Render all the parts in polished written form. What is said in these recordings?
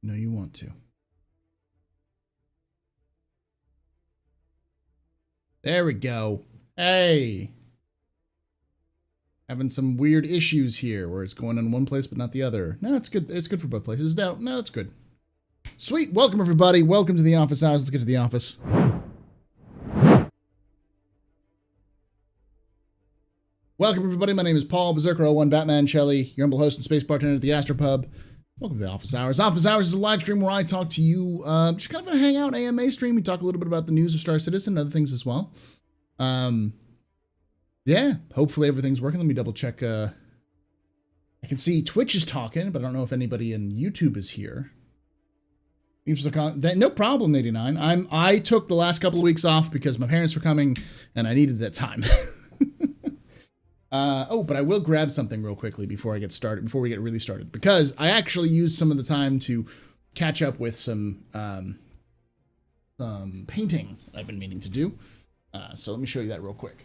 No, you want to. There we go. Hey. Having some weird issues here where it's going in one place but not the other. No, it's good. It's good for both places. No, it's good. Sweet. Welcome, everybody. Welcome to the office hours. Let's get to the office. Welcome, everybody. My name is Paul, Berserker01, Batman Shelley, your humble host and space bartender at the Astropub. Welcome to the Office Hours. Office Hours is a live stream where I talk to you, just kind of a hangout AMA stream. We talk a little bit about the news of Star Citizen and other things as well. Yeah, hopefully everything's working. Let me double check. I can see Twitch is talking, but I don't know if anybody in YouTube is here. No problem, 89. I took the last couple of weeks off because my parents were coming and I needed that time. Oh, but I will grab something real quickly before I get started, before we get really started, because I actually used some of the time to catch up with some painting I've been meaning to do. So let me show you that real quick.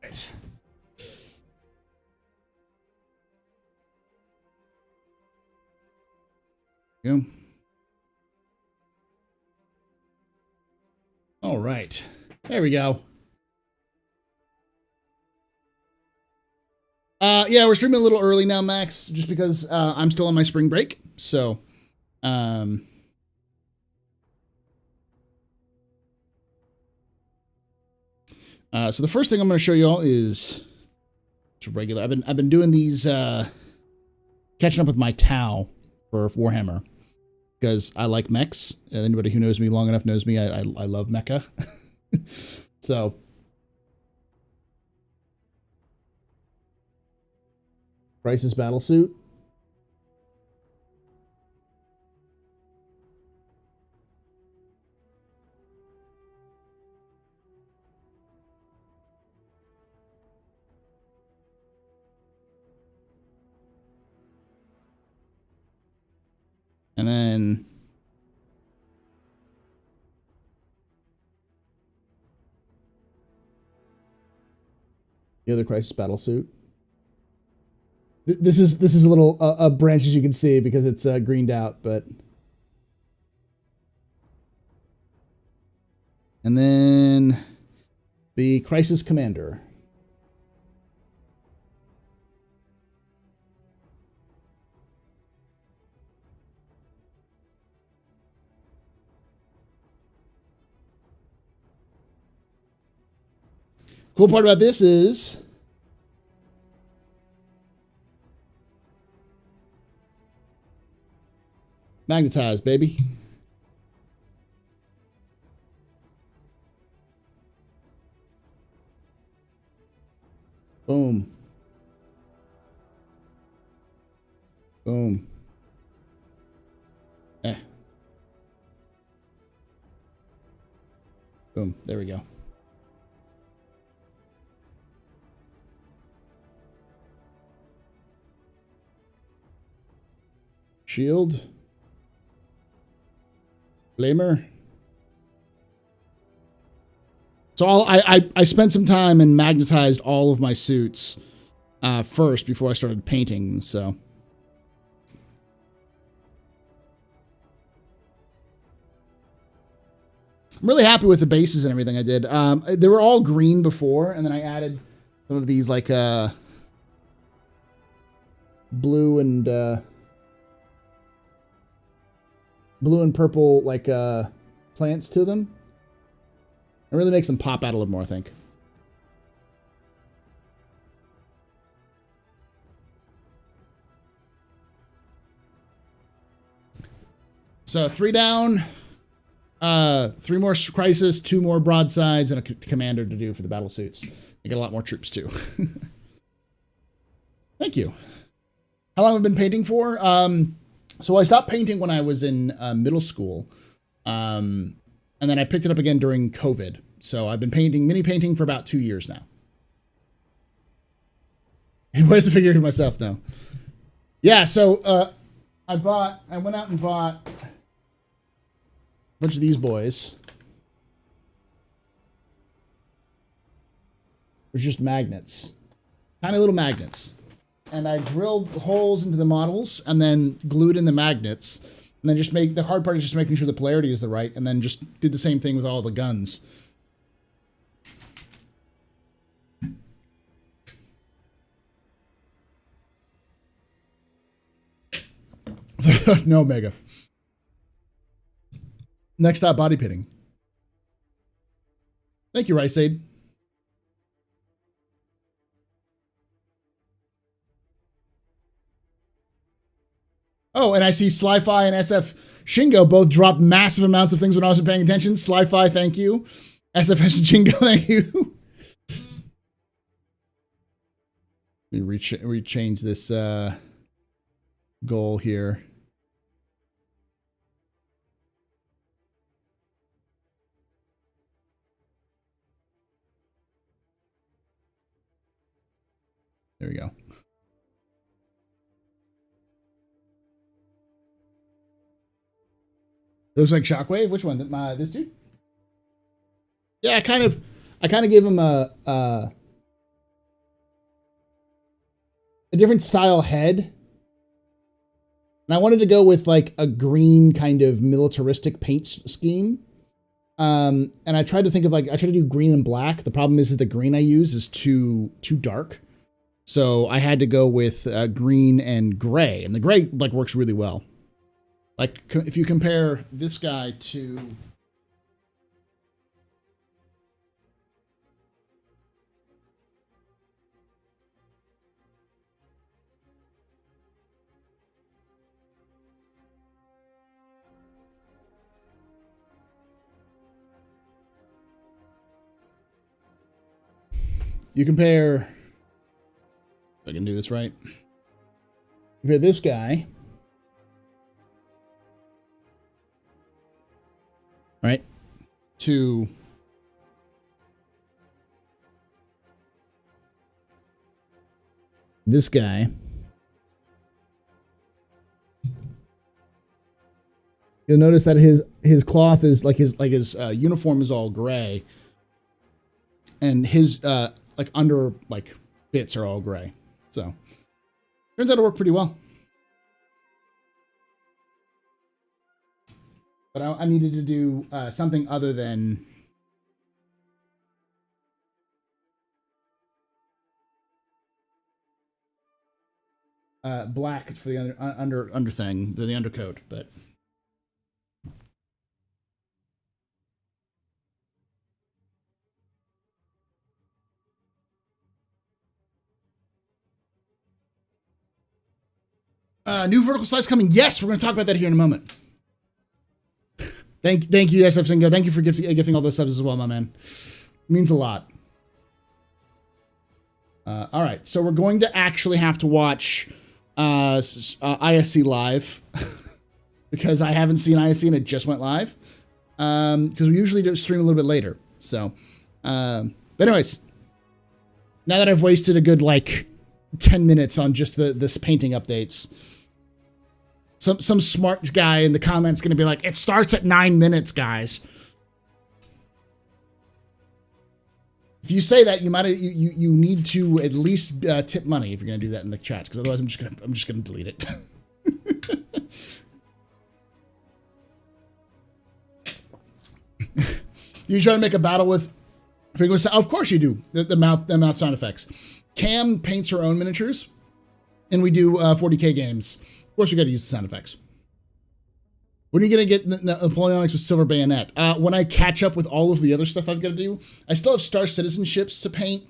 Right. Go. All right. There we go. Yeah, we're streaming a little early now, Max, just because I'm still on my spring break. So, so the first thing I'm going to show you all is regular. I've been doing these catching up with my Tau for Warhammer because I like mechs. Anybody who knows me long enough knows me. I love mecha. So. Crisis Battlesuit. And then the other Crisis Battlesuit. This is a little a branch, as you can see, because it's greened out, but. And then the Crisis Commander. Cool part about this is magnetized, baby. Boom. Boom. Boom. There we go. Shield. Flamer. So I spent some time and magnetized all of my suits first before I started painting. So I'm really happy with the bases and everything I did. They were all green before, and then I added some of these like blue and purple like plants to them. It really makes them pop out a little more, I think. So 3 down, 3 more crisis, 2 more broadsides, and a commander to do for the battle suits. I get a lot more troops too. Thank you. How long have I been painting for? So I stopped painting when I was in middle school. And then I picked it up again during COVID. So I've been mini painting for about 2 years now. Where's the figure for myself now? Yeah, so I went out and bought a bunch of these boys. They're just magnets. Tiny little magnets. And I drilled holes into the models and then glued in the magnets. And then just the hard part is just making sure the polarity is the right, and then just did the same thing with all the guns. No mega. Next stop, body pitting. Thank you, Rice Aid. Oh, and I see Sci-Fi and SF Shingo both dropped massive amounts of things when I wasn't paying attention. Sci-Fi, thank you. SFS and Shingo, thank you. Let me rechange this goal here. There we go. Looks like Shockwave. Which one? This dude? Yeah, I kind of gave him a different style head. And I wanted to go with like a green kind of militaristic paint scheme. And I tried to think of I tried to do green and black. The problem is that the green I use is too dark. So I had to go with green and gray, and the gray works really well. Like if you compare this guy to if I can do this right. Compare this guy, right, to this guy. You'll notice that his cloth is his uniform is all gray, and his under bits are all gray. So turns out to work pretty well. But I needed to do something other than black for the under thing, the undercoat, but new vertical slice coming. Yes, we're going to talk about that here in a moment. Thank you, SF Singo. Thank you for gifting all those subs as well, my man. Means a lot. All right, so we're going to actually have to watch ISC live because I haven't seen ISC and it just went live. Because we usually do stream a little bit later. So, but anyways, now that I've wasted a good 10 minutes on just this painting updates. Some smart guy in the comments going to be like, it starts at 9 minutes, guys. If you say that, you need to at least tip money if you're going to do that in the chats, because otherwise I'm just gonna delete it. You try to make a battle with frequency? Of course you do. The mouth sound effects. Cam paints her own miniatures, and we do 40K games. Of course, you got to use the sound effects. When are you going to get Napoleonics with Silver Bayonet? When I catch up with all of the other stuff I've got to do. I still have Star Citizenships to paint.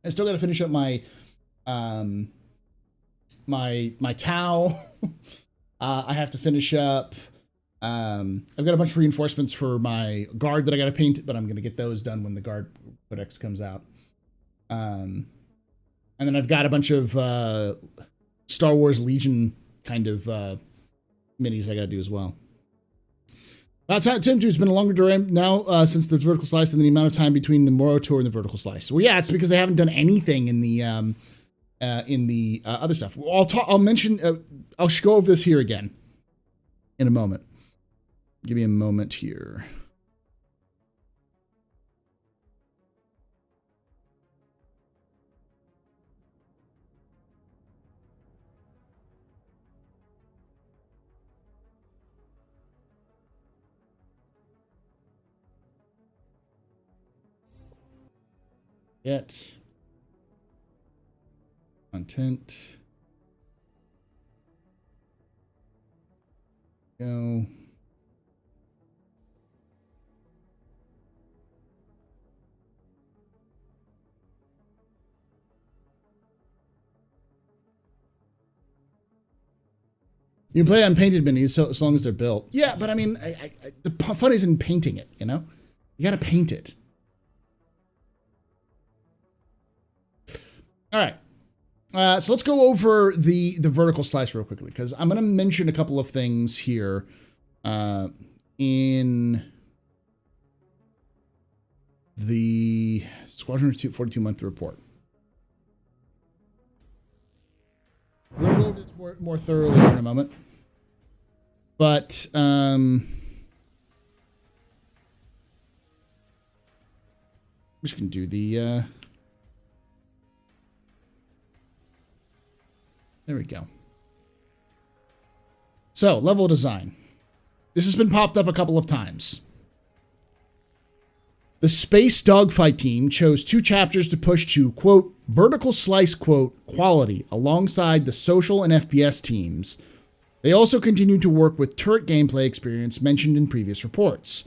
I still got to finish up my my Tau. I have to finish up I've got a bunch of reinforcements for my guard that I got to paint, but I'm going to get those done when the guard codex comes out. And then I've got a bunch of Star Wars Legion kind of minis I got to do as well. Tim, it's been a longer duration now since the vertical slice than the amount of time between the Moro tour and the vertical slice. Well, yeah, it's because they haven't done anything in the other stuff. I'll mention. I'll go over this here again in a moment. Give me a moment here. Get content. Go. You can play unpainted minis so as long as they're built. Yeah, but I mean, the fun is in painting it, you know? You got to paint it. All right. So let's go over the vertical slice real quickly, because I'm going to mention a couple of things here in the Squadron 42 month report. We're going to go over this more thoroughly in a moment. But I'm just going to do the... There we go. So, level design. This has been popped up a couple of times. The Space Dogfight team chose 2 chapters to push to, quote, vertical slice, quote, quality alongside the social and FPS teams. They also continued to work with turret gameplay experience mentioned in previous reports.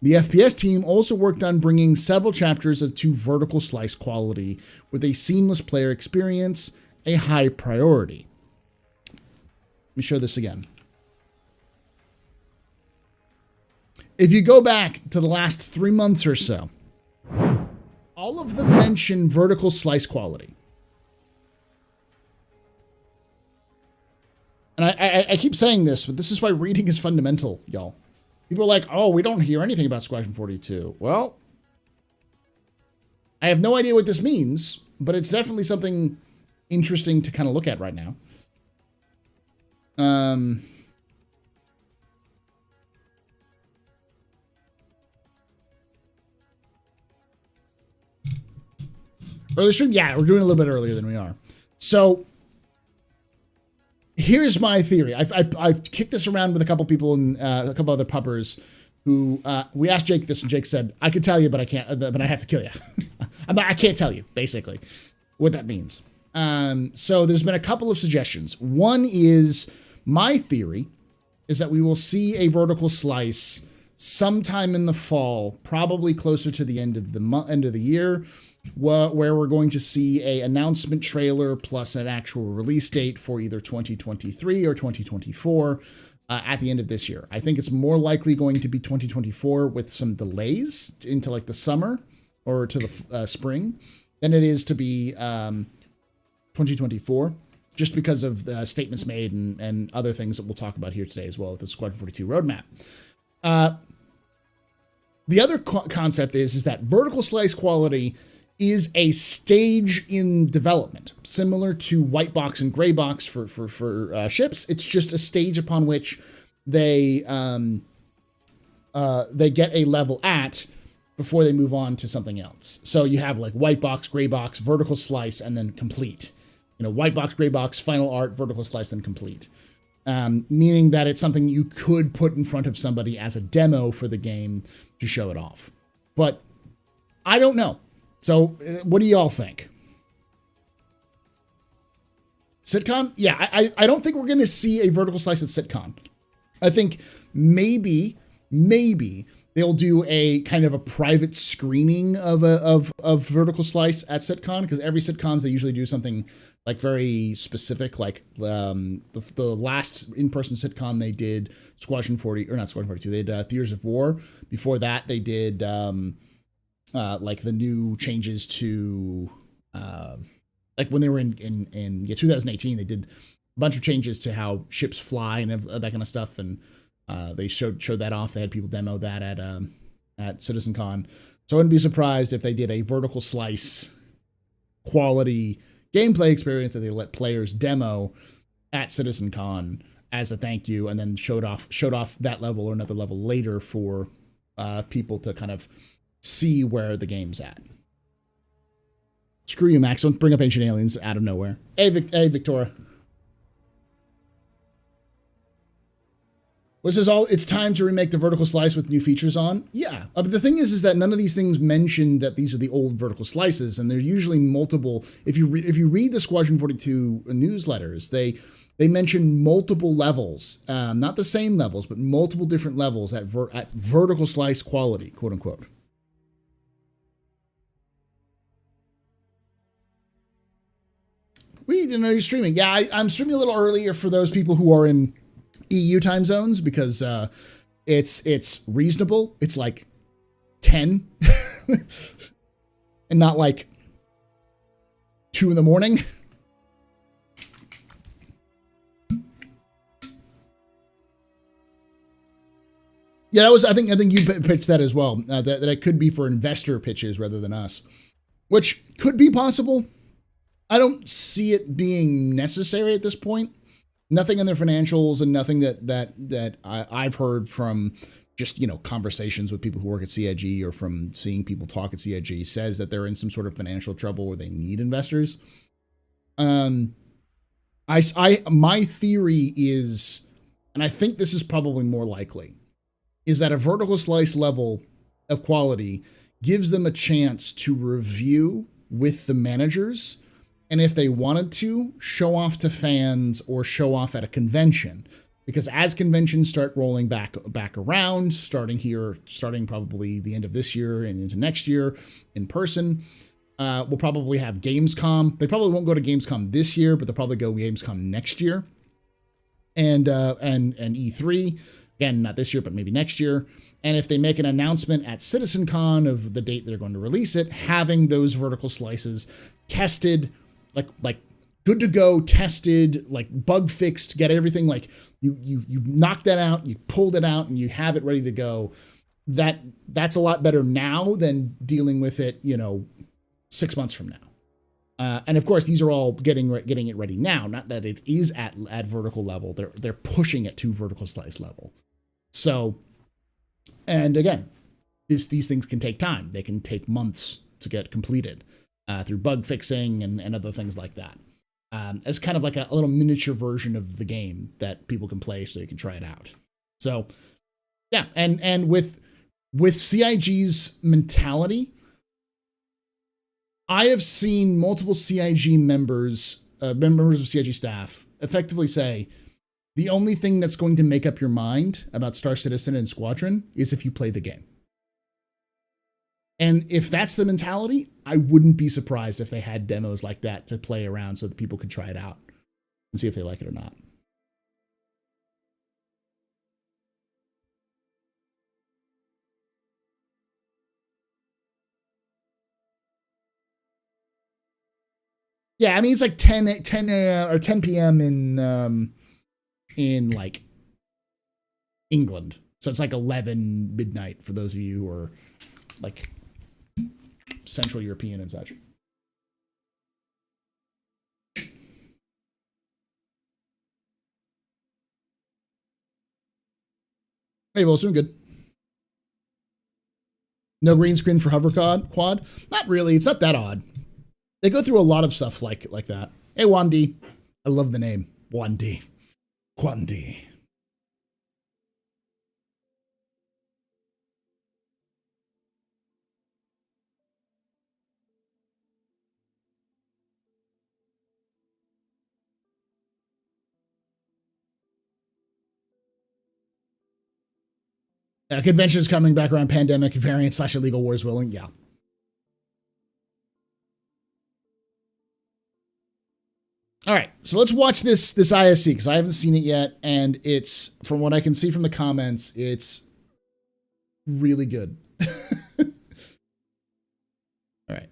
The FPS team also worked on bringing several chapters of to vertical slice quality with a seamless player experience, a high priority. Let me show this again. If you go back to the last 3 months or so, all of them mention vertical slice quality. And I keep saying this, but this is why reading is fundamental, y'all. People are like, oh, we don't hear anything about Squadron 42. Well, I have no idea what this means, but it's definitely something interesting to kind of look at right now. Early stream? Yeah, we're doing a little bit earlier than we are. So here's my theory. I've kicked this around with a couple people and a couple other puppers who we asked Jake this, and Jake said, "I could tell you, but I can't. But I have to kill you. I can't tell you." Basically, what that means. So there's been a couple of suggestions. One is my theory is that we will see a vertical slice sometime in the fall, probably closer to the end of the year, where we're going to see a announcement trailer plus an actual release date for either 2023 or 2024 at the end of this year. I think it's more likely going to be 2024 with some delays into like the summer or to the spring than it is to be 2024, just because of the statements made and other things that we'll talk about here today as well with the Squadron 42 roadmap. The other concept is that vertical slice quality is a stage in development, similar to white box and gray box for ships. It's just a stage upon which they get a level at before they move on to something else. So you have like white box, gray box, vertical slice, and then complete. You know, white box, gray box, final art, vertical slice, and complete. Meaning that it's something you could put in front of somebody as a demo for the game to show it off. But I don't know. So what do y'all think? Sitcon? Yeah, I don't think we're going to see a vertical slice at Sitcon. I think maybe they'll do a kind of a private screening of Vertical Slice at SitCon, because every SitCons they usually do something like very specific. Like the last in-person SitCon they did Squadron 40, or not Squadron 42. They did Theaters of War. Before that they did like the new changes to like when they were in 2018 they did a bunch of changes to how ships fly and that kind of stuff, and they showed that off. They had people demo that at CitizenCon. So I wouldn't be surprised if they did a Vertical Slice quality gameplay experience that they let players demo at CitizenCon as a thank you, and then showed off that level or another level later for people to kind of see where the game's at. Screw you, Max. Don't bring up Ancient Aliens out of nowhere. Hey, Victoria. Was this all? It's time to remake the Vertical Slice with new features on? Yeah. But the thing is that none of these things mention that these are the old Vertical Slices, and they're usually multiple. If you read the Squadron 42 newsletters, they mention multiple levels, not the same levels, but multiple different levels at Vertical Slice quality, quote unquote. We didn't know you're streaming. Yeah, I'm streaming a little earlier for those people who are in EU time zones, because it's reasonable. It's like 10 and not like 2 in the morning. Yeah, that was. I think you pitched that as well. That it could be for investor pitches rather than us, which could be possible. I don't see it being necessary at this point. Nothing in their financials, and nothing that I've heard from just, conversations with people who work at CIG or from seeing people talk at CIG says that they're in some sort of financial trouble where they need investors. My theory is, and I think this is probably more likely, is that a Vertical Slice level of quality gives them a chance to review with the managers, and if they wanted to, show off to fans or show off at a convention. Because as conventions start rolling back around, starting probably the end of this year and into next year in person, we'll probably have Gamescom. They probably won't go to Gamescom this year, but they'll probably go Gamescom next year. And E3, again, not this year, but maybe next year. And if they make an announcement at CitizenCon of the date they're going to release it, having those Vertical Slices tested, like good to go, tested, like bug fixed, get everything, like you knocked that out, you pulled it out, and you have it ready to go. That's a lot better now than dealing with it, 6 months from now. And of course, these are all getting it ready now. Not that it is at vertical level. They're pushing it to Vertical Slice level. So, and again, these things can take time. They can take months to get completed. Through bug fixing and other things like that. As kind of like a little miniature version of the game that people can play so you can try it out. So, yeah, and with CIG's mentality, I have seen multiple CIG members of CIG staff effectively say, the only thing that's going to make up your mind about Star Citizen and Squadron is if you play the game. And if that's the mentality, I wouldn't be surprised if they had demos like that to play around so that people could try it out and see if they like it or not. Yeah, I mean, it's like 10 or 10 p.m. in like England. So it's like 11 midnight for those of you who are like Central European and such. Hey, Wilson, good. No green screen for hover quad? Not really. It's not that odd. They go through a lot of stuff like that. Hey, Wandi. I love the name. Wandi. Quandi. Conventions coming back around, pandemic variant / illegal wars willing. Yeah. All right, so let's watch this ISC because I haven't seen it yet, and it's, from what I can see from the comments, it's really good. All right.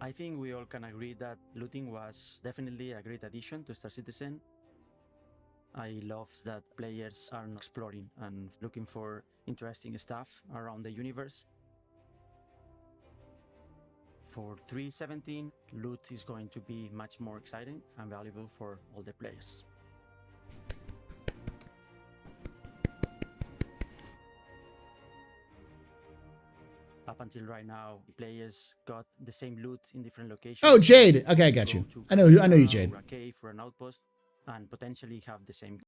I think we all can agree that looting was definitely a great addition to Star Citizen. I love that players are exploring and looking for interesting stuff around the universe. For 3.17, loot is going to be much more exciting and valuable for all the players. Up until right now, players got the same loot in different locations. Oh, Jade. Okay, I got you. I know you, Jade. A cave or an outpost, and potentially have the same.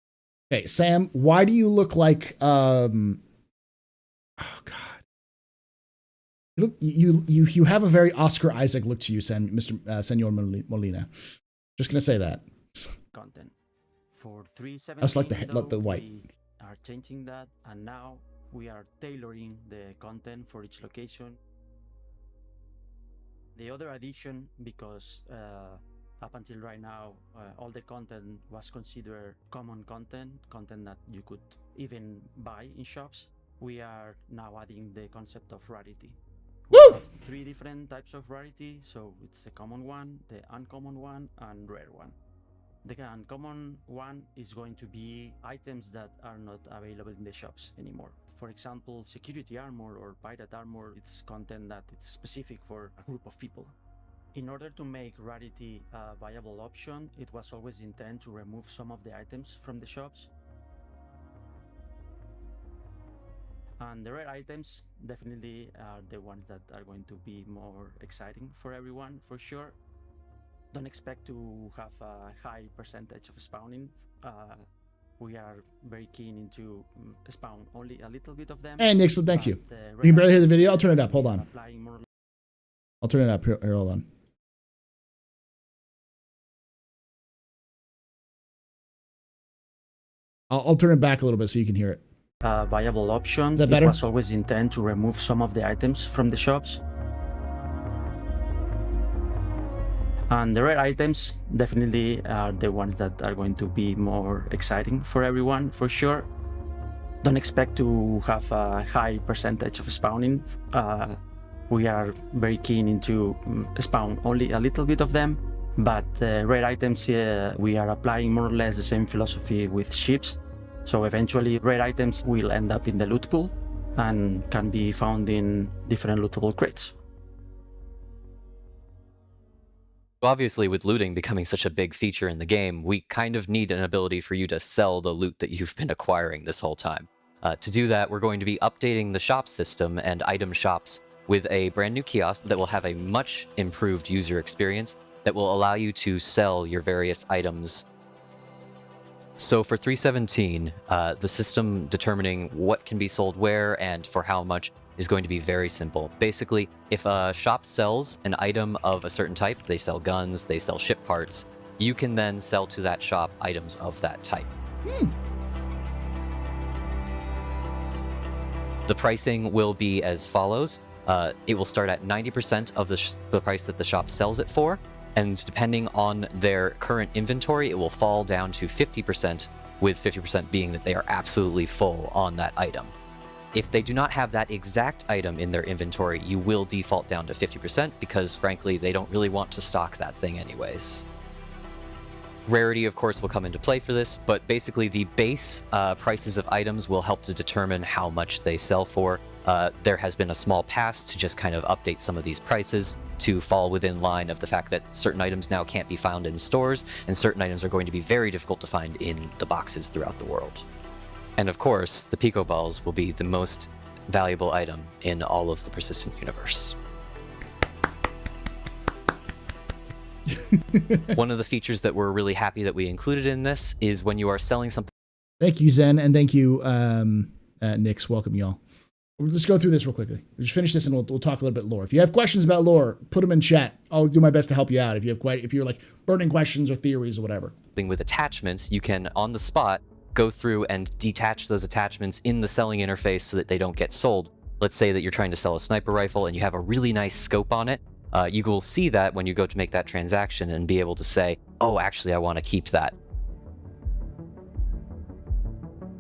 Okay, Sam, why do you look like oh god. You have a very Oscar Isaac look to you, Senor Molina. Just gonna say that. Content. For 3.17, I just like the white. We are changing that, and now we are tailoring the content for each location. The other addition, because up until right now, all the content was considered common content that you could even buy in shops. We are now adding the concept of rarity. We have 3 different types of rarity, so it's the common one, the uncommon one, and rare one. The uncommon one is going to be items that are not available in the shops anymore. For example, security armor or pirate armor, it's content that it's specific for a group of people. In order to make rarity a viable option, it was always the intent to remove some of the items from the shops. And the rare items definitely are the ones that are going to be more exciting for everyone, for sure. Don't expect to have a high percentage of spawning. We are very keen into spawn only a little bit of them. Hey, Nixon, thank you. You can barely hear the video. I'll turn it up. Hold on. I'll turn it up. Here, hold on. I'll turn it back a little bit so you can hear it. Viable option. Is that better? It was always the intent to remove some of the items from the shops. And the rare items definitely are the ones that are going to be more exciting for everyone, for sure. Don't expect to have a high percentage of spawning. We are very keen into spawn only a little bit of them, but rare items, we are applying more or less the same philosophy with ships. So eventually rare items will end up in the loot pool and can be found in different lootable crates. Obviously, with looting becoming such a big feature in the game, we kind of need an ability for you to sell the loot that you've been acquiring this whole time. To do that, we're going to be updating the shop system and item shops with a brand new kiosk that will have a much improved user experience that will allow you to sell your various items. So for 3.17, the system determining what can be sold where and for how much is going to be very simple. Basically, if a shop sells an item of a certain type, they sell guns, they sell ship parts, you can then sell to that shop items of that type. The pricing will be as follows. It will start at 90% of the price that the shop sells it for, and depending on their current inventory, it will fall down to 50%, with 50% being that they are absolutely full on that item. If they do not have that exact item in their inventory, you will default down to 50% because, frankly, they don't really want to stock that thing anyways. Rarity, of course, will come into play for this, but basically the base prices of items will help to determine how much they sell for. There has been a small pass to just kind of update some of these prices to fall within line of the fact that certain items now can't be found in stores, and certain items are going to be very difficult to find in the boxes throughout the world. And of course, the Pico Balls will be the most valuable item in all of the Persistent universe. One of the features that we're really happy that we included in this is when you are selling something. Thank you, Zen, and thank you, Nix. Welcome, y'all. We'll just go through this real quickly. We'll just finish this and we'll talk a little bit lore. If you have questions about lore, put them in chat. I'll do my best to help you out. If you're like burning questions or theories or whatever. With attachments, you can on the spot go through and detach those attachments in the selling interface so that they don't get sold. Let's say that you're trying to sell a sniper rifle and you have a really nice scope on it. You will see that when you go to make that transaction and be able to say, oh, actually, I want to keep that.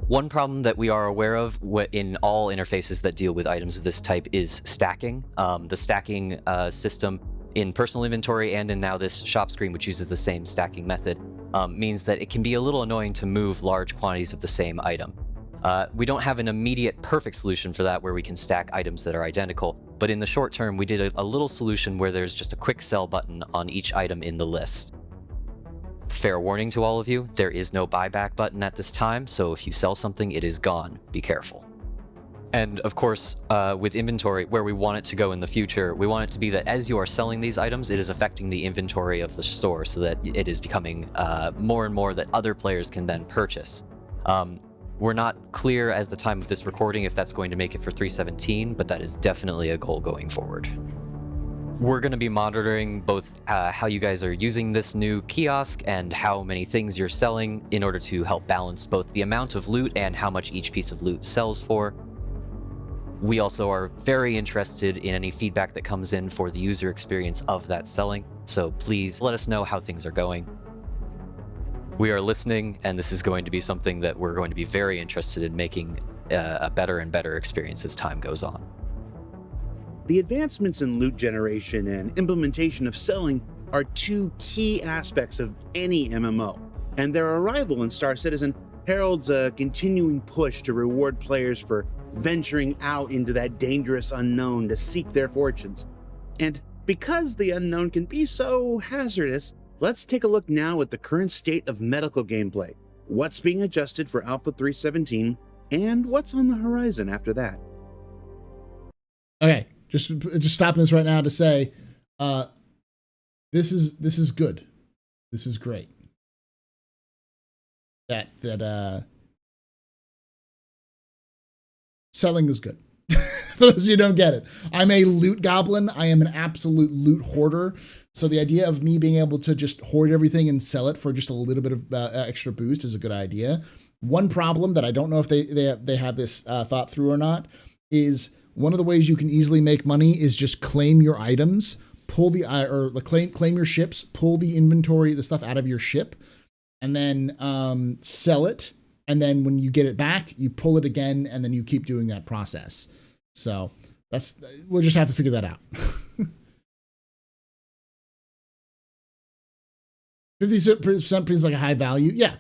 One problem that we are aware of in all interfaces that deal with items of this type is stacking. The stacking system in personal inventory and in now this shop screen, which uses the same stacking method, means that it can be a little annoying to move large quantities of the same item. We don't have an immediate perfect solution for that where we can stack items that are identical, but in the short term we did a little solution where there's just a quick sell button on each item in the list. Fair warning to all of you, there is no buyback button at this time, so if you sell something, it is gone. Be careful. And of course, with inventory, where we want it to go in the future, we want it to be that as you are selling these items, it is affecting the inventory of the store so that it is becoming more and more that other players can then purchase. We're not clear as the time of this recording if that's going to make it for 3.17, but that is definitely a goal going forward. We're going to be monitoring both how you guys are using this new kiosk and how many things you're selling in order to help balance both the amount of loot and how much each piece of loot sells for. We also are very interested in any feedback that comes in for the user experience of that selling, so please let us know how things are going. We are listening, and this is going to be something that we're going to be very interested in making a better and better experience as time goes on. The advancements in loot generation and implementation of selling are two key aspects of any MMO, and their arrival in Star Citizen heralds a continuing push to reward players for venturing out into that dangerous unknown to seek their fortunes. And because the unknown can be so hazardous, let's take a look now at the current state of medical gameplay, what's being adjusted for Alpha 3.17, and what's on the horizon after that. Okay. Just stopping this right now to say, this is good. This is great. That selling is good. For those of you who don't get it, I'm a loot goblin. I am an absolute loot hoarder. So the idea of me being able to just hoard everything and sell it for just a little bit of extra boost is a good idea. One problem that I don't know if they have this thought through or not is one of the ways you can easily make money is just claim your items, claim your ships, pull the inventory, the stuff out of your ship, and then sell it. And then when you get it back, you pull it again, and then you keep doing that process. So we'll just have to figure that out. 50% seems like a high value. Yeah.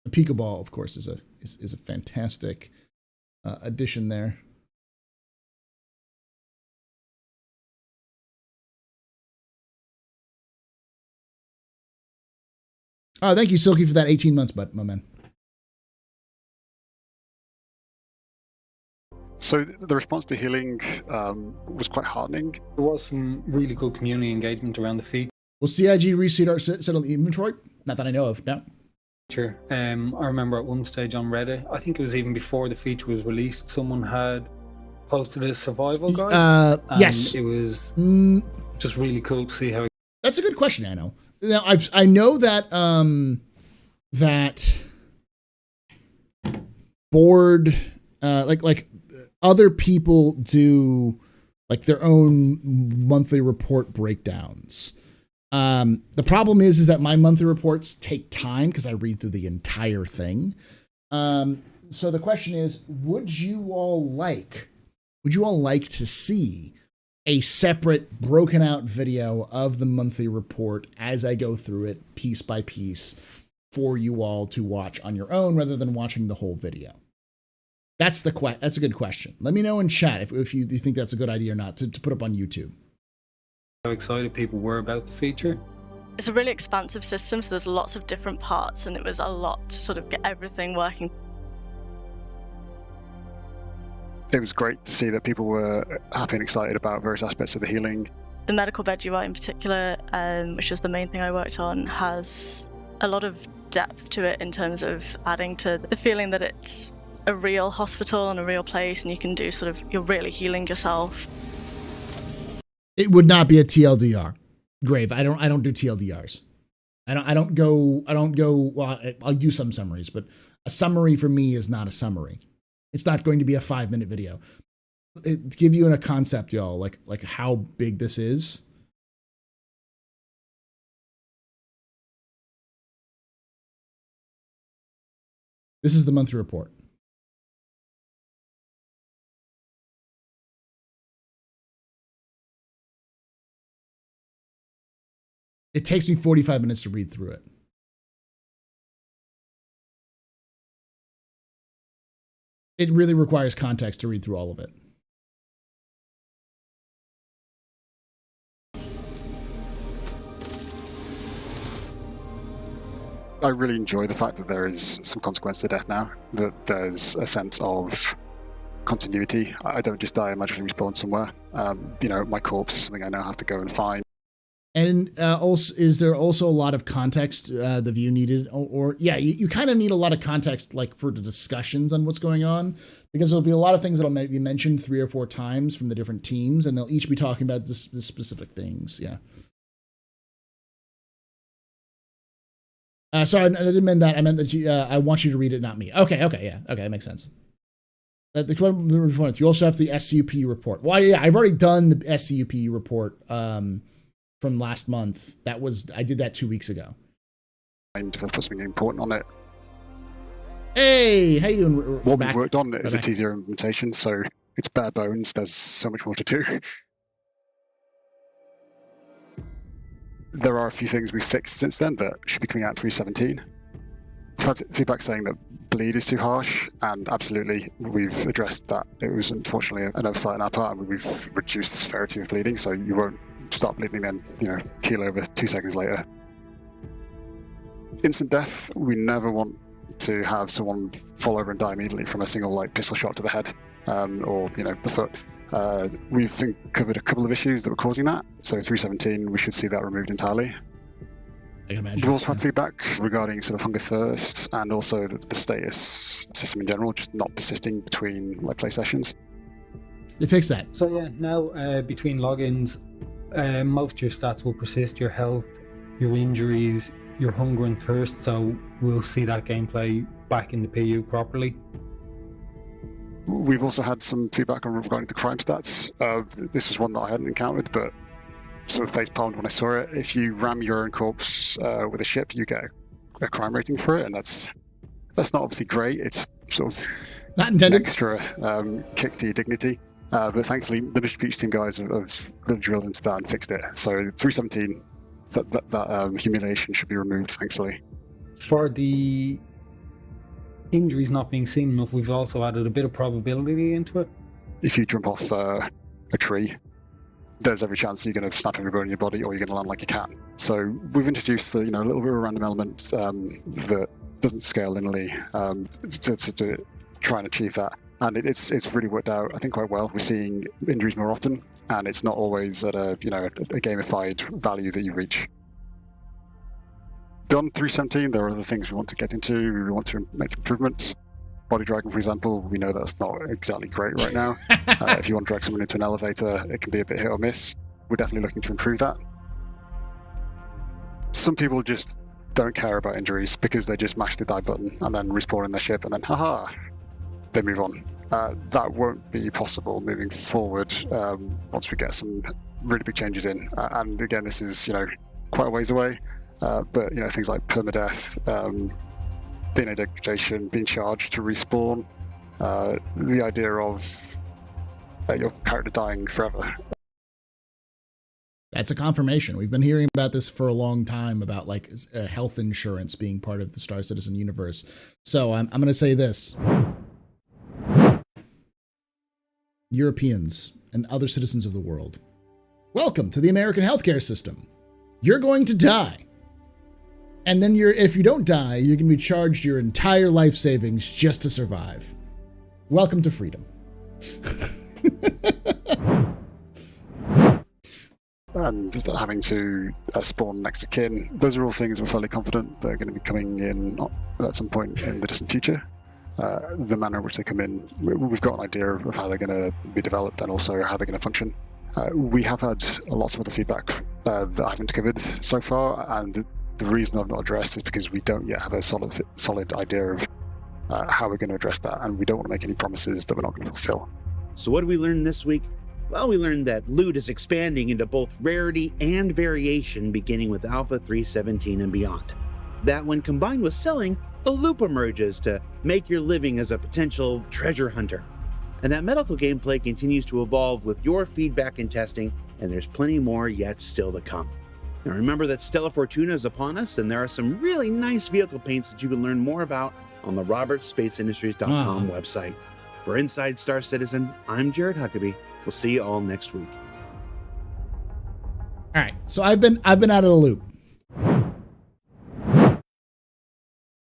A Pokeball, of course, is a fantastic addition there. Oh, thank you, Silky, for that 18 months, my man. So the response to healing was quite heartening. There was some really good community engagement around the feature. Will CIG settle the inventory? Not that I know of, no. Sure. I remember at one stage on Reddit, I think it was even before the feature was released, someone had posted a survival guide. Yes. It was just really cool to see how. That's a good question, Anno. Now I know that that board like other people do like their own monthly report breakdowns. The problem is that my monthly reports take time because I read through the entire thing. So the question is, would you all like to see a separate broken out video of the monthly report as I go through it piece by piece for you all to watch on your own rather than watching the whole video? That's a good question. Let me know in chat if you think that's a good idea or not to put up on YouTube. How excited people were about the feature. It's a really expansive system, so there's lots of different parts, and it was a lot to sort of get everything working. It was great to see that people were happy and excited about various aspects of the healing. The medical bed UI in particular, which is the main thing I worked on, has a lot of depth to it in terms of adding to the feeling that it's a real hospital and a real place, and you can do sort of, you're really healing yourself. It would not be a TLDR. Grave. I don't do TLDRs. I don't go, well, I'll use some summaries, but a summary for me is not a summary. It's not going to be a 5-minute video. To give you a concept, y'all, like how big this is. This is the monthly report. It takes me 45 minutes to read through it. It really requires context to read through all of it. I really enjoy the fact that there is some consequence to death now, that there's a sense of continuity. I don't just die and magically respawn somewhere. My corpse is something I now have to go and find. And also, is there also a lot of context the view needed? Or yeah, you kind of need a lot of context, like for the discussions on what's going on, because there'll be a lot of things that'll be mentioned 3 or 4 times from the different teams, and they'll each be talking about this specific things. Yeah. Sorry, I didn't mean that. I meant that I want you to read it, not me. Okay, yeah, okay, that makes sense. You also have the SCUP report. Well, yeah, I've already done the SCUP report from last month. I did that 2 weeks ago. And if I've put something important on it. Hey, how you doing? What we worked on is a T0 implementation, so it's bare bones. There's so much more to do. There are a few things we've fixed since then that should be coming out 3.17. I've had feedback saying that bleed is too harsh, and absolutely, we've addressed that. It was unfortunately an oversight on our part, and we've reduced the severity of bleeding, so you won't start bleeding then, keel over 2 seconds later. Instant death, we never want to have someone fall over and die immediately from a single pistol shot to the head, or the foot. We've covered a couple of issues that were causing that, so 3.17 we should see that removed entirely. I can imagine. We've also had feedback regarding sort of hunger thirst, and also the status system in general, just not persisting between play sessions. They fixed that. So yeah, now between logins, most of your stats will persist, your health, your injuries, your hunger and thirst, so we'll see that gameplay back in the PU properly. We've also had some feedback regarding the crime stats. This was one that I hadn't encountered, but sort of facepalmed when I saw it. If you ram your own corpse with a ship, you get a crime rating for it, and that's not obviously great. It's sort of not intended. An extra kick to your dignity. But thankfully, the Mission Future team guys have really drilled into that and fixed it. So 3.17, that humiliation should be removed, thankfully. For the injuries not being seen enough, we've also added a bit of probability into it. If you jump off a tree, there's every chance you're going to snap every bone in your body, or you're going to land like a cat. So we've introduced a little bit of a random element that doesn't scale linearly to try and achieve that. And it's really worked out, I think, quite well. We're seeing injuries more often, and it's not always at a gamified value that you reach. Beyond 3.17, there are other things we want to get into. We want to make improvements. Body dragging, for example, we know that's not exactly great right now. If you want to drag someone into an elevator, it can be a bit hit or miss. We're definitely looking to improve that. Some people just don't care about injuries because they just mash the die button and then respawn in their ship, and then haha, they move on. That won't be possible moving forward once we get some really big changes in. And again, this is quite a ways away. But things like permadeath, DNA degradation, being charged to respawn, the idea of your character dying forever. That's a confirmation. We've been hearing about this for a long time, about health insurance being part of the Star Citizen universe. So I'm going to say this. Europeans and other citizens of the world, welcome to the American healthcare system. You're going to die. And then if you don't die, you're going to be charged your entire life savings just to survive. Welcome to freedom. And just having to spawn next to kin, those are all things we're fairly confident that are going to be coming in at some point in the distant future. the manner in which they come in, we've got an idea of how they're going to be developed and also how they're going to function. We have had lots of other feedback that I haven't covered so far, and the reason I've not addressed is because we don't yet have a solid idea of how we're going to address that, and we don't want to make any promises that we're not going to fulfill. So what did we learn this week? Well, we learned that loot is expanding into both rarity and variation, beginning with Alpha 3.17 and beyond. That when combined with selling, a loop emerges to make your living as a potential treasure hunter. And that medical gameplay continues to evolve with your feedback and testing, and there's plenty more yet still to come. Now remember that Stella Fortuna is upon us, and there are some really nice vehicle paints that you can learn more about on the robertsspaceindustries.com website. For Inside Star Citizen, I'm Jared Huckabee. We'll see you all next week. All right, so I've been out of the loop.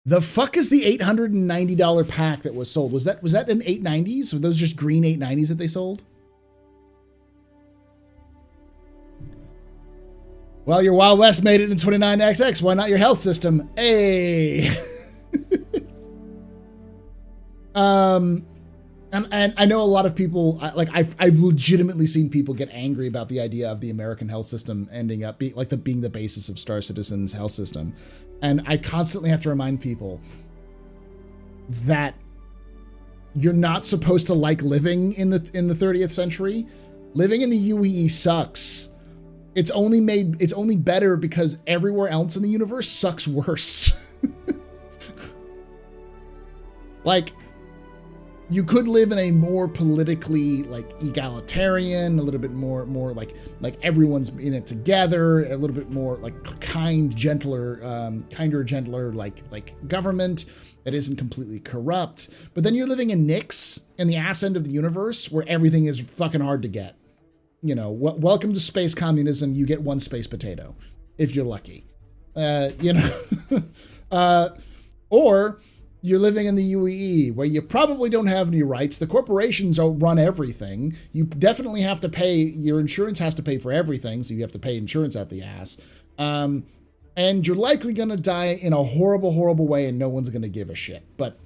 The fuck is the $890 pack that was sold? Was that an 890s? Were those just green 890s that they sold? Well, your Wild West made it in 29XX. Why not your health system? Hey. And I know a lot of people, like I've legitimately seen people get angry about the idea of the American health system ending up being the basis of Star Citizen's health system. And I constantly have to remind people that you're not supposed to like living in the 30th century. Living in the UEE sucks. It's only better because everywhere else in the universe sucks worse. Like, you could live in a more politically like egalitarian, a little bit more like everyone's in it together, a little bit more like kinder, gentler like government that isn't completely corrupt. But then you're living in Nyx, in the ass end of the universe, where everything is fucking hard to get. You know, welcome to space communism. You get one space potato if you're lucky. Or you're living in the UEE, where you probably don't have any rights. The corporations run everything. You definitely have to pay, your insurance has to pay for everything, so you have to pay insurance out the ass. And you're likely going to die in a horrible, horrible way, and no one's going to give a shit. But,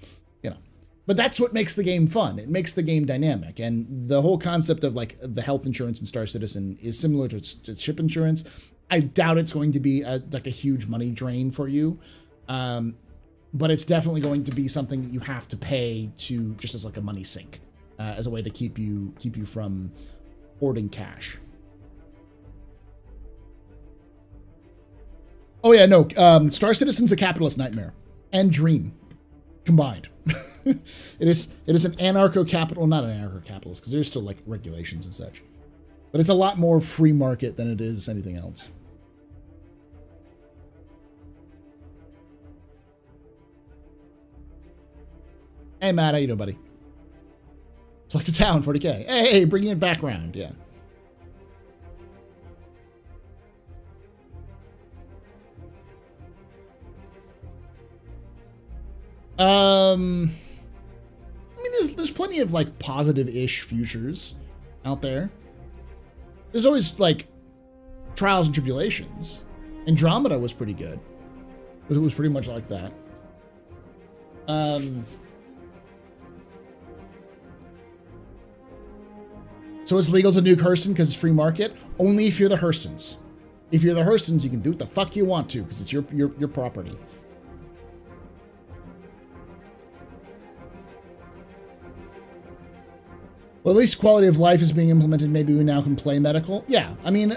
but that's what makes the game fun. It makes the game dynamic. And the whole concept of like the health insurance in Star Citizen is similar to ship insurance. I doubt it's going to be a huge money drain for you. But it's definitely going to be something that you have to pay to, just as like a money sink, as a way to keep you from hoarding cash. Oh yeah, no, Star Citizen's a capitalist nightmare and dream combined. It is an anarcho-capital, not an anarcho-capitalist, because there's still like regulations and such, but it's a lot more free market than it is anything else. Hey, Matt, how you doing, buddy? It's like the town, 40K. Hey, bringing it background, yeah. I mean, there's plenty of like positive-ish futures out there. There's always like trials and tribulations. Andromeda was pretty good. It was pretty much like that. So it's legal to nuke Hurston because it's free market? Only if you're the Hurstons. If you're the Hurstons, you can do what the fuck you want to because it's your property. Well, at least quality of life is being implemented. Maybe we now can play medical. Yeah, I mean,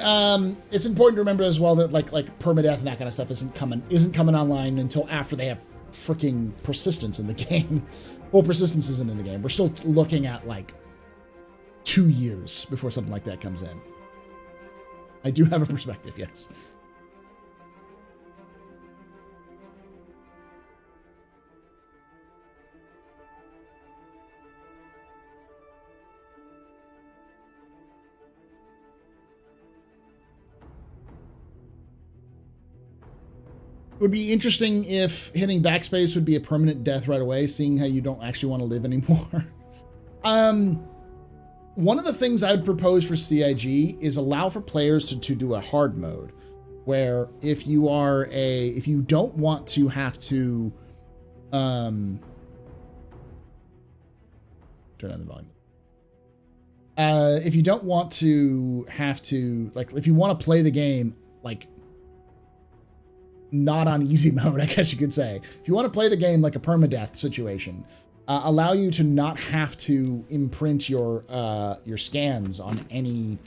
it's important to remember as well that like permadeath and that kind of stuff isn't coming online until after they have freaking persistence in the game. Well, persistence isn't in the game. We're still looking at like 2 years before something like that comes in. I do have a perspective, yes. It would be interesting if hitting backspace would be a permanent death right away, seeing how you don't actually want to live anymore. One of the things I'd propose for CIG is allow for players to do a hard mode, where if you don't want to have to turn down the volume. If you don't want to have to, like, if you want to play the game, like, not on easy mode, I guess you could say. If you want to play the game like a permadeath situation, allow you to not have to imprint your scans on any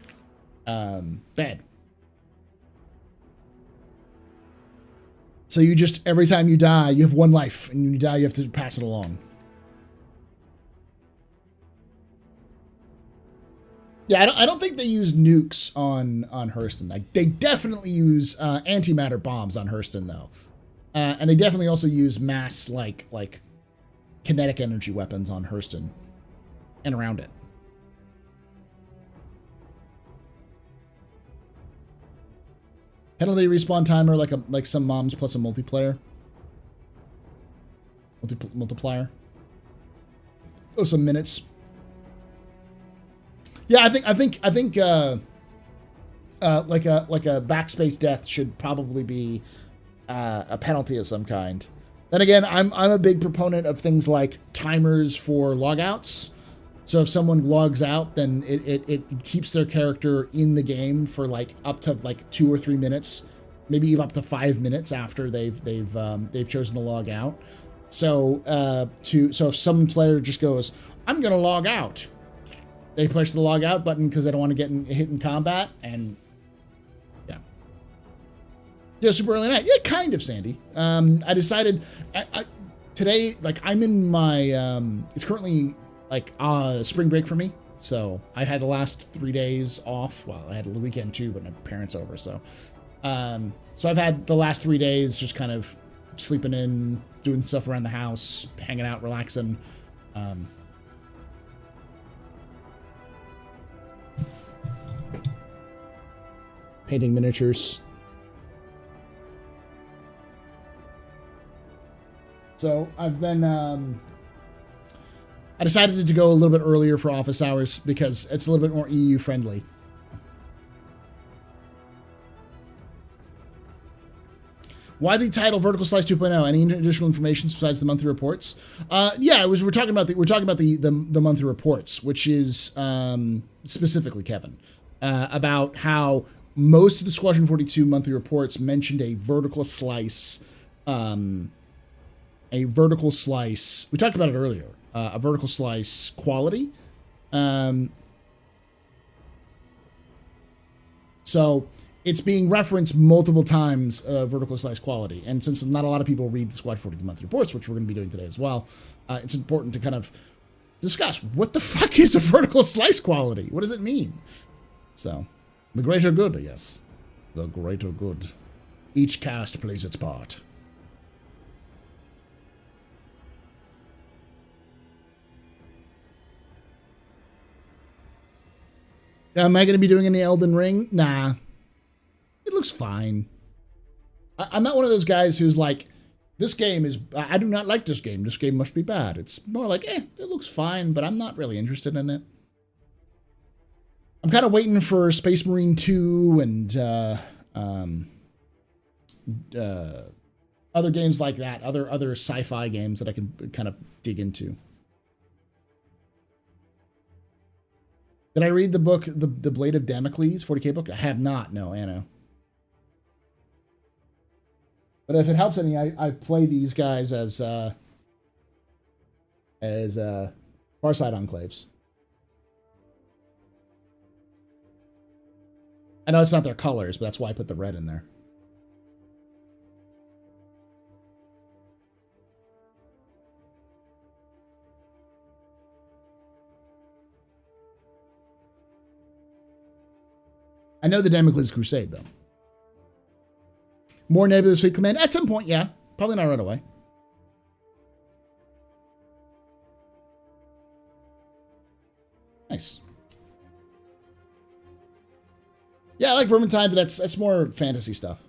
bed. So you just, every time you die, you have one life, and when you die, you have to pass it along. Yeah, I don't think they use nukes on Hurston. Like, they definitely use antimatter bombs on Hurston, though, and they definitely also use mass like kinetic energy weapons on Hurston and around it. Penalty respawn timer like some moms plus a multiplier. Multiplier. Oh, some minutes. Yeah, I think like a backspace death should probably be a penalty of some kind. Then again, I'm a big proponent of things like timers for logouts. So if someone logs out, then it keeps their character in the game for like up to like 2 or 3 minutes, maybe even up to 5 minutes after they've chosen to log out. So so if some player just goes, I'm gonna log out, they push the log out button because they don't want to get hit in combat, and yeah, super early night. Yeah, kind of, Sandy. I decided today, like, I'm in my it's currently like spring break for me, so I had the last 3 days off. Well, I had the weekend too, but my parents over, so I've had the last 3 days just kind of sleeping in, doing stuff around the house, hanging out, relaxing. Painting miniatures. So I've been, I decided to go a little bit earlier for office hours because it's a little bit more EU friendly. Why the title Vertical Slice 2.0? Any additional information besides the monthly reports? Yeah, we're talking about the monthly reports, which is specifically Kevin, about how most of the Squadron 42 monthly reports mentioned a vertical slice. We talked about it earlier, a vertical slice quality. So it's being referenced multiple times, vertical slice quality. And since not a lot of people read the Squad 42 monthly reports, which we're going to be doing today as well, it's important to kind of discuss what the fuck is a vertical slice quality? What does it mean? So, the greater good, yes. The greater good. Each cast plays its part. Am I going to be doing any Elden Ring? Nah. It looks fine. I'm not one of those guys who's like, this game is, I do not like this game. This game must be bad. It's more like, it looks fine, but I'm not really interested in it. I'm kind of waiting for Space Marine 2 and other games like that, other sci-fi games that I can kind of dig into. Did I read the book, The Blade of Damocles, 40K book? I have not, no, Anno. But if it helps any, I play these guys as Farside Enclaves. I know it's not their colors, but that's why I put the red in there. I know the Damocles Crusade, though. More Nebulous Fleet Command? At some point, yeah. Probably not right away. Nice. Yeah, I like Vermintide, but that's more fantasy stuff.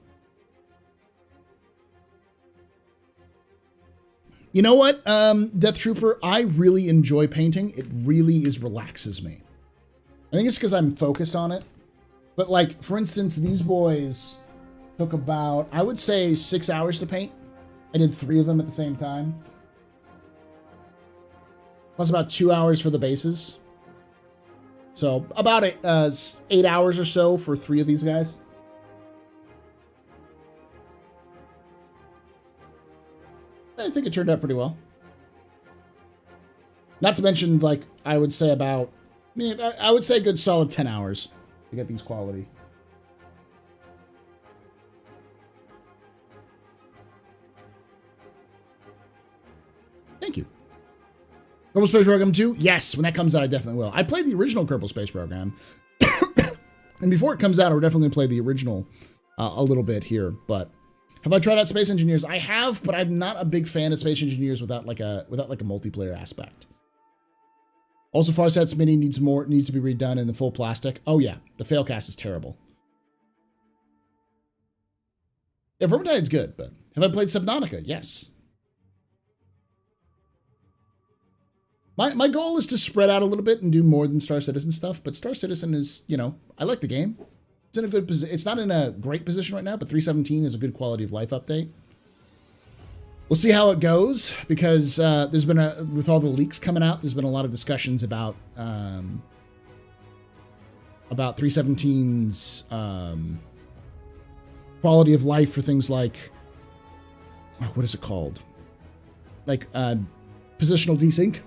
You know what, Death Trooper? I really enjoy painting. It really relaxes me. I think it's because I'm focused on it. But, like, for instance, these boys took about, I would say, 6 hours to paint. I did 3 of them at the same time. plus about 2 hours for the bases. So about 8 hours or so for 3 of these guys. I think it turned out pretty well. Not to mention, like, I would say about, I would say a good solid 10 hours to get these quality. Thank you. Kerbal Space Program 2? Yes, when that comes out, I definitely will. I played the original Kerbal Space Program. And before it comes out, I would definitely play the original a little bit here. But have I tried out Space Engineers? I have, but I'm not a big fan of Space Engineers without like a multiplayer aspect. Also, Farsat's Mini needs to be redone in the full plastic. Oh yeah, the failcast is terrible. Yeah, Vermintide's good, but have I played Subnautica? Yes. My goal is to spread out a little bit and do more than Star Citizen stuff, but Star Citizen is, you know, I like the game. It's in a good position. It's not in a great position right now, but 3.17 is a good quality of life update. We'll see how it goes, because there's been with all the leaks coming out, there's been a lot of discussions about 3.17's quality of life for things like, what is it called? Like positional desync.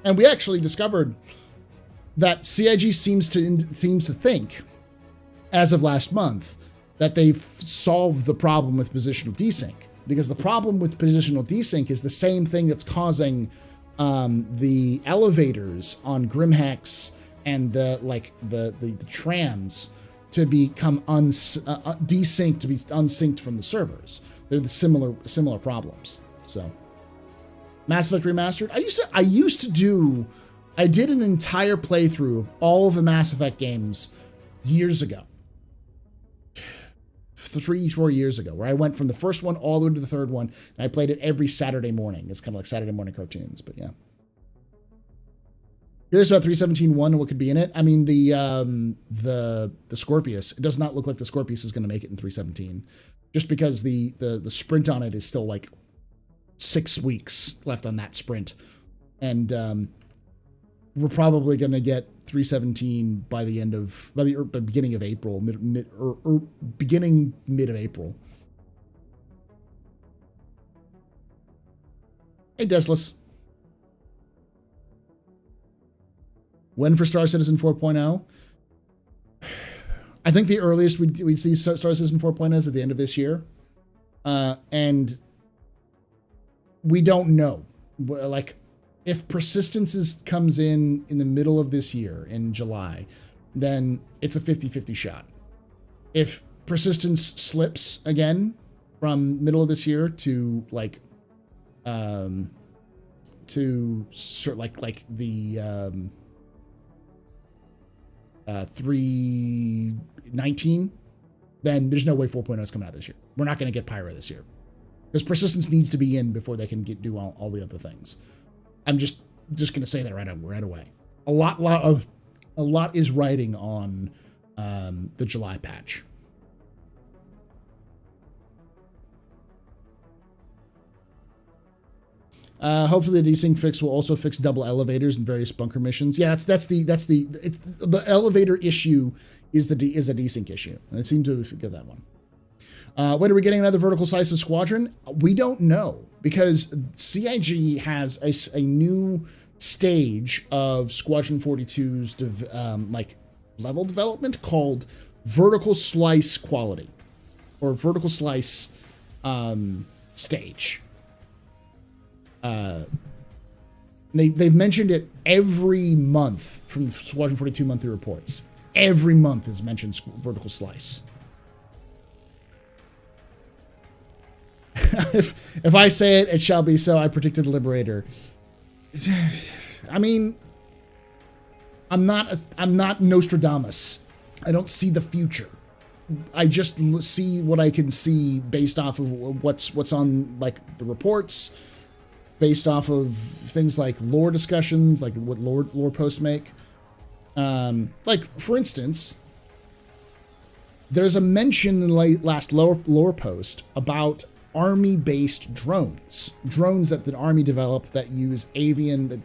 And we actually discovered that CIG seems to think, as of last month, that they've solved the problem with positional desync. Because the problem with positional desync is the same thing that's causing the elevators on Grimhex and the trams to become desynced, to be unsynced from the servers. They're the similar problems. So, Mass Effect Remastered. I did an entire playthrough of all of the Mass Effect games years ago. 3-4 years ago, where I went from the first one all the way to the third one, and I played it every Saturday morning. It's kind of like Saturday morning cartoons, but yeah. Curious about 3.17.1 and what could be in it. I mean, the Scorpius, it does not look like the Scorpius is going to make it in 3.17, just because the sprint on it is still like 6 weeks left on that sprint, and we're probably going to get 3.17 by the beginning of April, mid of April. Hey, Desless. When for Star Citizen 4.0? I think the earliest we'd see Star Citizen 4.0 is at the end of this year, and we don't know. Like, if Persistence comes in the middle of this year, in July, then it's a 50-50 shot. If Persistence slips again from middle of this year to like the 3.19, then there's no way 4.0 is coming out this year. We're not going to get Pyro this year, because Persistence needs to be in before they can do all the other things. I'm just going to say that right away. A lot is riding on the July patch. Hopefully the desync fix will also fix double elevators and various bunker missions. Yeah, the elevator issue is a desync issue, and it seems to get that one. When are we getting another vertical slice of Squadron? We don't know, because CIG has a new stage of Squadron 42's level development called vertical slice quality, or vertical slice stage. They've mentioned it every month from the Squadron 42 monthly reports. Every month is mentioned vertical slice. If I say it, it shall be so. I predicted Liberator. I mean, I'm not Nostradamus. I don't see the future. I just see what I can see based off of what's on like the reports, based off of things like lore discussions, like what lore posts make. Like, for instance, there's a mention in the last lore post about army-based drones that the army developed that use avian, that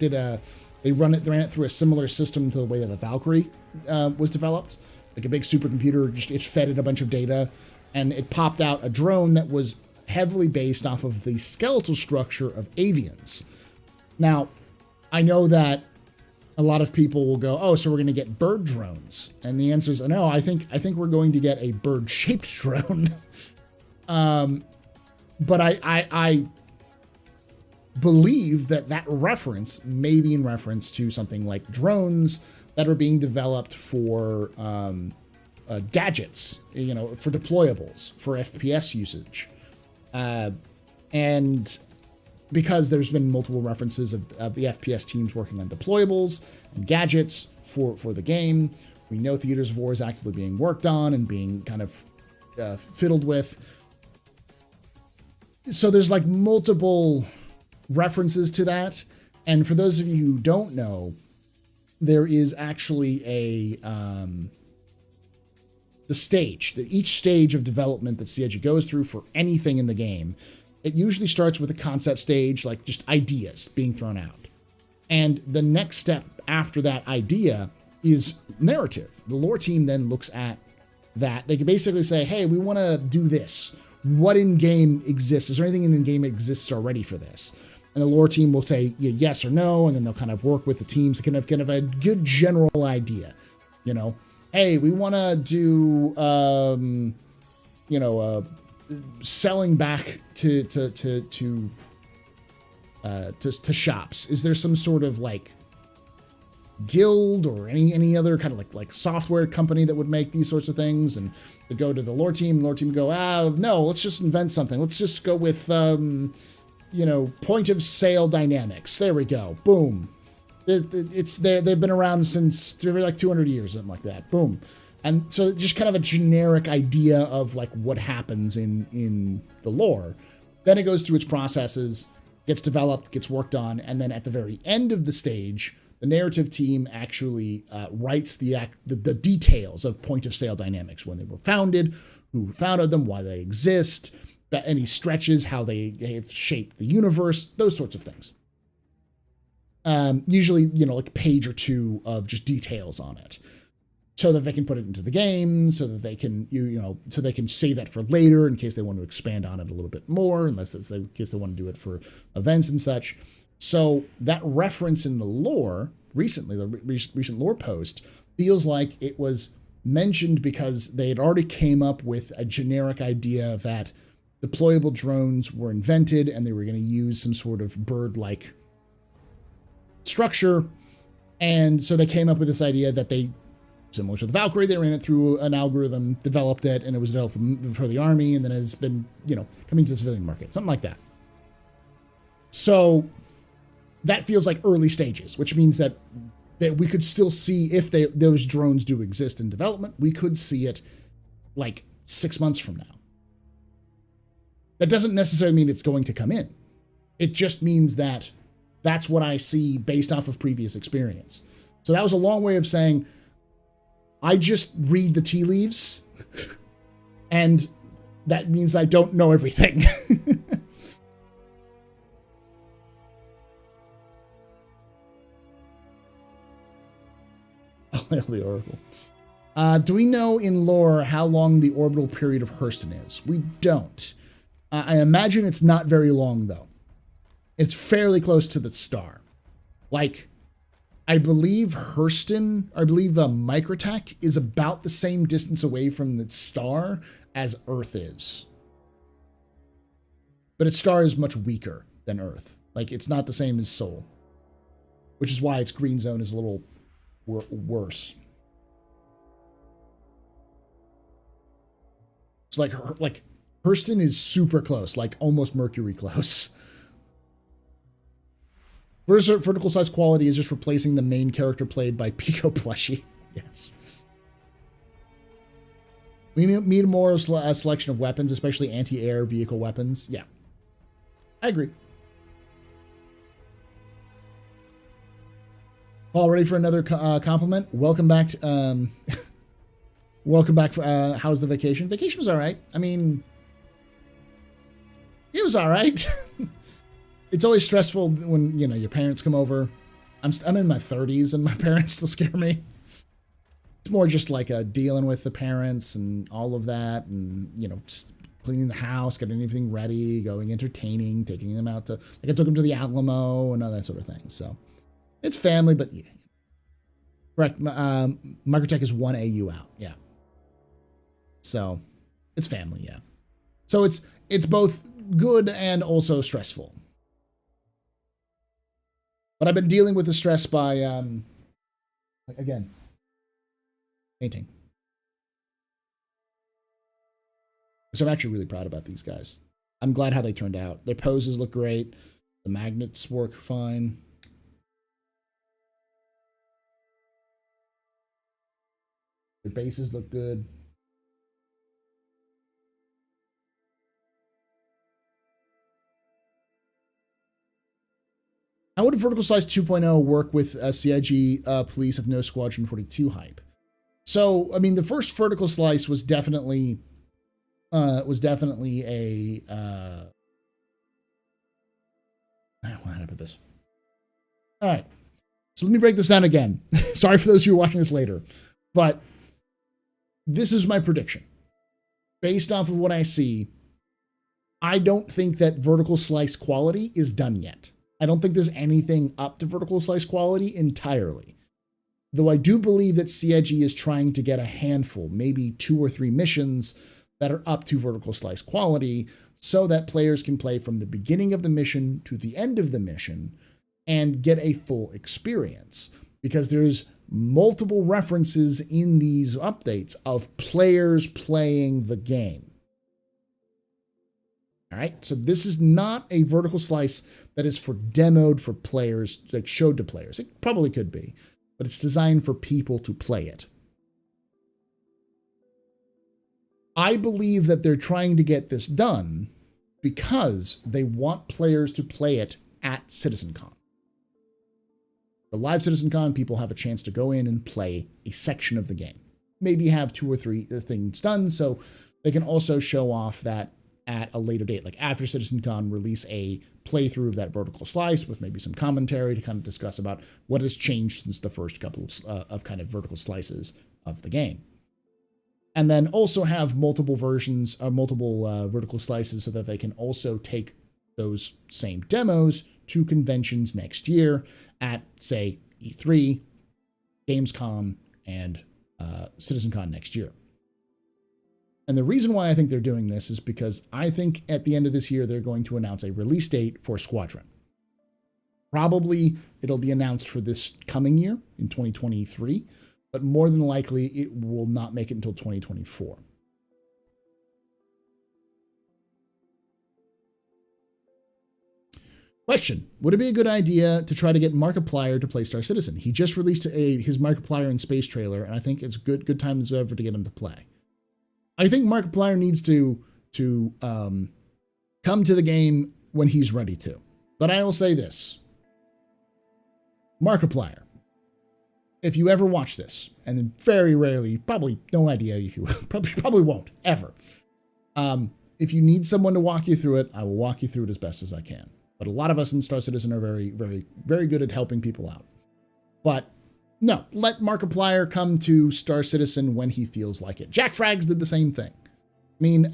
they ran it through a similar system to the way that the Valkyrie was developed, like a big supercomputer. Just it fed it a bunch of data, and it popped out a drone that was heavily based off of the skeletal structure of avians. Now, I know that a lot of people will go, oh, so we're going to get bird drones, and the answer is no. I think we're going to get a bird-shaped drone. But I believe that reference may be in reference to something like drones that are being developed for gadgets, for deployables, for FPS usage. And because there's been multiple references of the FPS teams working on deployables and gadgets for the game, we know Theaters of War is actively being worked on and being kind of fiddled with. So there's like multiple references to that. And for those of you who don't know, there is actually each stage of development that CIG goes through for anything in the game. It usually starts with a concept stage, like just ideas being thrown out. And the next step after that idea is narrative. The lore team then looks at that. They can basically say, hey, we want to do this. What in-game exists? Is there anything in-game exists already for this? And the lore team will say yes or no, and then they'll kind of work with the teams to kind of a good general idea. Hey, we want to do, selling back to shops. Is there some sort of like guild or any other kind of like software company that would make these sorts of things? And they go to the lore team. The lore team go, no, let's just invent something. Let's just go with point of sale dynamics. There we go. Boom. It's there. They've been around since like 200 years, something like that. Boom. And so just kind of a generic idea of like what happens in the lore. Then it goes through its processes, gets developed, gets worked on, and then at the very end of the stage, the narrative team actually writes the details of point of sale dynamics, when they were founded, who founded them, why they exist, any stretches, how they have shaped the universe, those sorts of things. Usually, like a page or two of just details on it, so that they can put it into the game, so that they can, so they can save that for later in case they want to expand on it a little bit more, in case they want to do it for events and such. So that reference in the lore, recently, the recent lore post, feels like it was mentioned because they had already came up with a generic idea that deployable drones were invented and they were going to use some sort of bird-like structure. And so they came up with this idea that they, similar to the Valkyrie, they ran it through an algorithm, developed it, and it was developed for the army, and then it's been, coming to the civilian market, something like that. So that feels like early stages, which means that we could still see, if those drones do exist in development, we could see it like 6 months from now. That doesn't necessarily mean it's going to come in. It just means that that's what I see based off of previous experience. So that was a long way of saying, I just read the tea leaves, and that means I don't know everything. The Oracle. Do we know in lore how long the orbital period of Hurston is? We don't. I imagine it's not very long, though. It's fairly close to the star. Like, I believe Microtech is about the same distance away from the star as Earth is. But its star is much weaker than Earth. Like, it's not the same as Sol. Which is why its green zone is a little worse. So like Hurston is super close, like almost Mercury close. Vertical size quality is just replacing the main character played by Pico Plushie. Yes. We need more a selection of weapons, especially anti-air vehicle weapons. Yeah, I agree. Paul, ready for another compliment? Welcome back. Welcome back. How's the vacation? Vacation was all right. I mean, was all right. It's always stressful when, you know, your parents come over. I'm in my 30s and my parents still scare me. It's more just like dealing with the parents and all of that, and, you know, just cleaning the house, getting everything ready, going entertaining, taking them out to, like I took them to the Alamo and all that sort of thing. So it's family, but yeah. Correct. Microtech is 1 AU out. Yeah. So it's family. Yeah. So it's both good and also stressful. But I've been dealing with the stress by, again, painting. So I'm actually really proud about these guys. I'm glad how they turned out. Their poses look great. The magnets work fine. Their bases look good. How would Vertical Slice 2.0 work with CIG Police of No Squadron 42 hype? So, I mean, the first Vertical Slice was definitely a how do I put this? All right. So let me break this down again. Sorry for those who are watching this later, but this is my prediction. Based off of what I see, I don't think that Vertical Slice quality is done yet. I don't think there's anything up to Vertical Slice quality entirely. Though I do believe that CIG is trying to get a handful, maybe 2 or 3 missions that are up to Vertical Slice quality, so that players can play from the beginning of the mission to the end of the mission and get a full experience. Because there's multiple references in these updates of players playing the game. All right, so this is not a Vertical Slice that is for demoed for players, like showed to players. It probably could be, but it's designed for people to play it. I believe that they're trying to get this done because they want players to play it at CitizenCon. The live CitizenCon, people have a chance to go in and play a section of the game. Maybe have 2 or 3 things done, so they can also show off that at a later date, like after CitizenCon, release a playthrough of that Vertical Slice with maybe some commentary to kind of discuss about what has changed since the first couple of kind of vertical slices of the game. And then also have multiple versions, multiple vertical slices so that they can also take those same demos to conventions next year at, say, E3, Gamescom, and CitizenCon next year. And the reason why I think they're doing this is because I think at the end of this year, they're going to announce a release date for Squadron. Probably it'll be announced for this coming year in 2023, but more than likely it will not make it until 2024. Question: would it be a good idea to try to get Markiplier to play Star Citizen? He just released his Markiplier in Space trailer, and I think it's good time as ever to get him to play. I think Markiplier needs to come to the game when he's ready to. But I will say this. Markiplier, if you ever watch this, and then very rarely, probably no idea if you probably won't, ever. If you need someone to walk you through it, I will walk you through it as best as I can. But a lot of us in Star Citizen are very, very, very good at helping people out. But no, let Markiplier come to Star Citizen when he feels like it. Jack Frags did the same thing. I mean,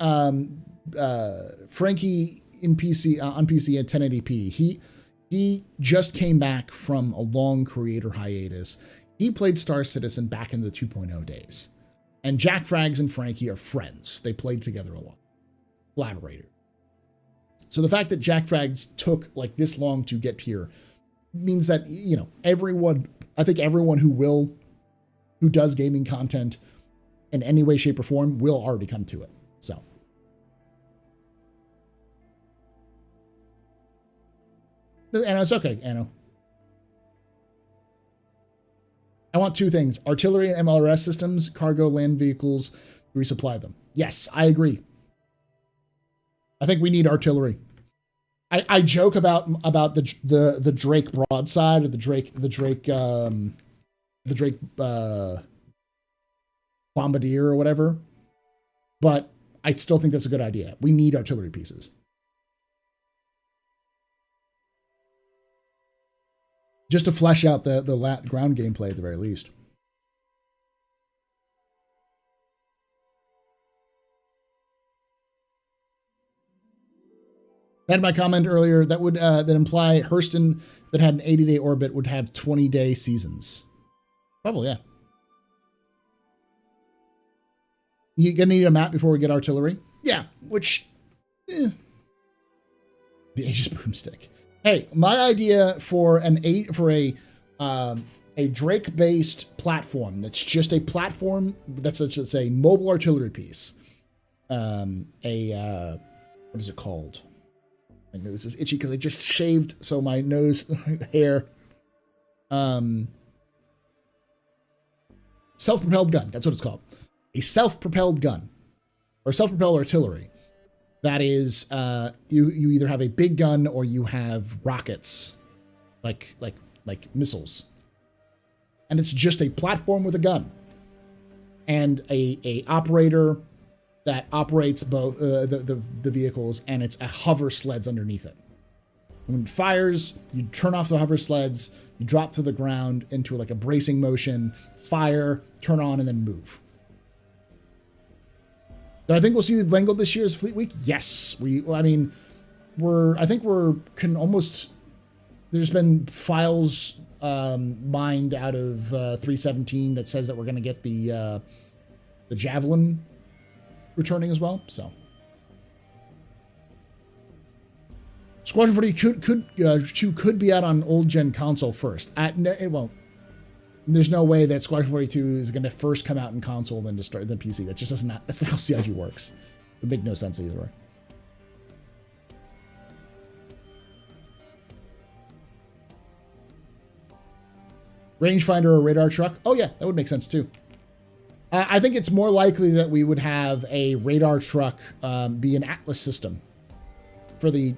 Frankie in PC on PC at 1080p. He just came back from a long creator hiatus. He played Star Citizen back in the 2.0 days. And Jack Frags and Frankie are friends. They played together a lot. Collaborator. So the fact that Jack Frags took like this long to get here means that, you know, I think everyone who does gaming content in any way, shape, or form will already come to it. So. And it's okay, Anno. I want 2 things: artillery and MLRS systems, cargo, land vehicles, resupply them. Yes, I agree. I think we need artillery. I joke about the Drake broadside or the Drake bombardier or whatever, but I still think that's a good idea. We need artillery pieces. just to flesh out the ground gameplay at the very least. I had my comment earlier that would that imply Hurston that had an 80-day orbit would have 20-day seasons. Probably, yeah. You gonna need a map before we get artillery? Yeah, which, the Aegis Broomstick. Hey, my idea for a Drake-based platform that's just a platform that's a mobile artillery piece. What is it called? My nose is itchy because I just shaved, so my nose hair. Self-propelled gun. That's what it's called. A self-propelled gun or self-propelled artillery. That is, you either have a big gun or you have rockets, like missiles, and it's just a platform with a gun and a operator that operates both the vehicles, and it's a hover sleds underneath it. When it fires, you turn off the hover sleds, you drop to the ground into like a bracing motion, fire, turn on, and then move. Do I think we'll see the Bengal this year as Fleet Week? Yes. There's been files mined out of 317 that says that we're going to get the Javelin returning as well. So Squadron 42 could be out on old gen console first. It won't. There's no way that Squadron 42 is going to first come out in console then to start the PC. That just doesn't. That's not how CIG works. It would make no sense either way. Rangefinder or radar truck? Oh yeah, that would make sense too. I think it's more likely that we would have a radar truck be an Atlas system for the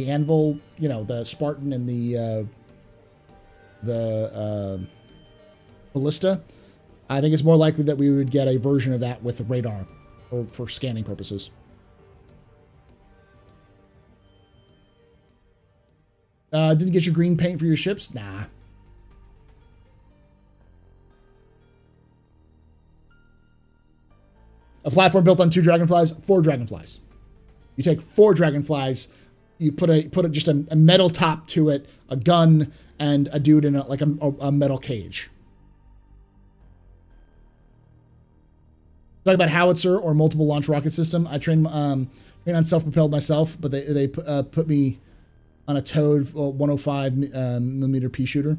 Anvil, the Spartan and the Ballista. I think it's more likely that we would get a version of that with radar for scanning purposes. Didn't get your green paint for your ships? Nah. A platform built on 2 dragonflies, 4 dragonflies. You take 4 dragonflies, you put just a metal top to it, a gun, and a dude in a metal cage. Talk about howitzer or multiple launch rocket system. I train on self-propelled myself, but they put me on a towed 105 millimeter pea shooter.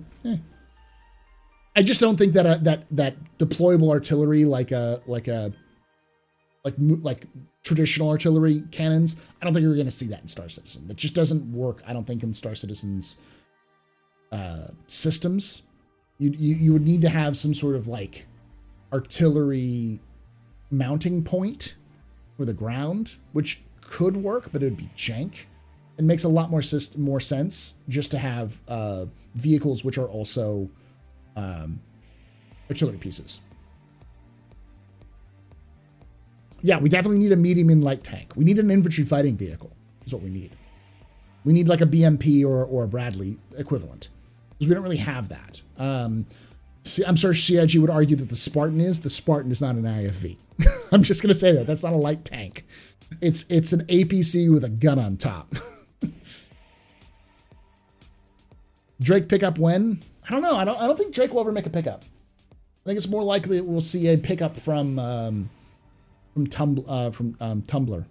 I just don't think that that deployable artillery like traditional artillery cannons, I don't think you're going to see that in Star Citizen. That just doesn't work, I don't think, in Star Citizen's systems. You would need to have some sort of like artillery mounting point for the ground, which could work, but it would be jank. It makes a lot more sense just to have vehicles which are also artillery pieces. Yeah, we definitely need a medium and light tank. We need an infantry fighting vehicle is what we need. We need like a BMP or a Bradley equivalent, because we don't really have that. I'm sure CIG would argue that the Spartan is. The Spartan is not an IFV. I'm just going to say that. That's not a light tank. It's an APC with a gun on top. Drake pickup when? I don't know. I don't think Drake will ever make a pickup. I think it's more likely that we'll see a pickup from Tumblr, from Tumbril.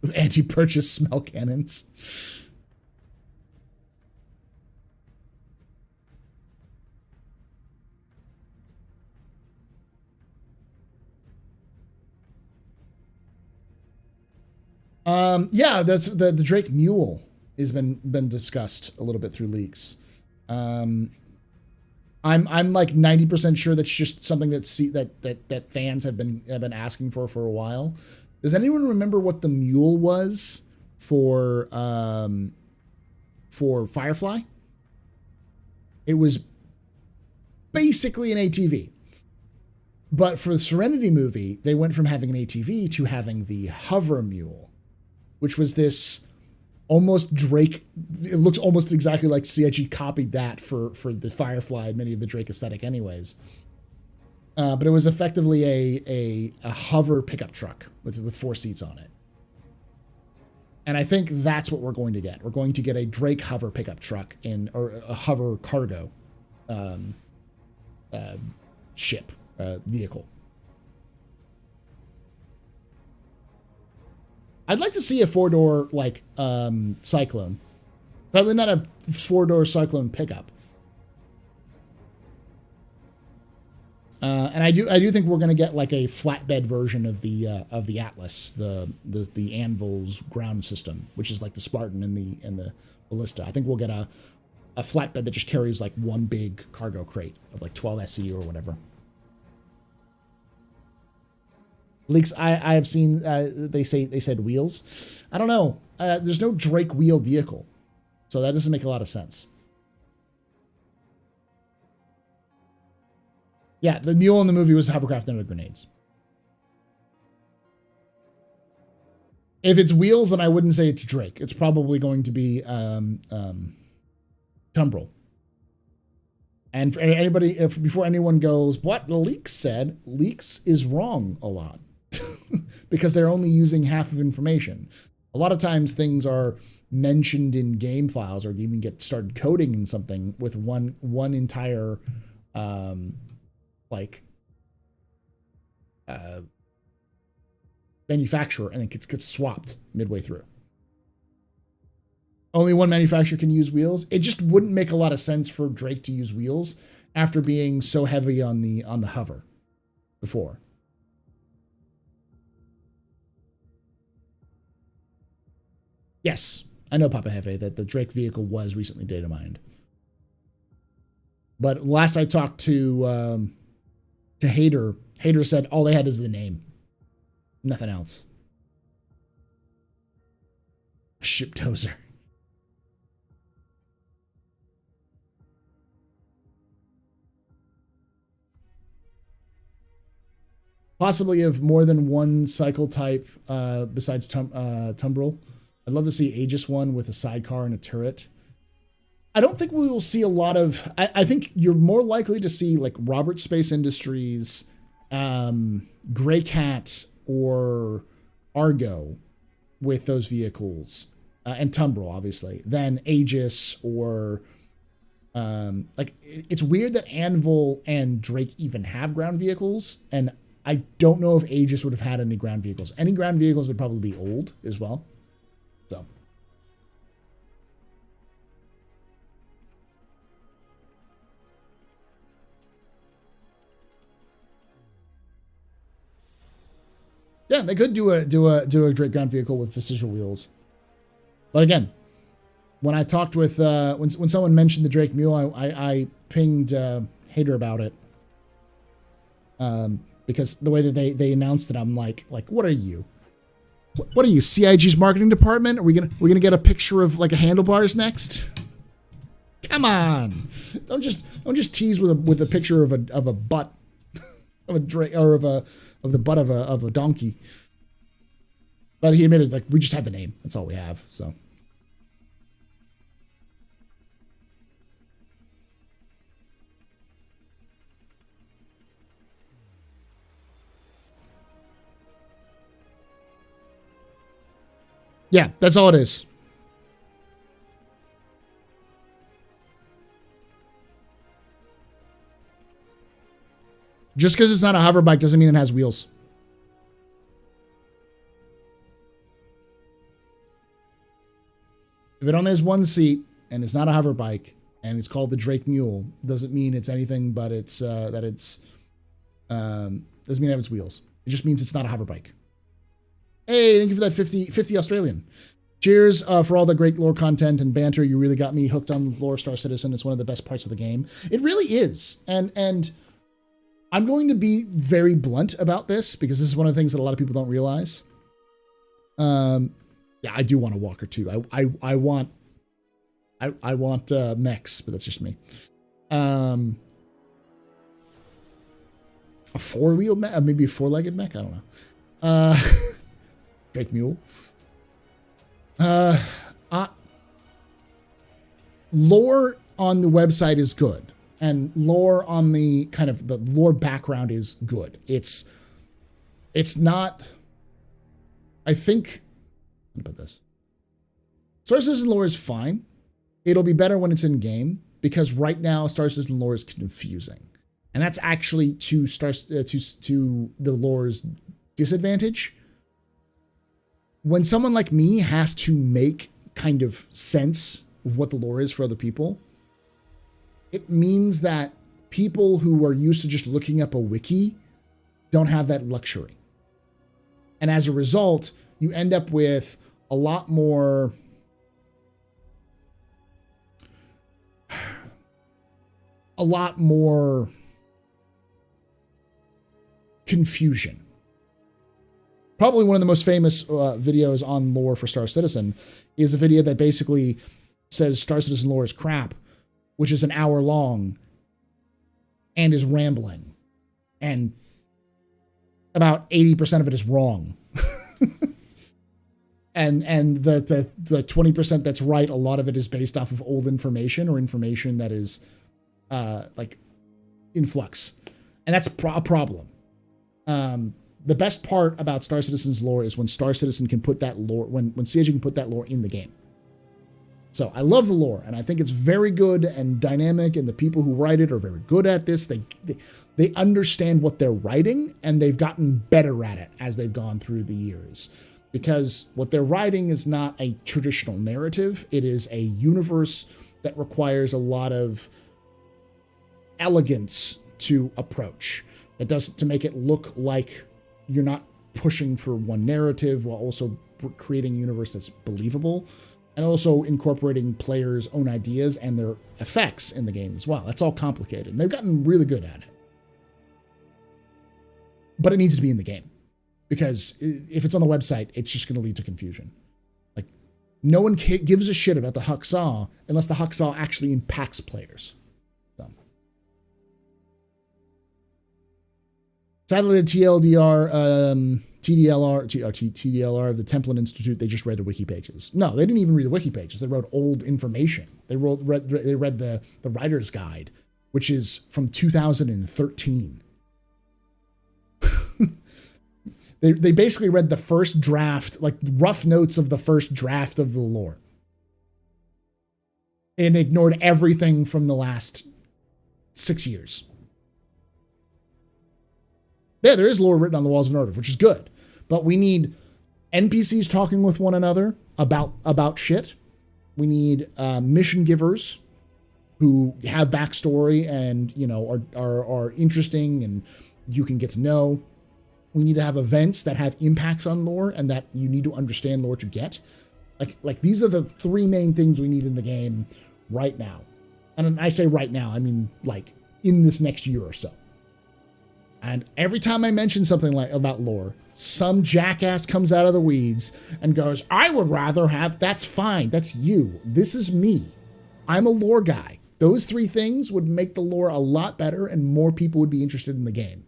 With anti-purchase smell cannons. Yeah, that's the Drake Mule has been discussed a little bit through leaks. I'm like 90% sure that's just something that fans have been asking for a while. Does anyone remember what the Mule was for Firefly? It was basically an ATV. But for the Serenity movie, they went from having an ATV to having the hover mule, which was this almost Drake. It looks almost exactly like CIG copied that for the Firefly and many of the Drake aesthetic, anyways. But it was effectively a hover pickup truck with 4 seats on it. And I think that's what we're going to get. We're going to get a Drake hover pickup truck or a hover cargo ship vehicle. I'd like to see a 4-door like Cyclone. Probably not a 4-door Cyclone pickup. And I do think we're going to get like a flatbed version of the Atlas, the Anvil's ground system, which is like the Spartan and the Ballista. I think we'll get a flatbed that just carries like one big cargo crate of like 12 SE or whatever. Leaks I have seen, they said wheels. I don't know. There's no Drake wheel vehicle, so that doesn't make a lot of sense. Yeah, the mule in the movie was hovercraft under grenades. If it's wheels, then I wouldn't say it's Drake. It's probably going to be Tumbril. And for anybody, before anyone goes, what Leaks said, Leaks is wrong a lot. Because they're only using half of information. A lot of times things are mentioned in game files or even get started coding in something with one entire manufacturer, and it gets swapped midway through. Only one manufacturer can use wheels. It just wouldn't make a lot of sense for Drake to use wheels after being so heavy on the hover before. Yes, I know, Papa Hefe, that the Drake vehicle was recently data mined. But last I talked to Hader said all they had is the name. Nothing else. Ship dozer. Possibly of more than one cycle type besides Tumbril. I'd love to see Aegis one with a sidecar and a turret. I don't think we will see a lot of... I think you're more likely to see like Robert Space Industries, Greycat, or Argo with those vehicles, and Tumbril, obviously, than Aegis or... it's weird that Anvil and Drake even have ground vehicles, and I don't know if Aegis would have had any ground vehicles. Any ground vehicles would probably be old as well. So. Yeah, they could do a Drake ground vehicle with vestigial wheels. But again, when I talked with when someone mentioned the Drake Mule, I pinged Hader about it. Because the way that they announced it, I'm like, what are you? What are you, CIG's marketing department? Are we gonna get a picture of like a handlebars next? Come on, don't just tease with a picture of a butt of a Drake or of the butt of a donkey. But he admitted, like, we just have the name. That's all we have. So. Yeah, that's all it is. Just because it's not a hover bike doesn't mean it has wheels. If it only has one seat and it's not a hover bike and it's called the Drake Mule, doesn't mean it's anything but it's doesn't mean it has wheels. It just means it's not a hover bike. Hey, thank you for that 50 Australian. Cheers for all the great lore content and banter. You really got me hooked on lore, Star Citizen. It's one of the best parts of the game. It really is. And I'm going to be very blunt about this because this is one of the things that a lot of people don't realize. Yeah, I do want a walker too. I want mechs, but that's just me. A four-wheeled mech? Maybe a four-legged mech? I don't know. Drake Mule. Lore on the website is good. And lore on the kind of the lore background is good. It's not, I think, let me put this. Star Citizen lore is fine. It'll be better when it's in game, because right now Star Citizen lore is confusing. And that's actually to the lore's disadvantage. When someone like me has to make kind of sense of what the lore is for other people, it means that people who are used to just looking up a wiki don't have that luxury. And as a result, you end up with a lot more confusion. Probably one of the most famous videos on lore for Star Citizen is a video that basically says Star Citizen lore is crap, which is an hour long and is rambling. And about 80% of it is wrong. and the 20% that's right, a lot of it is based off of old information or information that is like in flux. And that's a problem. The best part about Star Citizen's lore is when Star Citizen can put that lore, when CIG can put that lore in the game. So I love the lore, and I think it's very good and dynamic, and the people who write it are very good at this. They understand what they're writing, and they've gotten better at it as they've gone through the years. Because what they're writing is not a traditional narrative. It is a universe that requires a lot of elegance to approach. It does to make it look like you're not pushing for one narrative while also creating a universe that's believable, and also incorporating players' own ideas and their effects in the game as well. That's all complicated, and they've gotten really good at it. But it needs to be in the game, because if it's on the website, it's just going to lead to confusion. Like, no one gives a shit about the Huxaw unless the Huxaw actually impacts players. So. Sadly, the TDLR of the Templin Institute, they just read the wiki pages. No, they didn't even read the wiki pages. They wrote old information. They read the writer's guide, which is from 2013. They basically read the first draft, like rough notes of the first draft of the lore, and ignored everything from the last 6 years. Yeah, there is lore written on the walls of Roundup, which is good. But we need NPCs talking with one another about shit. We need mission givers who have backstory and, you know, are interesting and you can get to know. We need to have events that have impacts on lore and that you need to understand lore to get. Like these are the three main things we need in the game right now. And I say right now, I mean like in this next year or so. And every time I mention something like about lore, some jackass comes out of the weeds and goes, I would rather have, that's fine. That's you. This is me. I'm a lore guy. Those three things would make the lore a lot better and more people would be interested in the game.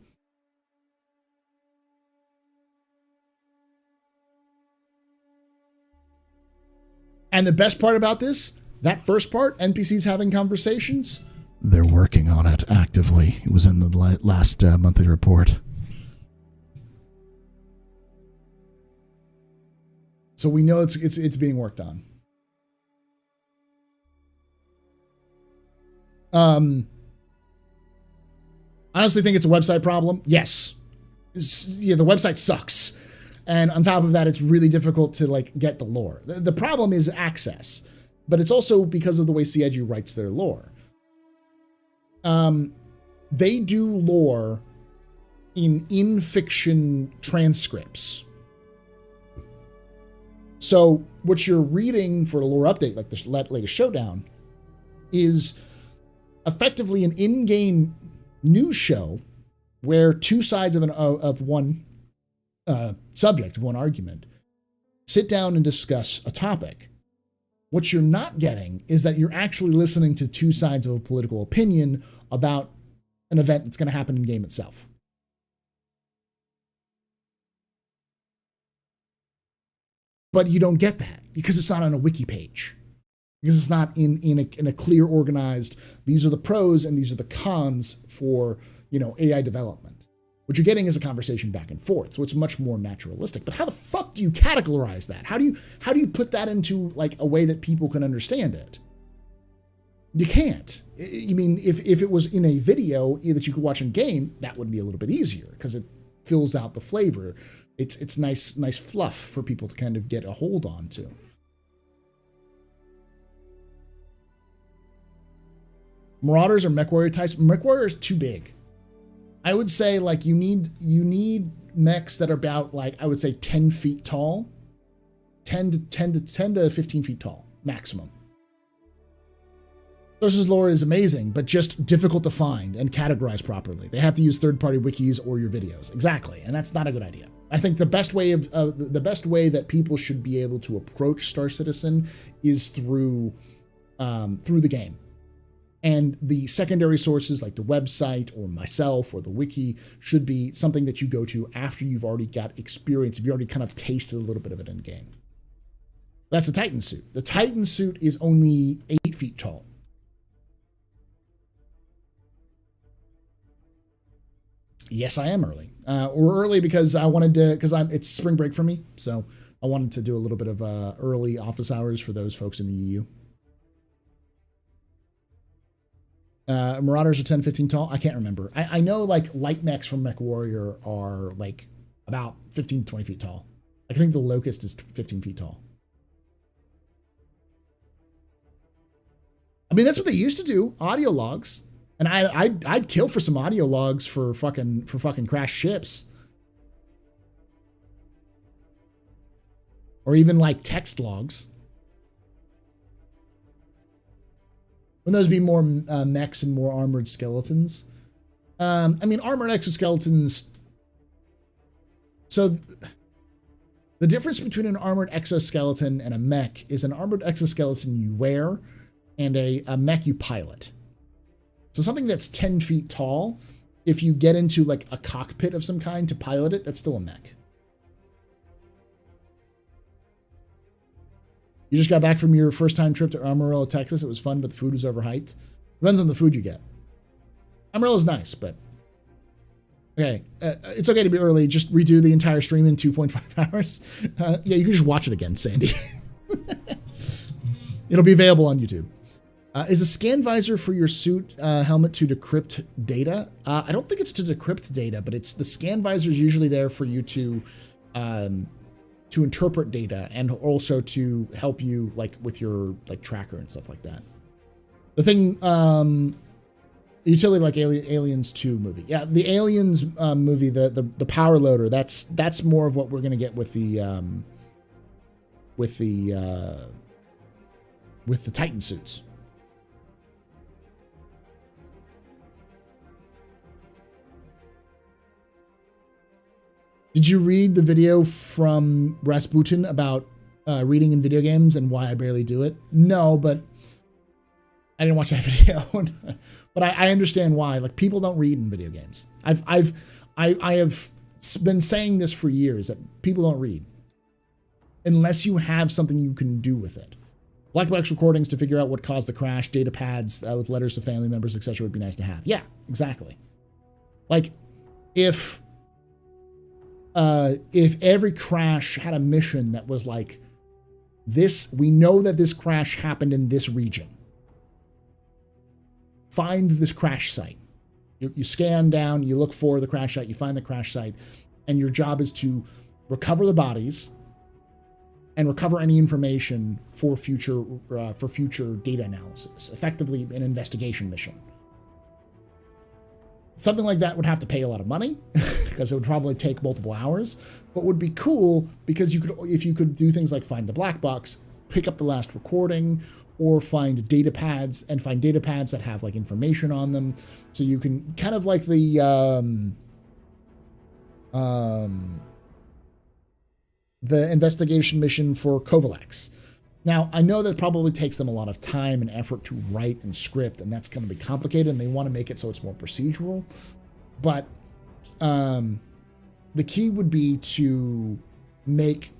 And the best part about this, that first part, NPCs having conversations, they're working on it actively. It was in the last monthly report. So we know it's being worked on. I honestly think it's a website problem. Yes. Yeah, the website sucks. And on top of that, it's really difficult to like get the lore. The problem is access, but it's also because of the way CIG writes their lore. They do lore in fiction transcripts. So what you're reading for a lore update, like the latest showdown, is effectively an in-game news show where two sides of one subject, of one argument, sit down and discuss a topic. What you're not getting is that you're actually listening to two sides of a political opinion about an event that's going to happen in game itself. But you don't get that because it's not on a wiki page. Because it's not in a clear, organized, these are the pros and these are the cons for, AI development. What you're getting is a conversation back and forth. So it's much more naturalistic. But how the fuck do you categorize that? How do you put that into like a way that people can understand it? You can't. I mean, if it was in a video that you could watch in game, that would be a little bit easier because it fills out the flavor. It's nice fluff for people to kind of get a hold on to. Marauders or mech warrior types. Mech warrior is too big. I would say like you need mechs that are about like I would say 10 feet tall, 10 to 15 feet tall maximum. Sources lore is amazing, but just difficult to find and categorize properly. They have to use third-party wikis or your videos. Exactly, and that's not a good idea. I think the best way that people should be able to approach Star Citizen is through the game. And the secondary sources like the website or myself or the wiki should be something that you go to after you've already got experience, if you already kind of tasted a little bit of it in game. That's the Titan suit. The Titan suit is only 8 feet tall. Yes, I am early. Or early because it's spring break for me. So I wanted to do a little bit of early office hours for those folks in the EU. Marauders are 10, 15 tall. I can't remember. I know like light mechs from Mech Warrior are like about 15 to 20 feet tall. I think the Locust is 15 feet tall. I mean, that's what they used to do. Audio logs. And I'd kill for some audio logs for fucking crashed ships. Or even like text logs. Wouldn't those be more mechs and more armored skeletons? I mean, armored exoskeletons. So the difference between an armored exoskeleton and a mech is an armored exoskeleton you wear and a mech you pilot. So something that's 10 feet tall, if you get into like a cockpit of some kind to pilot it, that's still a mech. You just got back from your first time trip to Amarillo, Texas. It was fun, but the food was overhyped. Depends on the food you get. Amarillo's nice, but okay. It's okay to be early. Just redo the entire stream in 2.5 hours. Yeah, you can just watch it again, Sandy. It'll be available on YouTube. Is a scan visor for your suit helmet to decrypt data? I don't think it's to decrypt data, but the scan visor is usually there for you to interpret data and also to help you like with your like tracker and stuff like that. The thing, utility like Aliens 2 movie. Yeah, the Aliens movie, the power loader. That's more of what we're gonna get with the Titan suits. Did you read the video from Rasputin about reading in video games and why I barely do it? No, but I didn't watch that video. But I understand why. Like, people don't read in video games. I have been saying this for years that people don't read unless you have something you can do with it. Black box recordings to figure out what caused the crash, data pads with letters to family members, etc. would be nice to have. Yeah, exactly. Like, if every crash had a mission that was like, this, we know that this crash happened in this region. Find this crash site. You scan down, you look for the crash site, you find the crash site, and your job is to recover the bodies and recover any information for future data analysis. Effectively, an investigation mission. Something like that would have to pay a lot of money because it would probably take multiple hours, but would be cool because if you could do things like find the black box, pick up the last recording, or find data pads that have like information on them. So you can kind of like the investigation mission for Kovalex. Now, I know that probably takes them a lot of time and effort to write and script, and that's going to be complicated, and they want to make it so it's more procedural. But the key would be to make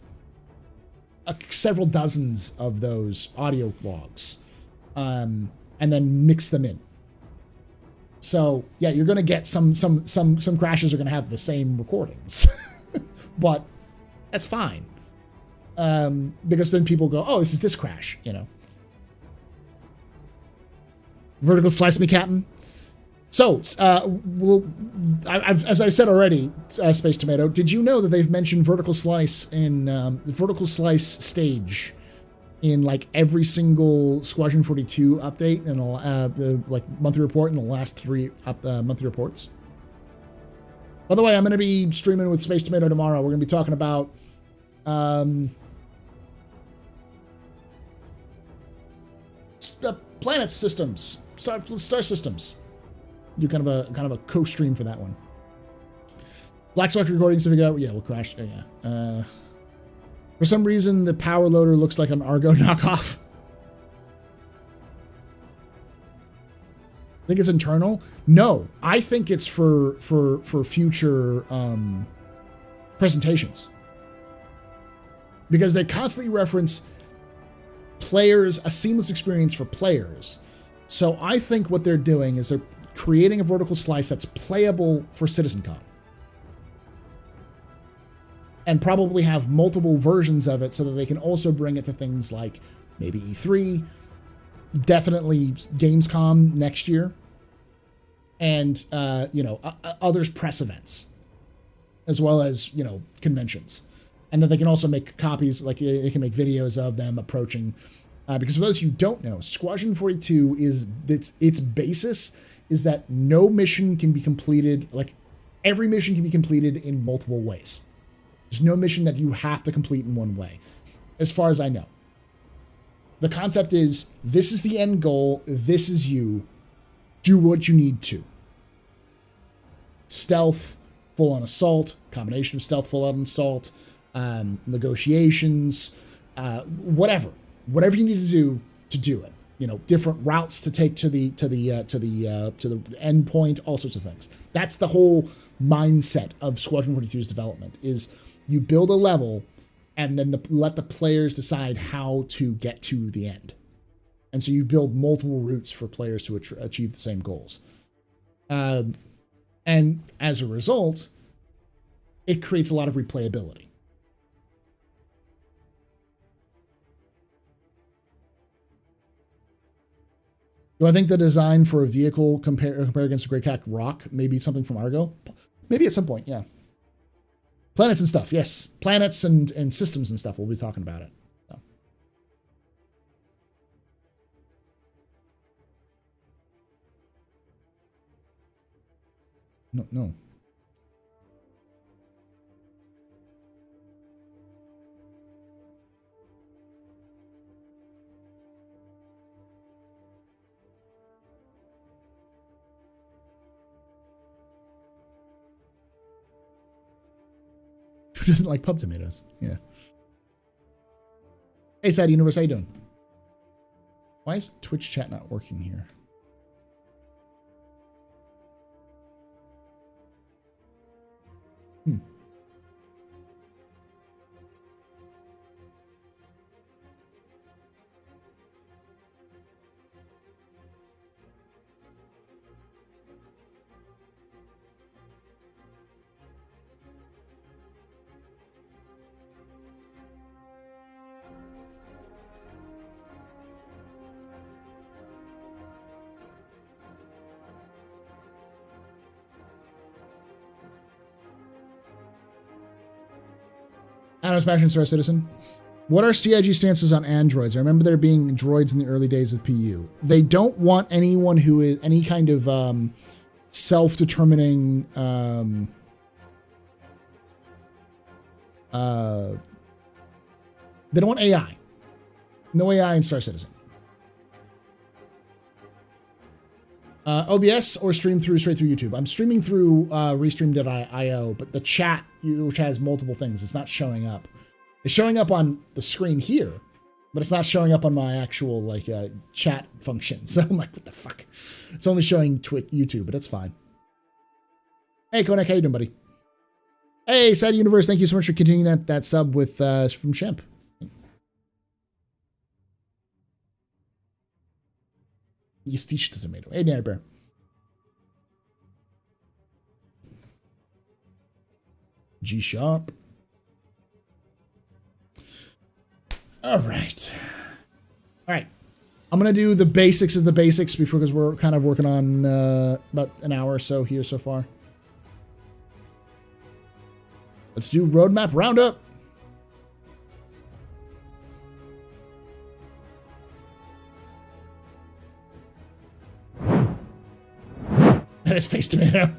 several dozens of those audio logs, and then mix them in. So yeah, you're gonna get some crashes are gonna have the same recordings, but that's fine, because then people go, oh, this crash, you know. Vertical slice me, Captain. So, as I said already, Space Tomato, did you know that they've mentioned vertical slice in the vertical slice stage in like every single Squadron 42 update and the like monthly report in the last 3 monthly reports? By the way, I'm going to be streaming with Space Tomato tomorrow. We're going to be talking about planet systems, star systems. Do kind of a co-stream for that one. Black Spec recordings to figure out. Yeah, we'll crash. Yeah. For some reason, the power loader looks like an Argo knockoff. Think it's internal? No, I think it's for future presentations, because they constantly reference players, a seamless experience for players. So I think what they're doing is they're creating a vertical slice that's playable for CitizenCon, and probably have multiple versions of it so that they can also bring it to things like maybe E3, definitely Gamescom next year, and others press events, as well as conventions. And then they can also make copies, like they can make videos of them approaching. Because for those who don't know, Squadron 42 is its basis is that no mission can be completed, like every mission can be completed in multiple ways. There's no mission that you have to complete in one way, as far as I know. The concept is, this is the end goal, this is you, do what you need to. Stealth, full-on assault, combination of stealth, full-on assault, negotiations, whatever you need to do it. Different routes to take to the end point, all sorts of things. That's the whole mindset of Squadron 42's development, is you build a level and then let the players decide how to get to the end. And so you build multiple routes for players to achieve the same goals. And as a result, it creates a lot of replayability. Do I think the design for a vehicle compare against a Grey Cat Rock? Maybe something from Argo? Maybe at some point, yeah. Planets and stuff, yes. Planets and systems and stuff, we'll be talking about it. So. No. Who doesn't like pub tomatoes? Yeah. Hey, Sad Universe, how you doing? Why is Twitch chat not working here? Adam Smashing Star Citizen. What are CIG stances on androids? I remember there being droids in the early days of PU. They don't want anyone who is any kind of self-determining they don't want AI. No AI in Star Citizen. OBS or stream straight through YouTube? I'm streaming through restream.io, but the chat, which has multiple things, it's not showing up. It's showing up on the screen here, but it's not showing up on my actual chat function. So I'm like, what the fuck? It's only showing YouTube, but it's fine. Hey, Konek, how you doing, buddy? Hey, Sad Universe, thank you so much for continuing that sub with from Shemp. You stitched the tomato. Hey, there, bear. G sharp. All right. All right. I'm going to do the basics of the basics because we're kind of working on about an hour or so here so far. Let's do roadmap roundup. And it's face tomato.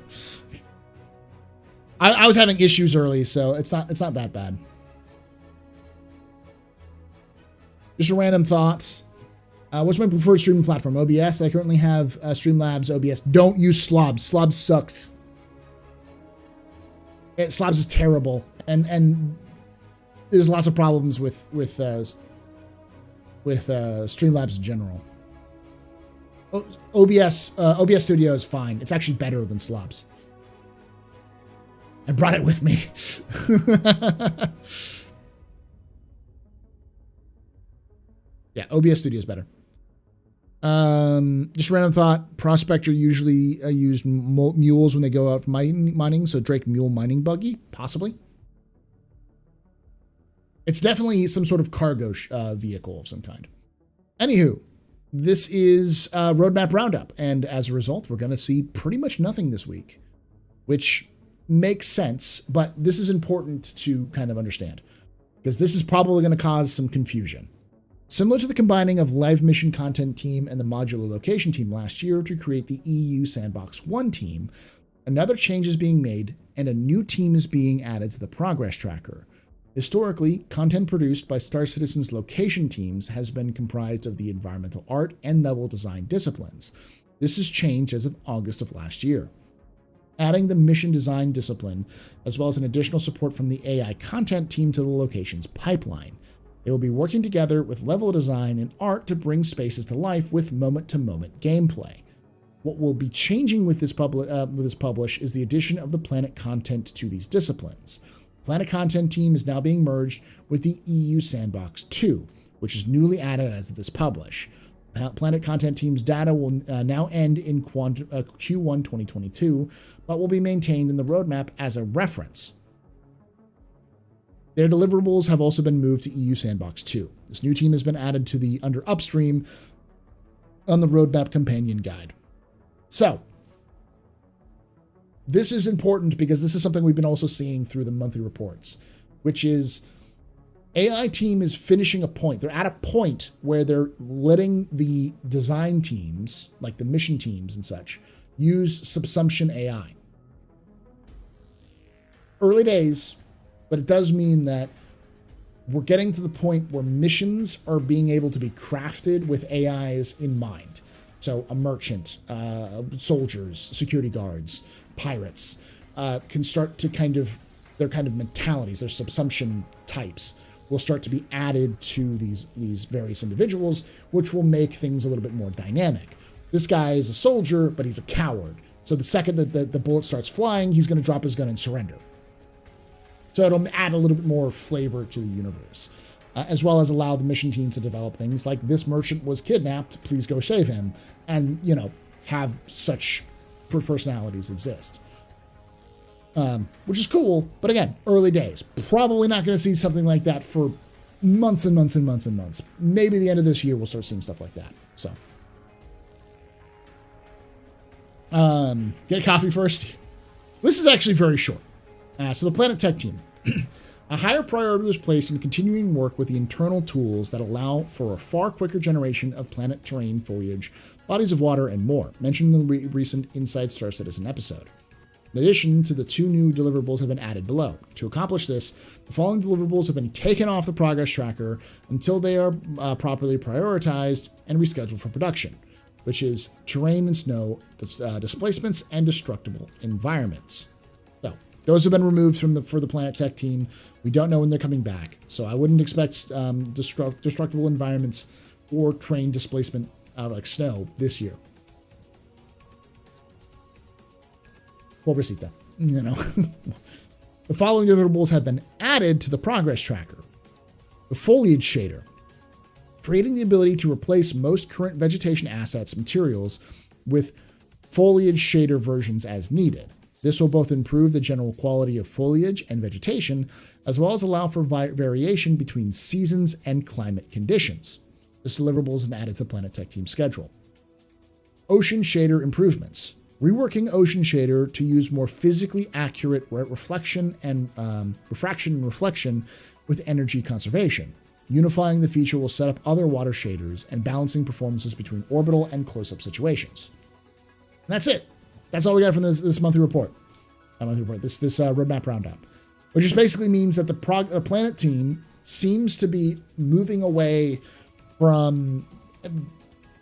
I was having issues early, so it's not that bad. Just a random thought. What's my preferred streaming platform? OBS. I currently have Streamlabs OBS. Don't use Slobs. Slobs sucks. Slobs is terrible, and there's lots of problems with Streamlabs in general. OBS Studio is fine. It's actually better than Slobs. I brought it with me. Yeah, OBS Studio is better. Just a random thought. Prospector usually use mules when they go out mining, so Drake mule mining buggy, possibly. It's definitely some sort of cargo vehicle of some kind. Anywho, this is Roadmap Roundup, and as a result, we're going to see pretty much nothing this week, which makes sense, but this is important to kind of understand, because this is probably going to cause some confusion. Similar to the combining of Live Mission Content Team and the Modular Location Team last year to create the EU Sandbox 1 team, another change is being made and a new team is being added to the progress tracker. Historically, content produced by Star Citizen's location teams has been comprised of the environmental art and level design disciplines. This has changed as of August of last year. Adding the mission design discipline, as well as an additional support from the AI content team to the location's pipeline. They will be working together with level design and art to bring spaces to life with moment-to-moment gameplay. What will be changing with this publish is the addition of the Planet content to these disciplines. Planet content team is now being merged with the EU Sandbox 2, which is newly added as of this publish. Planet content team's data will now end in Q1 2022, but will be maintained in the roadmap as a reference. Their deliverables have also been moved to EU Sandbox 2. This new team has been added to the under upstream on the roadmap companion guide. So, this is important because this is something we've been also seeing through the monthly reports, which is AI team is finishing a point. They're at a point where they're letting the design teams, like the mission teams and such, use subsumption AI. Early days, but it does mean that we're getting to the point where missions are being able to be crafted with AIs in mind. So a merchant, soldiers, security guards, pirates can start to their kind of mentalities, their subsumption types will start to be added to these various individuals, which will make things a little bit more dynamic. This guy is a soldier, but he's a coward. So the second that the bullet starts flying, he's going to drop his gun and surrender. So it'll add a little bit more flavor to the universe, as well as allow the mission team to develop things like this merchant was kidnapped, please go save him, and, have such personalities exist. Which is cool, but again, early days. Probably not going to see something like that for months and months and months and months. Maybe the end of this year we'll start seeing stuff like that. So, get a coffee first. This is actually very short. So the Planet Tech team. A higher priority was placed in continuing work with the internal tools that allow for a far quicker generation of planet terrain, foliage, bodies of water, and more, mentioned in the recent Inside Star Citizen episode. In addition to the 2 new deliverables have been added below. To accomplish this, the following deliverables have been taken off the progress tracker until they are properly prioritized and rescheduled for production, which is terrain and snow, displacements, and destructible environments. So, those have been removed for the Planet Tech team. We don't know when they're coming back, so I wouldn't expect destructible environments or terrain displacement like snow this year. Pobrecita, The following deliverables have been added to the progress tracker. The foliage shader. creating the ability to replace most current vegetation assets materials with foliage shader versions as needed. This will both improve the general quality of foliage and vegetation, as well as allow for variation between seasons and climate conditions. This deliverable is added to the Planet Tech team schedule. Ocean shader improvements. Reworking Ocean Shader to use more physically accurate refraction and reflection with energy conservation. Unifying the feature will set up other water shaders and balancing performances between orbital and close-up situations. And that's it. That's all we got from this monthly report. This roadmap roundup, which just basically means that the Planet team seems to be moving away from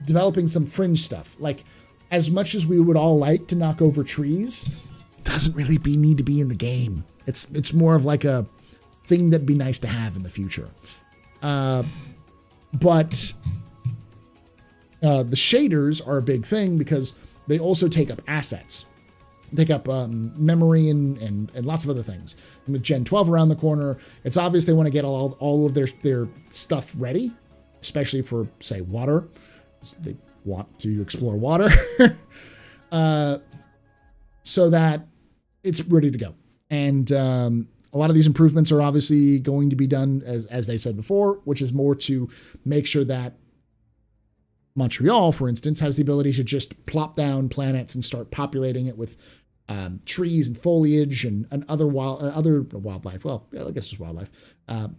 developing some fringe stuff. Like, as much as we would all like to knock over trees, it doesn't really need to be in the game. It's more of like a thing that'd be nice to have in the future. But the shaders are a big thing because they also take up assets, take up memory and lots of other things. And with Gen 12 around the corner, it's obvious they want to get all of their stuff ready, especially for, say, water. They want to explore water so that it's ready to go. And a lot of these improvements are obviously going to be done, as they said before, which is more to make sure that Montreal, for instance, has the ability to just plop down planets and start populating it with trees and foliage and other wildlife. Well, I guess it's wildlife,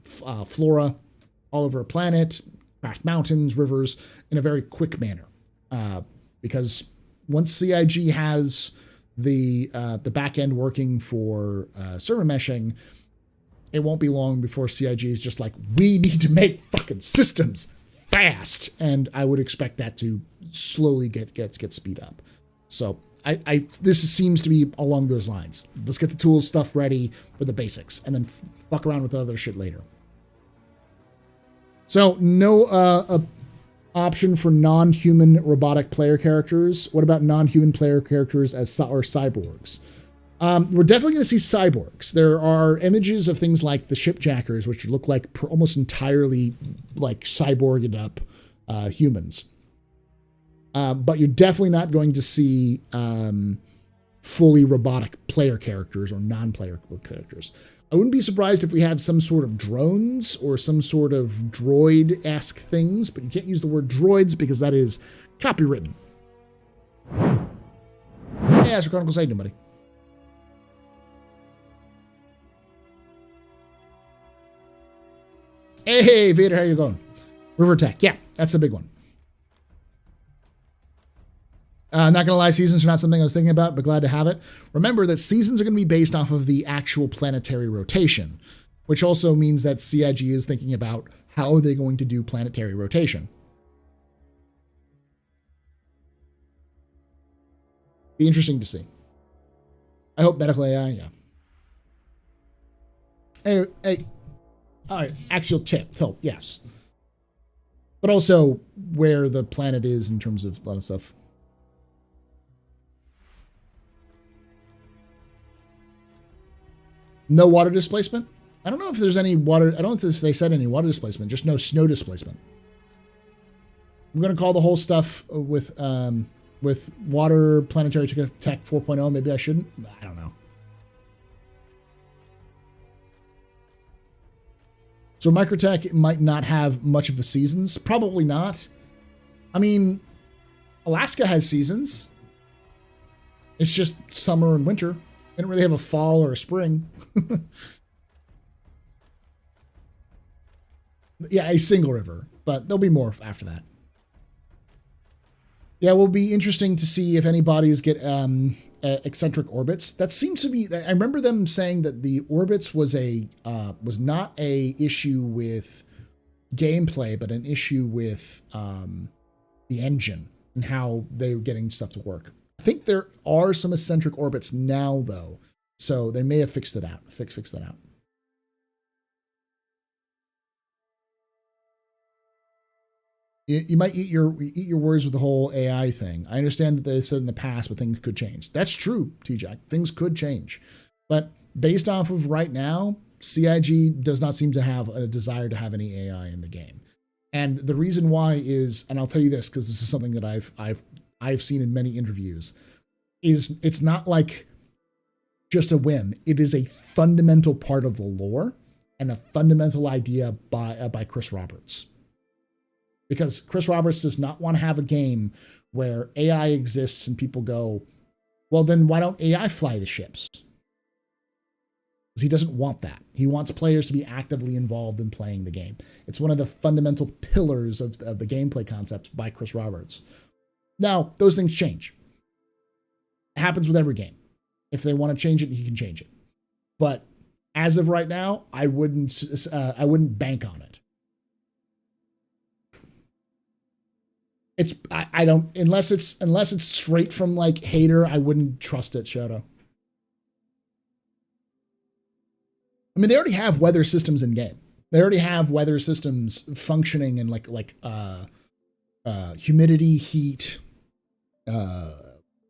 flora all over a planet, past mountains, rivers, in a very quick manner. Because once CIG has the back end working for server meshing, it won't be long before CIG is just like, we need to make fucking systems fast, and I would expect that to slowly get speed up. So this seems to be along those lines. Let's get the tools stuff ready for the basics, and then fuck around with the other shit later. So no option for non-human robotic player characters. What about non-human player characters or cyborgs? We're definitely going to see cyborgs. There are images of things like the shipjackers, which look like almost entirely like cyborged up humans. But you're definitely not going to see fully robotic player characters or non-player characters. I wouldn't be surprised if we have some sort of drones or some sort of droid-esque things, but you can't use the word droids because that is copywritten. Hey, Astro Chronicles, how you doing, buddy? Hey, Vader, how you going? River Tech, yeah, that's a big one. Not going to lie, seasons are not something I was thinking about, but glad to have it. Remember that seasons are going to be based off of the actual planetary rotation, which also means that CIG is thinking about how are they going to do planetary rotation. Be interesting to see. I hope medical AI, yeah. Hey, all right, axial tilt, yes. But also where the planet is in terms of a lot of stuff. No water displacement? I don't know if there's any water. I don't know if they said any water displacement, just no snow displacement. I'm going to call the whole stuff with water planetary tech 4.0. Maybe I shouldn't. I don't know. So Microtech might not have much of the seasons. Probably not. I mean, Alaska has seasons. It's just summer and winter. They don't really have a fall or a spring. Yeah, a single river, but there'll be more after that. Yeah, it will be interesting to see if any bodies get eccentric orbits. That seems to be. I remember them saying that the orbits was not a issue with gameplay, but an issue with the engine and how they were getting stuff to work. I think there are some eccentric orbits now, though, so they may have fixed it out. Fixed that out. You might eat your words with the whole AI thing. I understand that they said in the past, but things could change. That's true, T-Jack. Things could change. But based off of right now, CIG does not seem to have a desire to have any AI in the game. And the reason why is, and I'll tell you this because this is something that I've seen in many interviews, is it's not like just a whim. It is a fundamental part of the lore and a fundamental idea by Chris Roberts. Because Chris Roberts does not want to have a game where AI exists and people go, well, then why don't AI fly the ships? Because he doesn't want that. He wants players to be actively involved in playing the game. It's one of the fundamental pillars of the gameplay concept by Chris Roberts. Now, those things change. It happens with every game. If they want to change it, he can change it. But as of right now, I wouldn't bank on it. I don't, unless it's straight from like hater, I wouldn't trust it, Shoto. I mean, they already have weather systems in game. They already have weather systems functioning in like humidity, heat,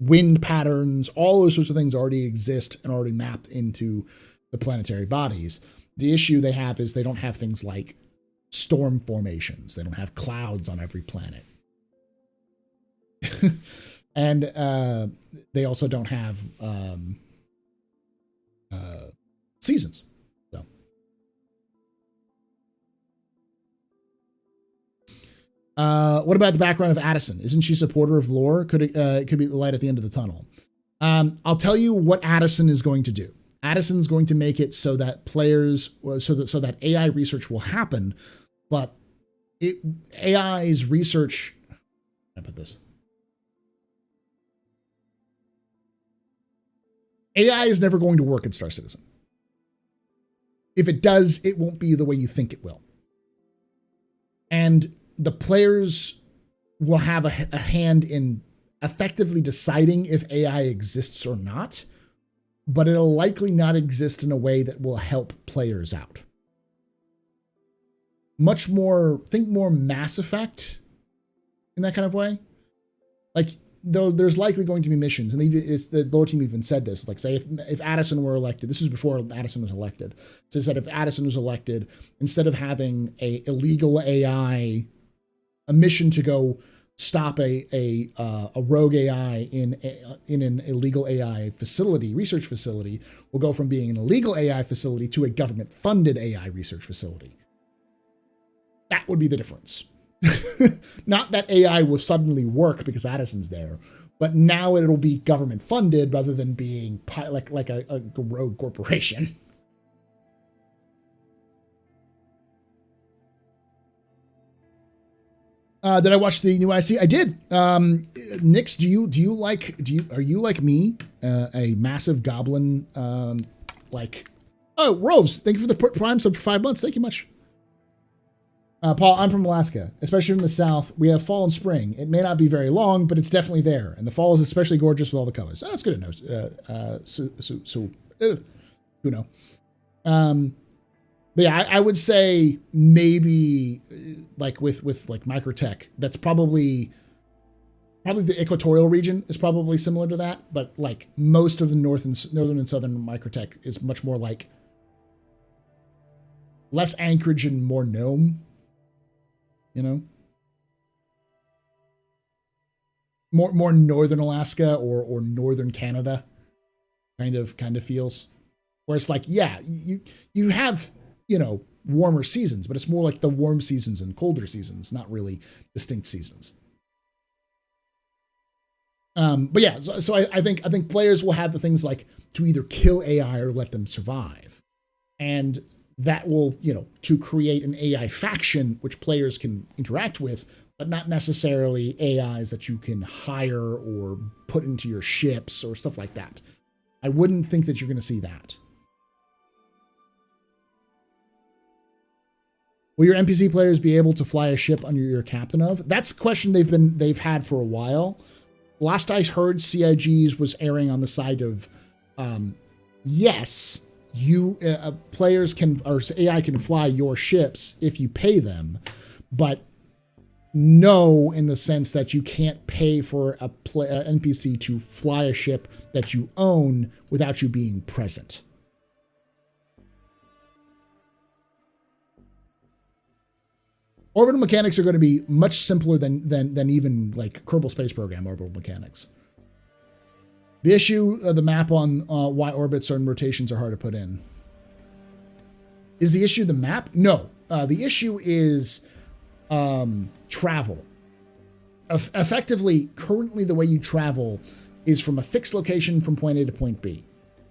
wind patterns, all those sorts of things already exist and already mapped into the planetary bodies. The issue they have is they don't have things like storm formations. They don't have clouds on every planet. And they also don't have seasons. So what about the background of Addison? Isn't she a supporter of lore? Could it could be the light at the end of the tunnel? I'll tell you what Addison is going to do. Addison's going to make it so that players, so that AI research will happen, but AI's research. How put this? AI is never going to work in Star Citizen. If it does, it won't be the way you think it will. And the players will have a hand in effectively deciding if AI exists or not, but it'll likely not exist in a way that will help players out. Much more, think more Mass Effect in that kind of way. Like, though there's likely going to be missions, and the lore team even said this, like say if Addison were elected, this is before Addison was elected, so they said if Addison was elected, instead of having a illegal AI, a mission to go stop a rogue AI in an illegal AI facility, research facility, will go from being an illegal AI facility to a government-funded AI research facility. That would be the difference. Not that AI will suddenly work because Addison's there, but now it'll be government funded rather than being like a rogue corporation. Did I watch the new IC? I did. Nix, are you like me, a massive goblin, oh, Rose, thank you for the prime sub for 5 months. Thank you much. Paul, I'm from Alaska, especially from the south. We have fall and spring. It may not be very long, but it's definitely there. And the fall is especially gorgeous with all the colors. Oh, that's good to know. Who know? But yeah, I would say maybe like with like Microtech, that's probably the equatorial region is probably similar to that. But like most of the northern and southern Microtech is much more like less Anchorage and more Nome. You know, more northern Alaska or northern Canada kind of feels, where it's like, yeah, you have, you know, warmer seasons, but it's more like the warm seasons and colder seasons, not really distinct seasons. But yeah, so I think players will have the things like to either kill AI or let them survive, and that will, you know, to create an AI faction which players can interact with, but not necessarily AIs that you can hire or put into your ships or stuff like that. I wouldn't think that you're going to see that. Will your NPC players be able to fly a ship under your captain of? That's a question they've had for a while. Last I heard, CIGs was erring on the side of yes, you players can, or AI can fly your ships if you pay them, but no, in the sense that you can't pay for a NPC to fly a ship that you own without you being present. Orbital mechanics are going to be much simpler than even like Kerbal Space Program orbital mechanics. The issue of the map on why orbits and rotations are hard to put in. Is the issue the map? No. The issue is travel. Effectively, currently the way you travel is from a fixed location from point A to point B.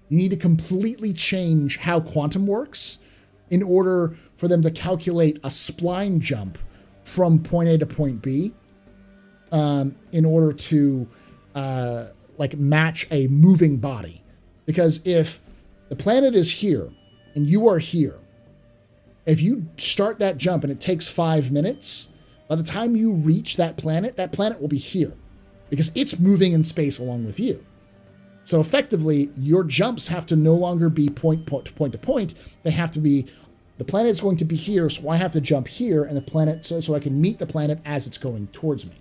You need to completely change how quantum works in order for them to calculate a spline jump from point A to point B in order to like match a moving body. Because if the planet is here and you are here, if you start that jump and it takes 5 minutes, by the time you reach that planet will be here because it's moving in space along with you. So effectively, your jumps have to no longer be point to point. They have to be, the planet is going to be here, so I have to jump here, and the planet, so I can meet the planet as it's going towards me.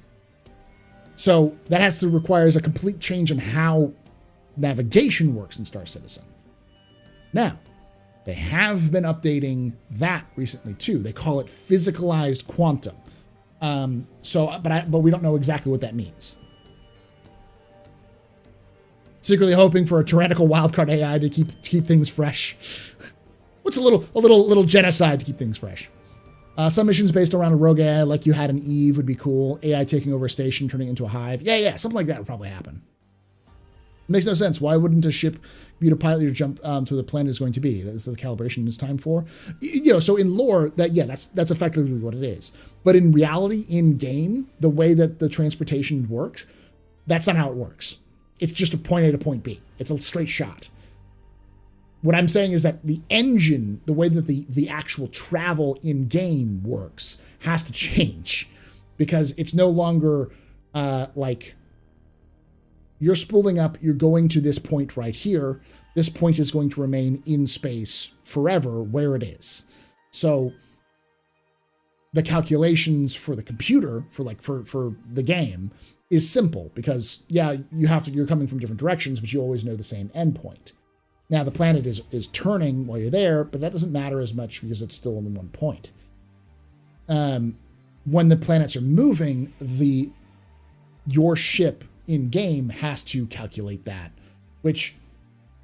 So that requires a complete change in how navigation works in Star Citizen. Now, they have been updating that recently too. They call it physicalized quantum. But we don't know exactly what that means. Secretly hoping for a tyrannical wildcard AI to keep things fresh. What's a little genocide to keep things fresh? Some missions based around a rogue AI like you had in Eve would be cool. AI taking over a station, turning it into a hive. Yeah, something like that would probably happen. It makes no sense. Why wouldn't a ship be to pilot your jump to where the planet is going to be? That's the calibration is time for. So in lore, that's effectively what it is. But in reality, in game, the way that the transportation works, that's not how it works. It's just a point A to point B. It's a straight shot. What I'm saying is that the engine, the way that the actual travel in game works, has to change because it's no longer like you're spooling up, you're going to this point right here. This point is going to remain in space forever where it is. So the calculations for the computer, for the game, is simple because you're coming from different directions, but you always know the same endpoint. Now the planet is turning while you're there, but that doesn't matter as much because it's still only one point. When the planets are moving, your ship in game has to calculate that, which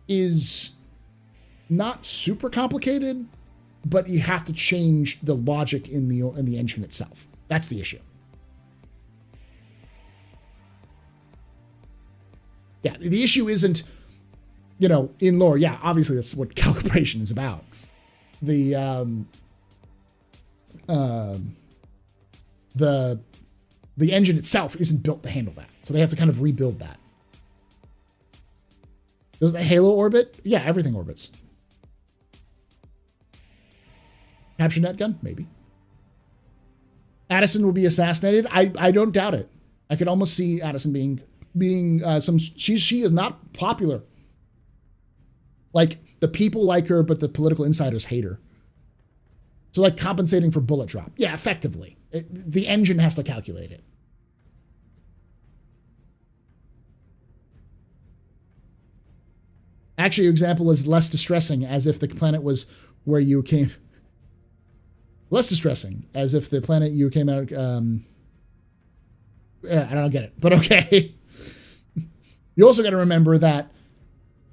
is not super complicated, but you have to change the logic in the engine itself. That's the issue. Yeah, the issue isn't, in lore. Yeah, obviously that's what calibration is about. The engine itself isn't built to handle that, so they have to kind of rebuild that. Does the Halo orbit? Yeah, everything orbits. Capture net gun? Maybe. Addison will be assassinated? I don't doubt it. I could almost see Addison being she is not popular. Like, the people like her, but the political insiders hate her. So, like, compensating for bullet drop. Yeah, effectively. The engine has to calculate it. Actually, your example is less distressing, as if the planet was where you came. Less distressing, as if the planet you came out. I don't get it, but okay. You also got to remember that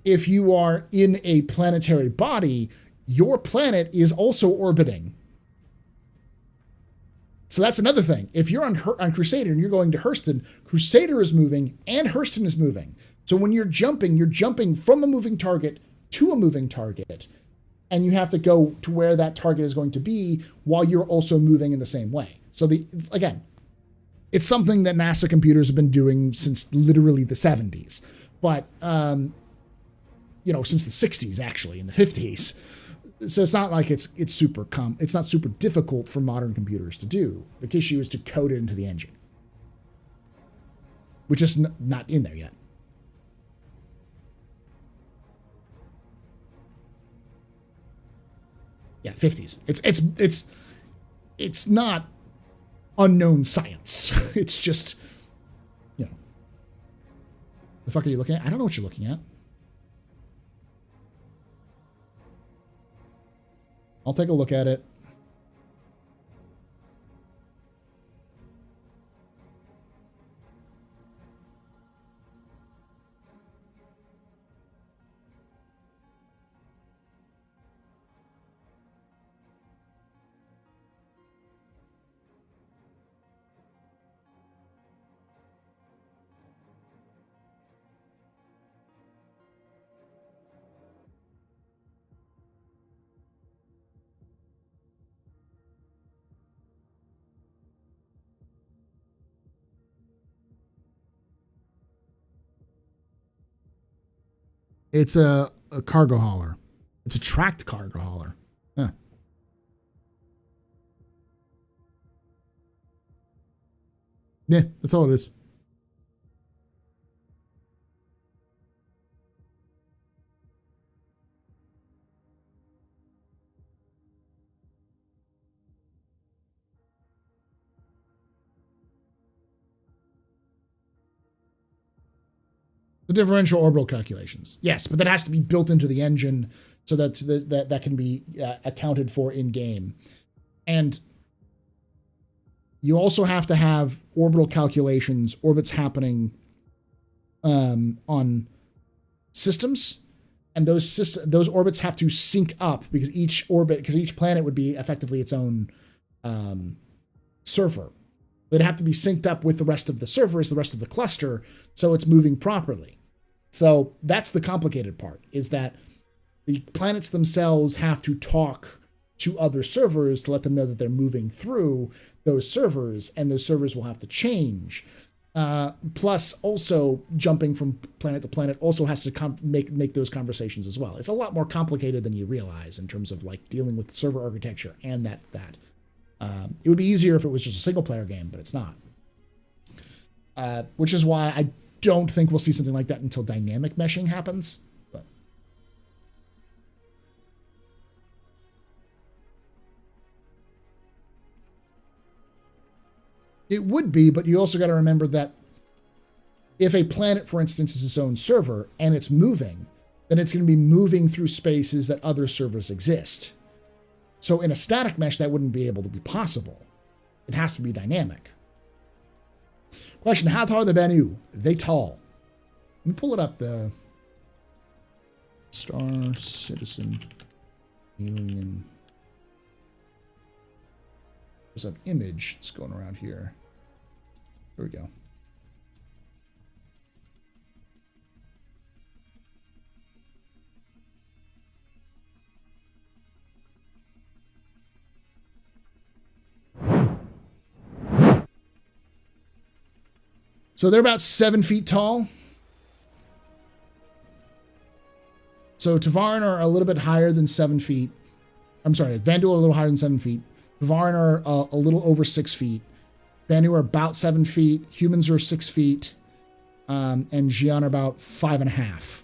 if you are in a planetary body, your planet is also orbiting. So that's another thing. If you're on Crusader and you're going to Hurston, Crusader is moving and Hurston is moving. So when you're jumping from a moving target to a moving target, and you have to go to where that target is going to be while you're also moving in the same way. So it's something that NASA computers have been doing since literally the 70s. But, since the 60s, actually, in the 50s. So it's not like it's not super difficult for modern computers to do. The issue is to code it into the engine, which is not in there yet. Yeah, 50s. It's not unknown science. It's just, the fuck are you looking at? I don't know what you're looking at. I'll take a look at it. It's a cargo hauler. It's a tracked cargo hauler. Huh. Yeah, that's all it is. The differential orbital calculations. Yes, but that has to be built into the engine so that can be accounted for in game. And you also have to have orbital calculations, orbits happening on systems, and those orbits have to sync up because each planet would be effectively its own server. They'd have to be synced up with the rest of the servers, the rest of the cluster, so it's moving properly. So that's the complicated part, is that the planets themselves have to talk to other servers to let them know that they're moving through those servers, and those servers will have to change. Plus, also jumping from planet to planet also has to make those conversations as well. It's a lot more complicated than you realize in terms of like dealing with server architecture and that. It would be easier if it was just a single player game, but it's not. Which is why I don't think we'll see something like that until dynamic meshing happens. But it would be, but you also got to remember that if a planet, for instance, is its own server and it's moving, then it's going to be moving through spaces that other servers exist. So in a static mesh, that wouldn't be able to be possible. It has to be dynamic. Question, how tall are the Banu? They tall. Let me pull it up, the Star Citizen Alien. There's an image that's going around here. Here we go. So they're about 7 feet tall. So Tavaran are a little bit higher than 7 feet. I'm sorry, Vandu are a little higher than 7 feet. Tavaran are a little over 6 feet. Banu are about 7 feet. Humans are 6 feet. And Xi'an are about 5.5.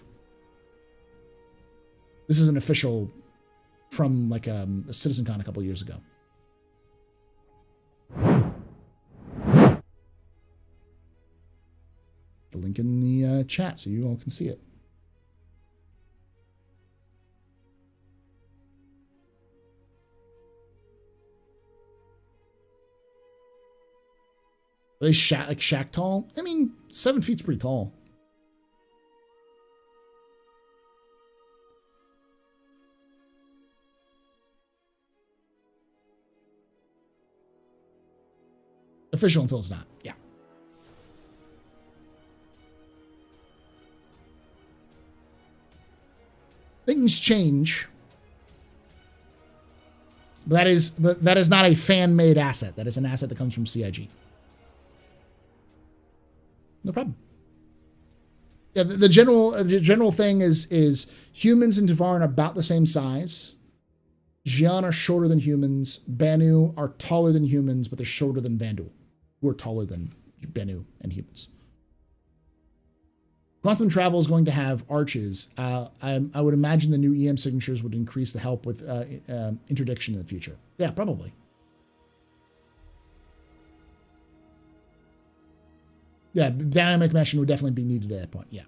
This is an official from like a CitizenCon a couple years ago. The link in the chat so you all can see it. Are they shack tall? I mean, 7 feet's pretty tall. Official until it's not. Yeah. Things change. But that is not a fan-made asset. That is an asset that comes from CIG. No problem. Yeah, the general thing is humans and Tavaran are about the same size. Xi'an are shorter than humans. Banu are taller than humans, but they're shorter than Vandu, who are taller than Banu and humans. Quantum travel is going to have arches. I would imagine the new EM signatures would increase the help with interdiction in the future. Yeah, probably. Yeah, dynamic meshing would definitely be needed at that point. Yeah.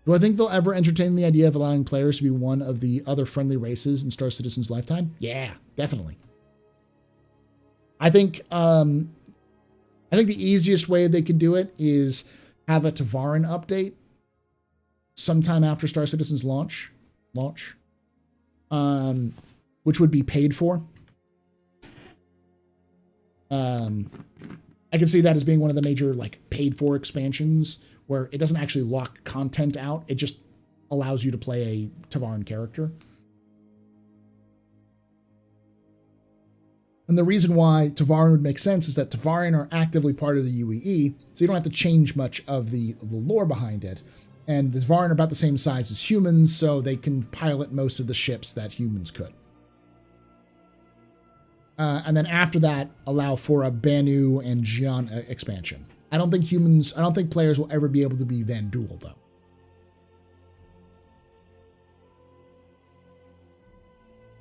Do I think they'll ever entertain the idea of allowing players to be one of the other friendly races in Star Citizen's lifetime? Yeah, definitely. I think the easiest way they could do it is have a Tavaran update sometime after Star Citizen's launch, which would be paid for. I can see that as being one of the major like paid for expansions where it doesn't actually lock content out. It just allows you to play a Tavaran character. And the reason why Tavaran would make sense is that Tavaran are actively part of the UEE, so you don't have to change much of the lore behind it. And the Tavaran are about the same size as humans, so they can pilot most of the ships that humans could. And then after that, allow for a Banu and Jian expansion. I don't think players will ever be able to be Vanduul, though.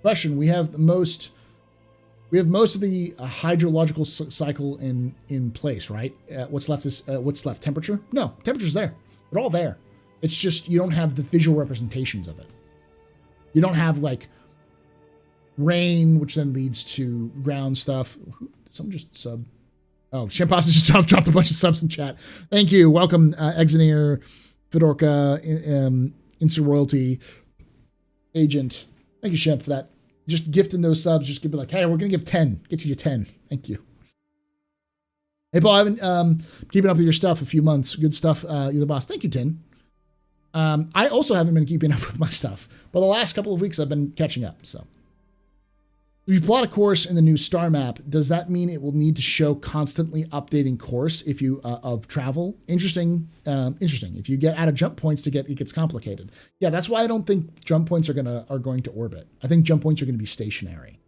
Question: We have most of the hydrological cycle in place, right? What's left? Temperature? No, temperature's there. They're all there. It's just you don't have the visual representations of it. You don't have like rain, which then leads to ground stuff. Did someone just sub? Oh, Champasa just dropped a bunch of subs in chat. Thank you. Welcome, Exeneer, Fedorka, Instant Royalty, Agent. Thank you, Champ, for that. Just gifting those subs. Just give me like, hey, we're going to give 10. Get you 10. Thank you. Hey, Paul, I haven't keeping up with your stuff a few months. Good stuff. You're the boss. Thank you, Tin. I also haven't been keeping up with my stuff, but the last couple of weeks I've been catching up, so. If you plot a course in the new star map, does that mean it will need to show constantly updating course if you of travel? Interesting. If you get out of jump points it gets complicated. Yeah, that's why I don't think jump points are going to orbit. I think jump points are going to be stationary,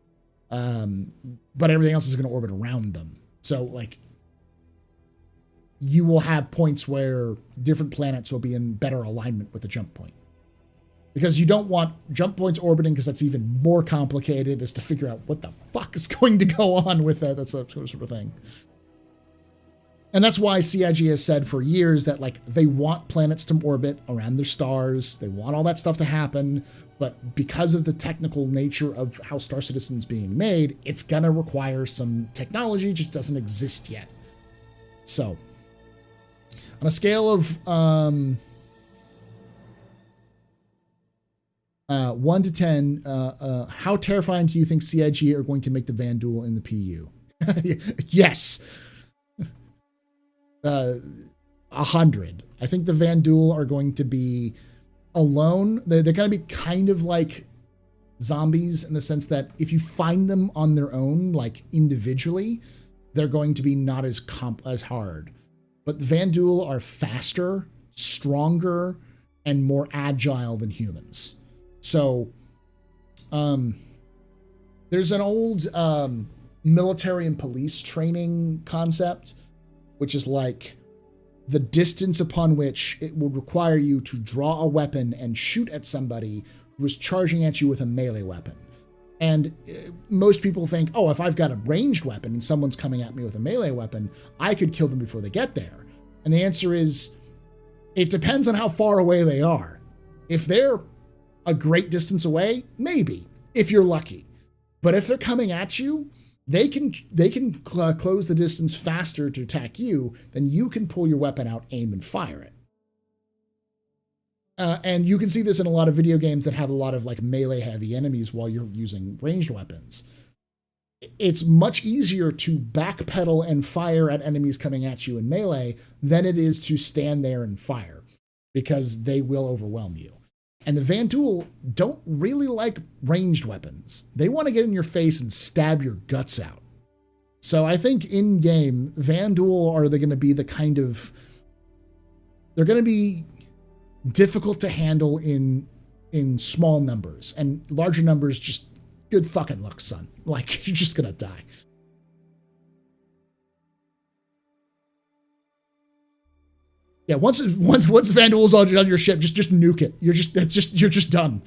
but everything else is going to orbit around them. So like, you will have points where different planets will be in better alignment with the jump point. Because you don't want jump points orbiting, because that's even more complicated, is to figure out what the fuck is going to go on with that. That's that sort of thing. And that's why CIG has said for years that like they want planets to orbit around their stars. They want all that stuff to happen. But because of the technical nature of how Star Citizen's being made, it's going to require some technology, just doesn't exist yet. So, on a scale of 1 to 10, how terrifying do you think CIG are going to make the Vanduul in the PU? Yes. 100. I think the Vanduul are going to be alone. They're going to be kind of like zombies in the sense that if you find them on their own, like individually, they're going to be not as hard. But the Vanduul are faster, stronger, and more agile than humans. So, there's an old military and police training concept, which is like the distance upon which it would require you to draw a weapon and shoot at somebody who is charging at you with a melee weapon. And most people think, oh, if I've got a ranged weapon and someone's coming at me with a melee weapon, I could kill them before they get there. And the answer is, it depends on how far away they are. If they're a great distance away, maybe, if you're lucky. But if they're coming at you, they can close the distance faster to attack you than you can pull your weapon out, aim, and fire it. And you can see this in a lot of video games that have a lot of like melee heavy enemies while you're using ranged weapons. It's much easier to backpedal and fire at enemies coming at you in melee than it is to stand there and fire, because they will overwhelm you. And the Vanduul don't really like ranged weapons. They want to get in your face and stab your guts out. So I think in game, Vanduul are they going to be the kind of, they're going to be difficult to handle in small numbers, and larger numbers just good fucking luck, son. Like, you're just gonna die. Yeah, once Vanduul's on your ship, just nuke it. You're just done.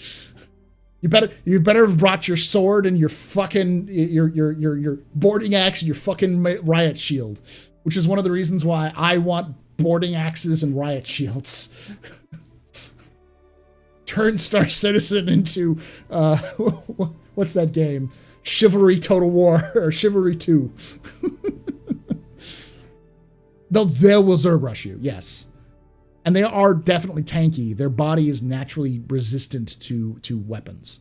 You better have brought your sword and your fucking your boarding axe and your fucking riot shield, which is one of the reasons why I want boarding axes and riot shields. Turn Star Citizen into what's that game? Chivalry Total War or Chivalry 2. They will Zerg rush you, yes. And they are definitely tanky. Their body is naturally resistant to weapons.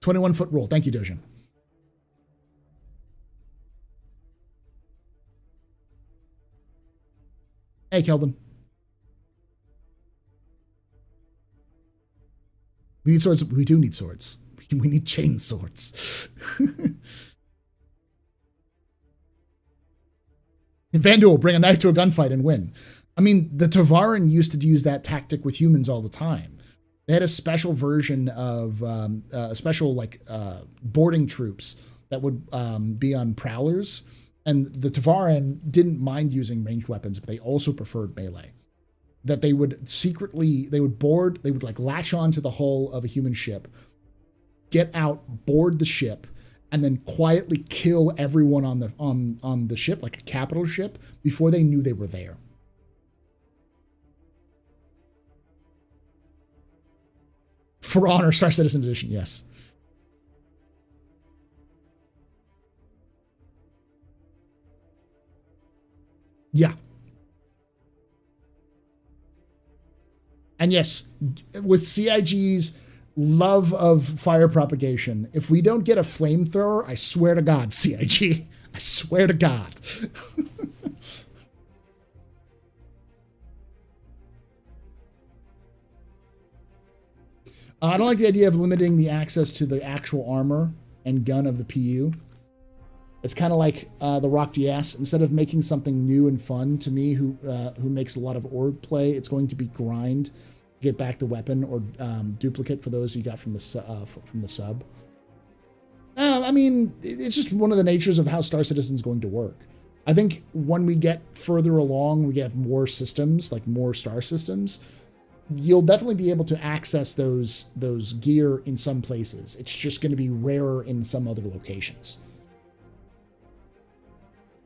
21-foot rule. Thank you, Dojin. Hey, Kelvin. We need swords. We do need swords. We need chain swords. In Vanduul, bring a knife to a gunfight and win. I mean, the Tavaran used to use that tactic with humans all the time. They had a special version of boarding troops that would be on prowlers, and the Tavaran didn't mind using ranged weapons, but they also preferred melee. That they would latch onto the hull of a human ship, get out, board the ship, and then quietly kill everyone on the ship, like a capital ship, before they knew they were there. For Honor, Star Citizen Edition, yes. Yeah. And yes, with CIG's love of fire propagation, if we don't get a flamethrower, I swear to God, CIG, I swear to God. I don't like the idea of limiting the access to the actual armor and gun of the PU. It's kind of like the Rock DS. Instead of making something new and fun to me, who makes a lot of org play, it's going to be grind, get back the weapon, or duplicate for those you got from the sub. I mean, it's just one of the natures of how Star Citizen's going to work. I think when we get further along, we have more systems, like more star systems, you'll definitely be able to access those gear in some places. It's just going to be rarer in some other locations.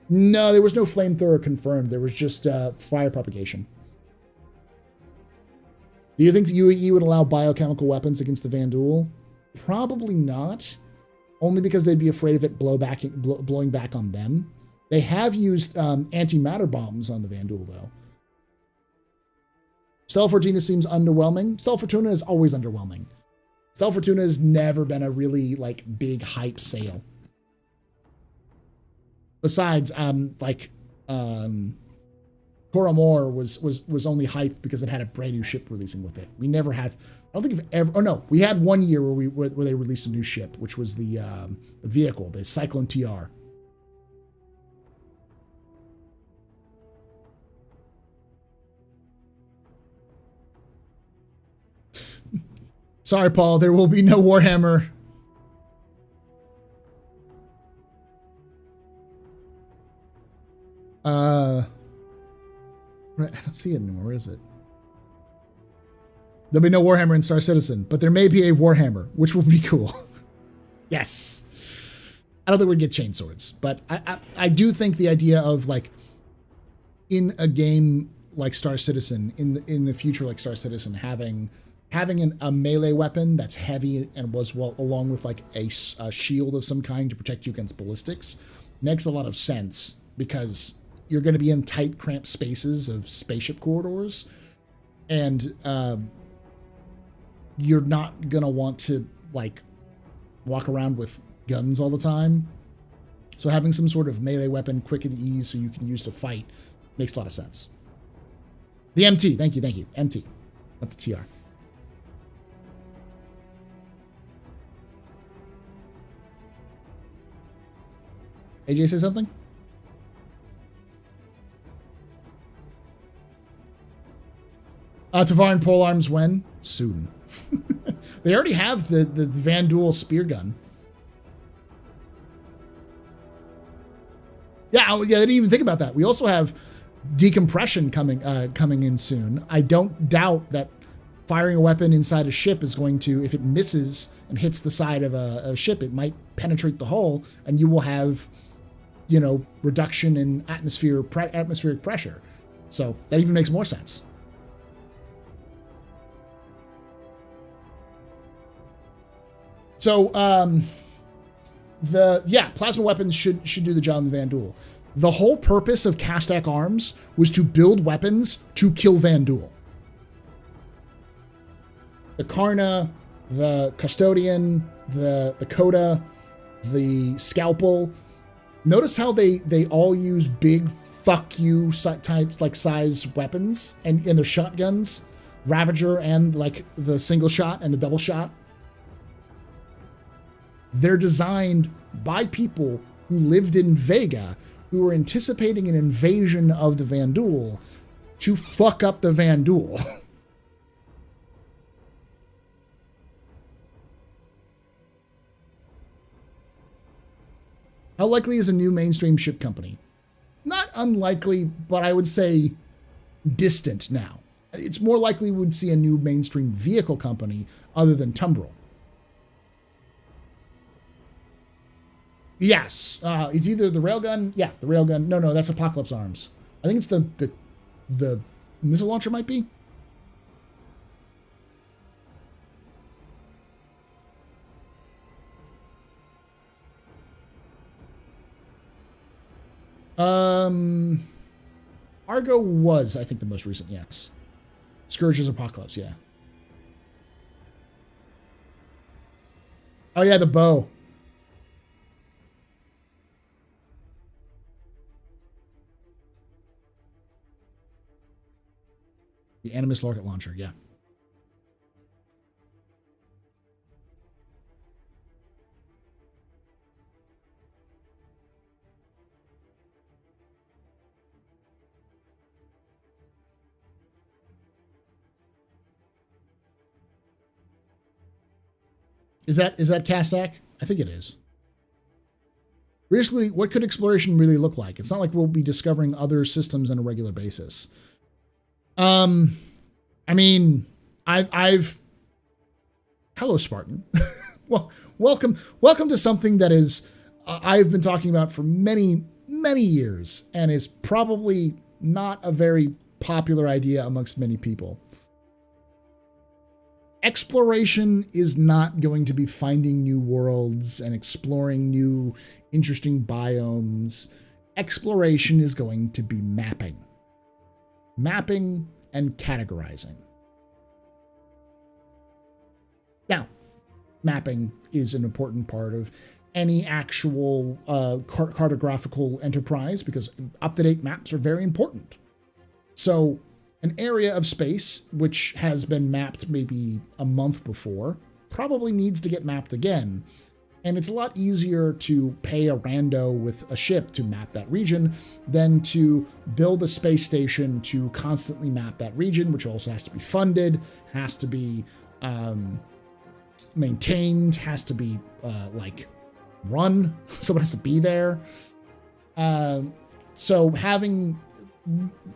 No, there was no flamethrower confirmed. There was just fire propagation. Do you think the UAE would allow biochemical weapons against the Vanduul? Probably not. Only because they'd be afraid of it blowing back on them. They have used antimatter bombs on the Vanduul, though. Stella Fortuna seems underwhelming. Stella Fortuna is always underwhelming. Stella Fortuna has never been a really big hype sale. Besides, Coramor was only hype because it had a brand new ship releasing with it. We never have. I don't think we've ever. Oh no, we had 1 year where they released a new ship, which was the vehicle, the Cyclone TR. Sorry, Paul. There will be no Warhammer. I don't see it anymore. Where is it? There'll be no Warhammer in Star Citizen, but there may be a Warhammer, which will be cool. Yes. I don't think we'd get chain swords, but I do think the idea of in a game like Star Citizen, in the future like Star Citizen, having a melee weapon that's heavy and along with a shield of some kind to protect you against ballistics makes a lot of sense, because you're going to be in tight, cramped spaces of spaceship corridors, and you're not going to want to walk around with guns all the time. So having some sort of melee weapon, quick and easy, so you can use to fight, makes a lot of sense. The MT, thank you, MT, not the TR. AJ say something? Tavaran polearms when? Soon. They already have the Vanduul spear gun. Yeah, I didn't even think about that. We also have decompression coming in soon. I don't doubt that firing a weapon inside a ship is going to, if it misses and hits the side of a ship, it might penetrate the hull, and you will have, reduction in atmospheric pressure. So that even makes more sense. So, plasma weapons should do the job in the Vanduul. The whole purpose of Castak Arms was to build weapons to kill Vanduul. The Karna, the Custodian, the Coda, the Scalpel. Notice how they all use big fuck you types, size weapons, and their shotguns, Ravager, and the single shot and the double shot. They're designed by people who lived in Vega, who were anticipating an invasion of the Vanduul to fuck up the Vanduul. How likely is a new mainstream ship company? Not unlikely, but I would say distant now. It's more likely we would see a new mainstream vehicle company other than Tumbril. Yes, it's either the railgun. Yeah, the railgun. No, that's Apocalypse Arms. I think it's the missile launcher might be. Argo was, I think, the most recent, yes. Scourge's Apocalypse, yeah. Oh, yeah, the bow. The Animus rocket launcher, yeah. Is that Kastak? I think it is. Basically, what could exploration really look like? It's not like we'll be discovering other systems on a regular basis. I mean, I've hello, Spartan. Well, welcome to something that is I've been talking about for many years and is probably not a very popular idea amongst many people. Exploration is not going to be finding new worlds and exploring new interesting biomes. Exploration is going to be mapping and categorizing. Now, mapping is an important part of any actual cartographical enterprise because up-to-date maps are very important. So an area of space which has been mapped maybe a month before probably needs to get mapped again. And it's a lot easier to pay a rando with a ship to map that region than to build a space station to constantly map that region, which also has to be funded, has to be maintained, has to be run. Someone has to be there. So having,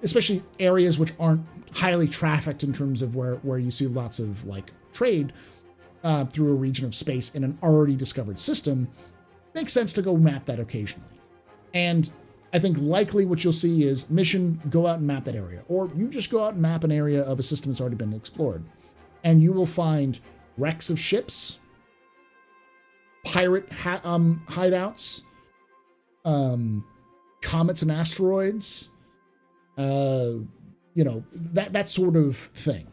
especially areas which aren't highly trafficked in terms of where you see lots of trade through a region of space in an already discovered system, makes sense to go map that occasionally. And I think likely what you'll see is mission, go out and map that area. Or you just go out and map an area of a system that's already been explored. And you will find wrecks of ships, pirate hideouts, comets and asteroids, that sort of thing.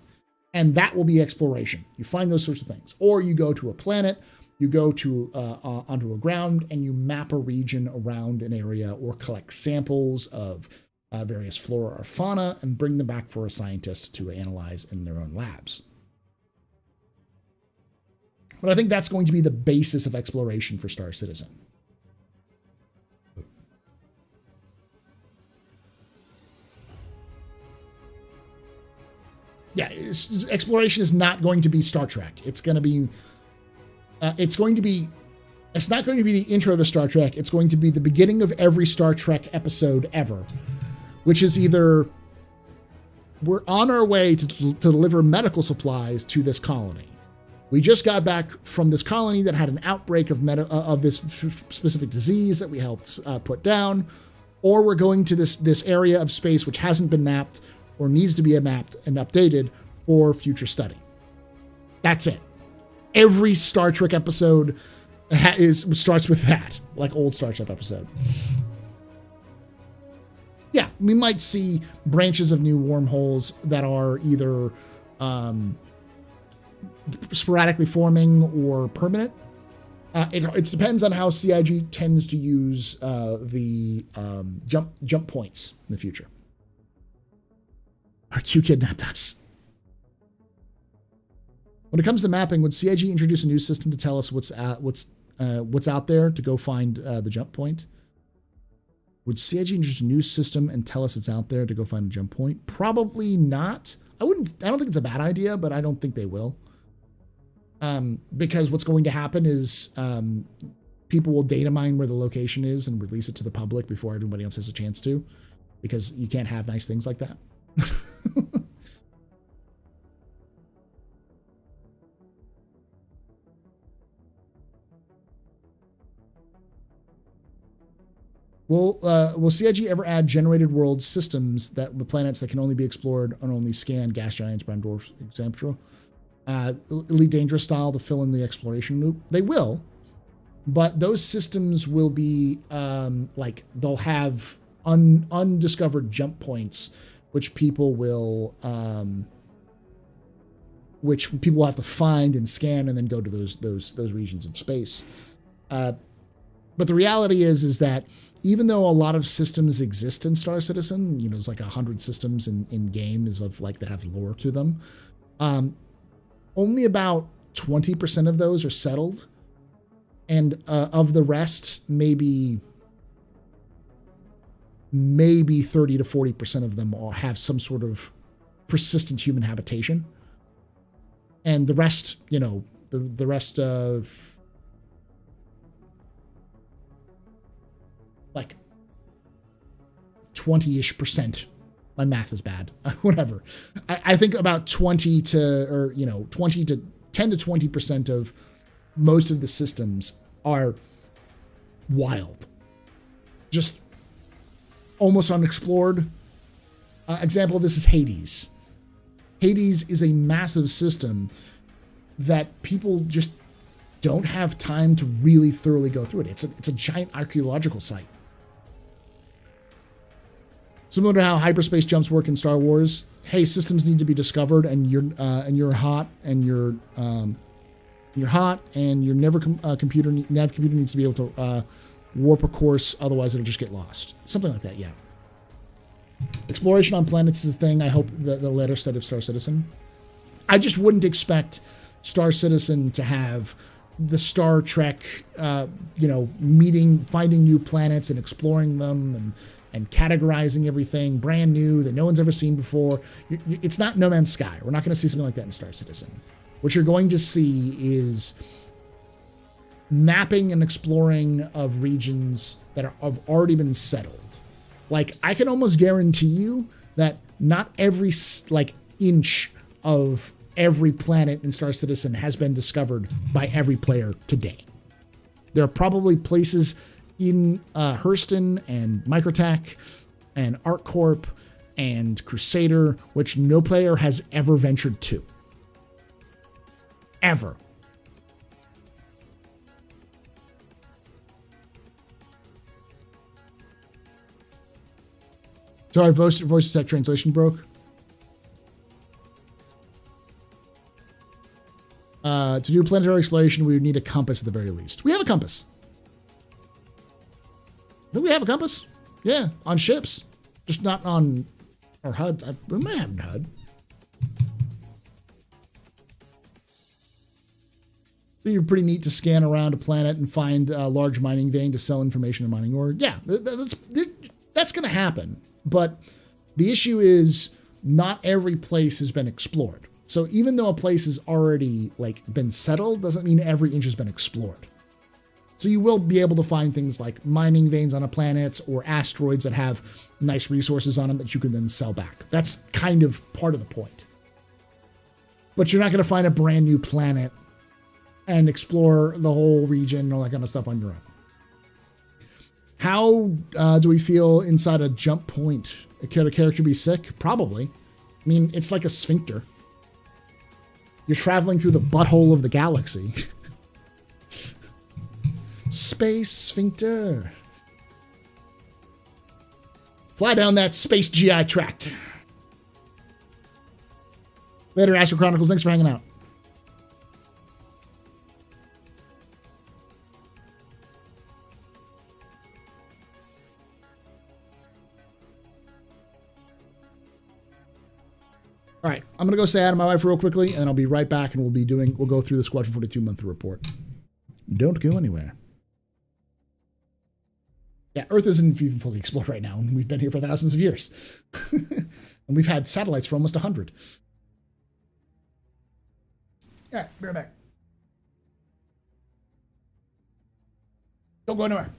And that will be exploration. You find those sorts of things. Or you go to a planet, you go to onto a ground, and you map a region around an area or collect samples of various flora or fauna and bring them back for a scientist to analyze in their own labs. But I think that's going to be the basis of exploration for Star Citizen. Yeah, exploration is not going to be Star Trek. It's not going to be the intro to Star Trek. It's going to be the beginning of every Star Trek episode ever, which is either we're on our way to deliver medical supplies to this colony. We just got back from this colony that had an outbreak of this specific disease that we helped put down, or we're going to this area of space which hasn't been mapped or needs to be mapped and updated for future study. That's it. Every Star Trek episode starts with that, like old Star Trek episode. Yeah, we might see branches of new wormholes that are either sporadically forming or permanent. It depends on how CIG tends to use the jump points in the future. Our Q kidnapped us. When it comes to mapping, would CIG introduce a new system to tell us what's what's out there to go find the jump point. Would CIG introduce a new system and tell us it's out there to go find a jump point? Probably not. I don't think it's a bad idea, but I don't think they will. Because what's going to happen is people will data mine where the location is and release it to the public before everybody else has a chance to, because you can't have nice things like that. Will CIG ever add generated world systems with planets that can only be explored on only scanned gas giants, brown dwarfs, etc.? Elite Dangerous style to fill in the exploration loop? They will, but those systems will be they'll have undiscovered jump points, which people will have to find and scan and then go to those regions of space. But the reality is that even though a lot of systems exist in Star Citizen, there's like 100 systems in games that have lore to them. Only about 20% of those are settled, and of the rest, maybe 30 to 40% of them have some sort of persistent human habitation, and the rest, the rest. Like 20-ish%. My math is bad. Whatever. I think about 10 to 20% of most of the systems are wild. Just almost unexplored. Example of this is Hades. Hades is a massive system that people just don't have time to really thoroughly go through it. It's a giant archaeological site. Similar to how hyperspace jumps work in Star Wars, hey, systems need to be discovered, and you're hot, and your nav computer needs to be able to warp a course, otherwise it'll just get lost. Something like that, yeah. Exploration on planets is a thing. I hope the latter set of Star Citizen. I just wouldn't expect Star Citizen to have the Star Trek, finding new planets and exploring them and categorizing everything brand new that no one's ever seen before. It's not No Man's Sky. We're not going to see something like that in Star Citizen. What you're going to see is mapping and exploring of regions that have already been settled. Like, I can almost guarantee you that not every inch of every planet in Star Citizen has been discovered by every player today. There are probably places in Hurston and Microtech and ArcCorp and Crusader which no player has ever ventured to. Ever. Sorry, voice tech translation broke. To do planetary exploration, we would need a compass at the very least. We have a compass. Do we have a compass? Yeah, on ships. Just not on our HUD. We might have a HUD. It'd be pretty neat to scan around a planet and find a large mining vein to sell information to mining ore. Yeah, that's going to happen. But the issue is not every place has been explored. So even though a place has already been settled, doesn't mean every inch has been explored. So you will be able to find things like mining veins on a planet or asteroids that have nice resources on them that you can then sell back. That's kind of part of the point. But you're not going to find a brand new planet and explore the whole region and all that kind of stuff on your own. How do we feel inside a jump point? Could a character be sick? Probably. I mean, it's like a sphincter. You're traveling through the butthole of the galaxy. Space sphincter. Fly down that space GI tract. Later, Astro Chronicles. Thanks for hanging out. All right, I'm gonna go say hi to my wife real quickly, and then I'll be right back, and we'll go through the Squadron 42 monthly report. Don't go anywhere. Yeah, Earth isn't even fully explored right now, and we've been here for thousands of years. And we've had satellites for almost 100. All right, be right back. Don't go anywhere.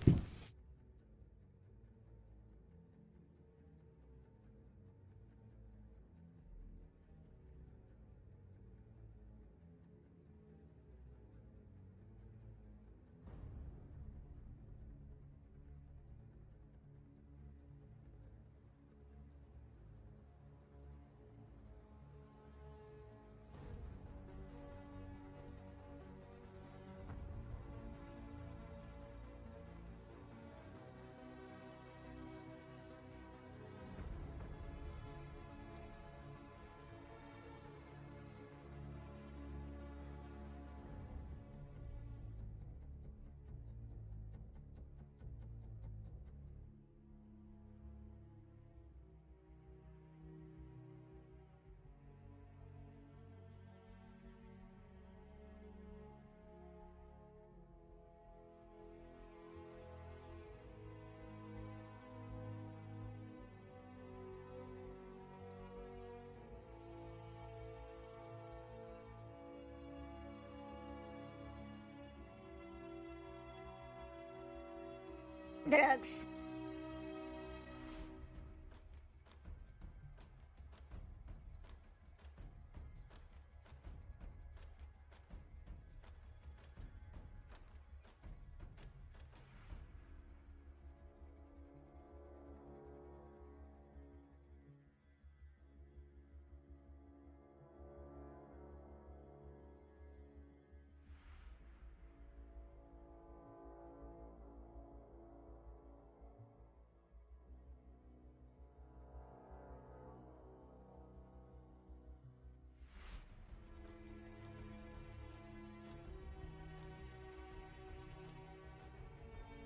Drugs.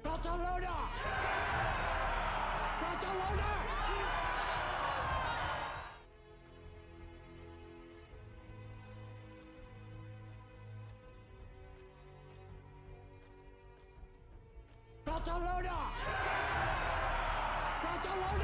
Barcelona! Barcelona! Barcelona! Barcelona!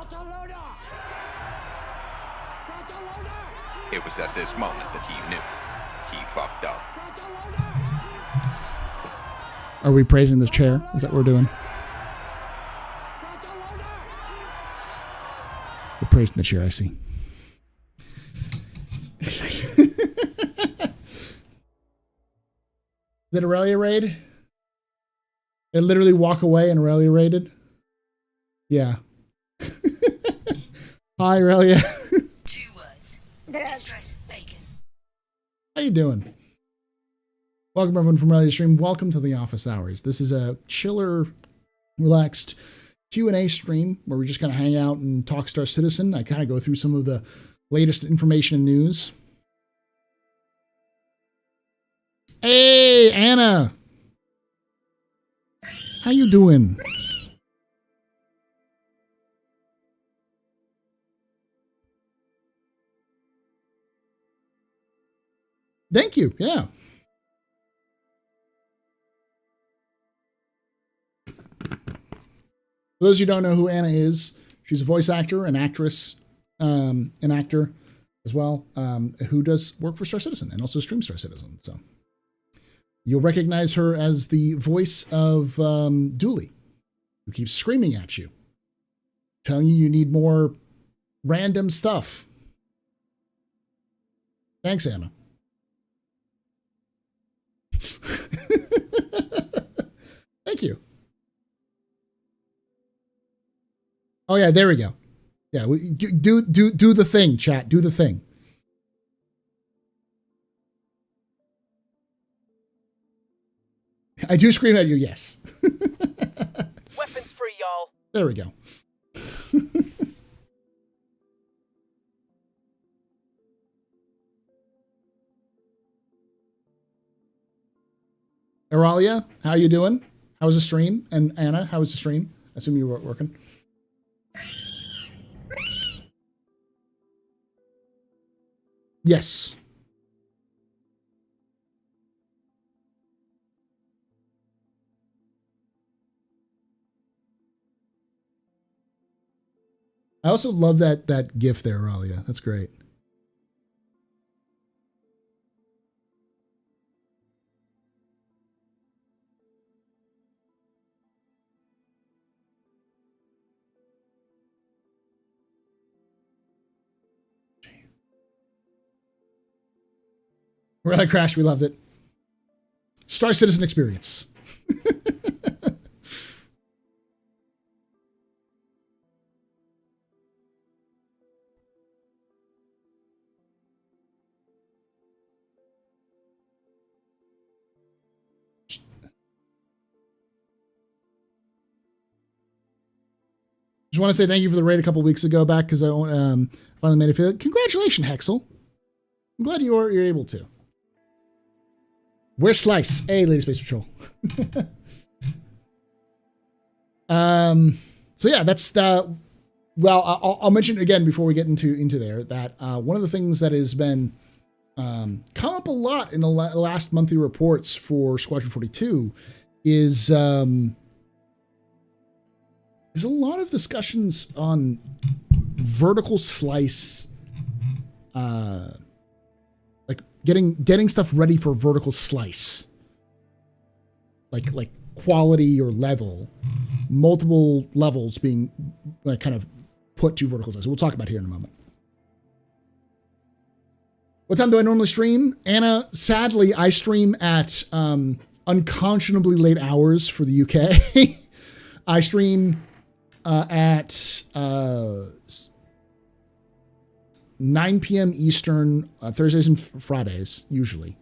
Barcelona! Barcelona! It was at this moment that he knew. He fucked up. Are we praising this chair? Is that what we're doing? We're praising the chair, I see. Did Aurelia raid? They literally walk away and Aurelia raided? Yeah. Hi, Aurelia. 2 words. Distress bacon. How you doing? Welcome everyone from Aurelia Stream. Welcome to the office hours. This is a chiller, relaxed Q&A stream where we just kind of hang out and talk Star Citizen. I kind of go through some of the latest information and news. Hey, Anna. How you doing? Thank you. Yeah. For those of you who don't know who Anna is, she's a voice actor, an actress, an actor as well, who does work for Star Citizen and also streams Star Citizen. So you'll recognize her as the voice of Dooley, who keeps screaming at you, telling you need more random stuff. Thanks, Anna. Thank you. Oh yeah, there we go. Yeah, do the thing, chat. Do the thing. I do scream at you, yes. Weapons free, y'all. There we go. Aurelia, how you doing? How was the stream? And Anna, how was the stream? I assume you were working. Yes. I also love that GIF there, Ralia. That's great. We're like Crash. We loved it. Star Citizen experience. Just want to say thank you for the raid a couple weeks ago back because I finally made it feel. Congratulations, Hexel. I'm glad you're able to. Where's Slice? Hey, Lady Space Patrol. So yeah, that's the. Well, I'll mention again before we get into there that one of the things that has been come up a lot in the last monthly reports for Squadron 42 is there's a lot of discussions on vertical slice, like getting stuff ready for vertical slice, like quality or level, multiple levels being kind of put to vertical slice. We'll talk about it here in a moment. What time do I normally stream? Anna, sadly, I stream at unconscionably late hours for the UK. I stream at 9 p.m. Eastern, Thursdays and Fridays, usually.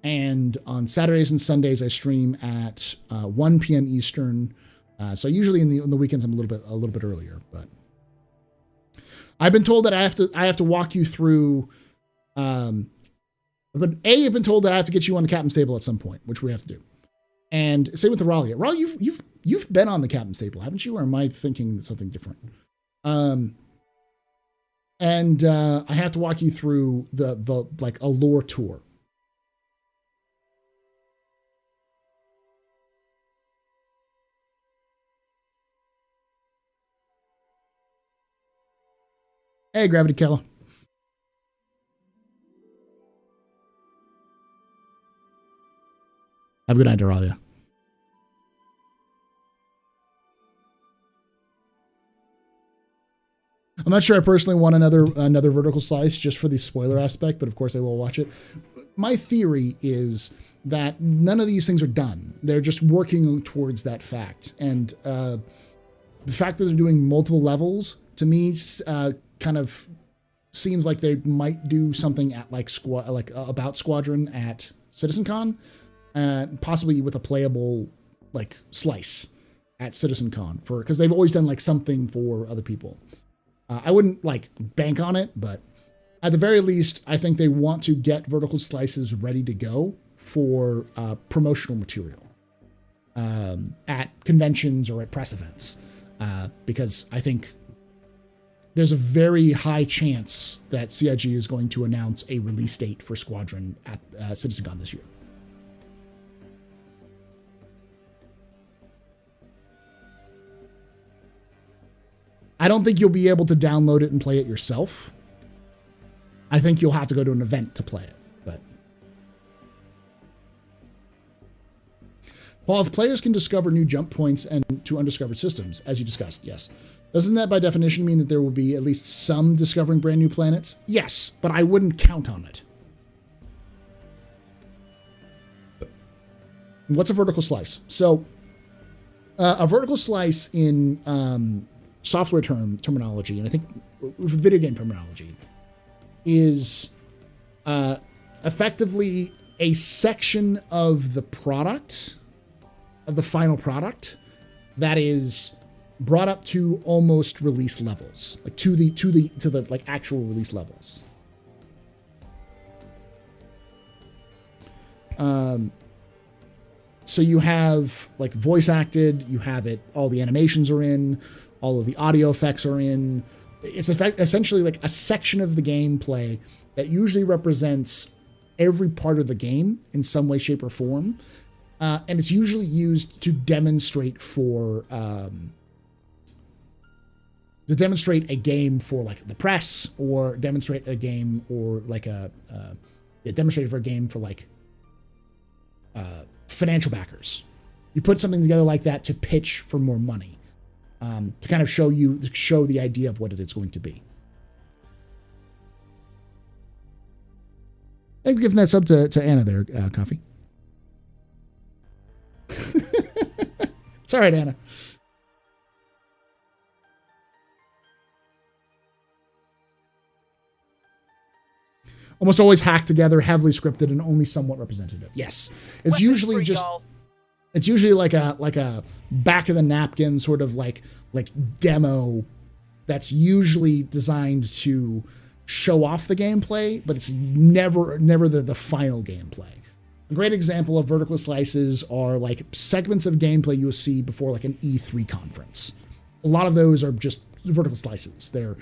And on Saturdays and Sundays, I stream at 1 p.m. Eastern. So usually in the weekends, I'm a little bit earlier. But I've been told that I have to walk you through. I've been told that I have to get you on the captain's table at some point, which we have to do. And same with the Ralia. Ralia, you've been on the captain's table, haven't you? Or am I thinking something different? I have to walk you through the like a lore tour. Hey, Gravity Kella. Have a good night, Deralia. I'm not sure I personally want another vertical slice just for the spoiler aspect, but of course I will watch it. My theory is that none of these things are done. They're just working towards that fact. And the fact that they're doing multiple levels, to me, kind of seems like they might do something at about Squadron at CitizenCon. Possibly with a playable like slice at CitizenCon because they've always done like something for other people. I wouldn't like bank on it, but at the very least, I think they want to get vertical slices ready to go for promotional material at conventions or at press events, because I think there's a very high chance that CIG is going to announce a release date for Squadron at CitizenCon this year. I don't think you'll be able to download it and play it yourself. I think you'll have to go to an event to play it. But Paul, if players can discover new jump points and to undiscovered systems, as you discussed, yes. Doesn't that by definition mean that there will be at least some discovering brand new planets? Yes, but I wouldn't count on it. What's a vertical slice? So a vertical slice in software terminology, and I think video game terminology, is effectively a section of the product, of the final product, that is brought up to almost release levels, like to the like actual release levels. So you have like voice acted, you have it, all the animations are in, all of the audio effects are in. It's essentially like a section of the gameplay that usually represents every part of the game in some way, shape, or form. And it's usually used to demonstrate a game for like the press, or demonstrate a game, or like demonstrate for a game for like financial backers. You put something together like that to pitch for more money, to kind of show the idea of what it is going to be. Thank you for giving that sub to Anna there, Coffee. It's all right, Anna. Almost always hacked together, heavily scripted, and only somewhat representative. Yes, it's usually just. It's usually like a back of the napkin sort of like demo that's usually designed to show off the gameplay, but it's never the final gameplay. A great example of vertical slices are like segments of gameplay you'll see before like an E3 conference. A lot of those are just vertical slices. They're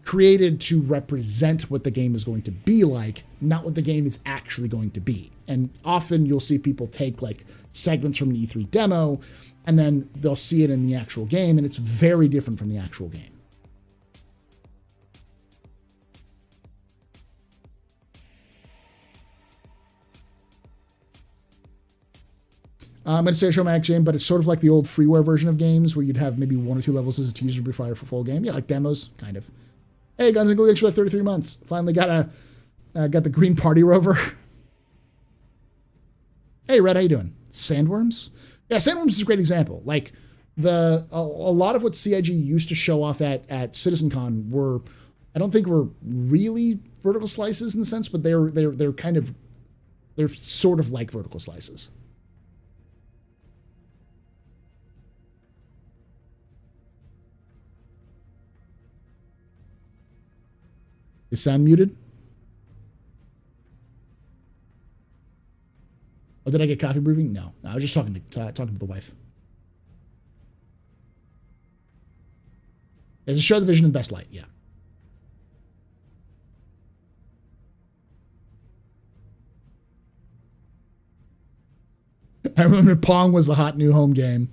created to represent what the game is going to be like, not what the game is actually going to be. And often you'll see people take like segments from an E3 demo, and then they'll see it in the actual game, and it's very different from the actual game. I'm going to say a showmax game, but it's sort of like the old freeware version of games where you'd have maybe 1 or 2 levels as a teaser before for full game. Yeah, like demos, kind of. Hey, Guns and Glue, thanks for 33 months. Finally got the green party rover. Hey, Red, how you doing? Sandworms? Yeah, Sandworms is a great example. Like a lot of what CIG used to show off at CitizenCon I don't think were really vertical slices in the sense, but they're sort of like vertical slices. Is sound muted? Oh, did I get coffee brewing? No, I was just talking to the wife. Does it show the vision in the best light? Yeah. I remember Pong was the hot new home game.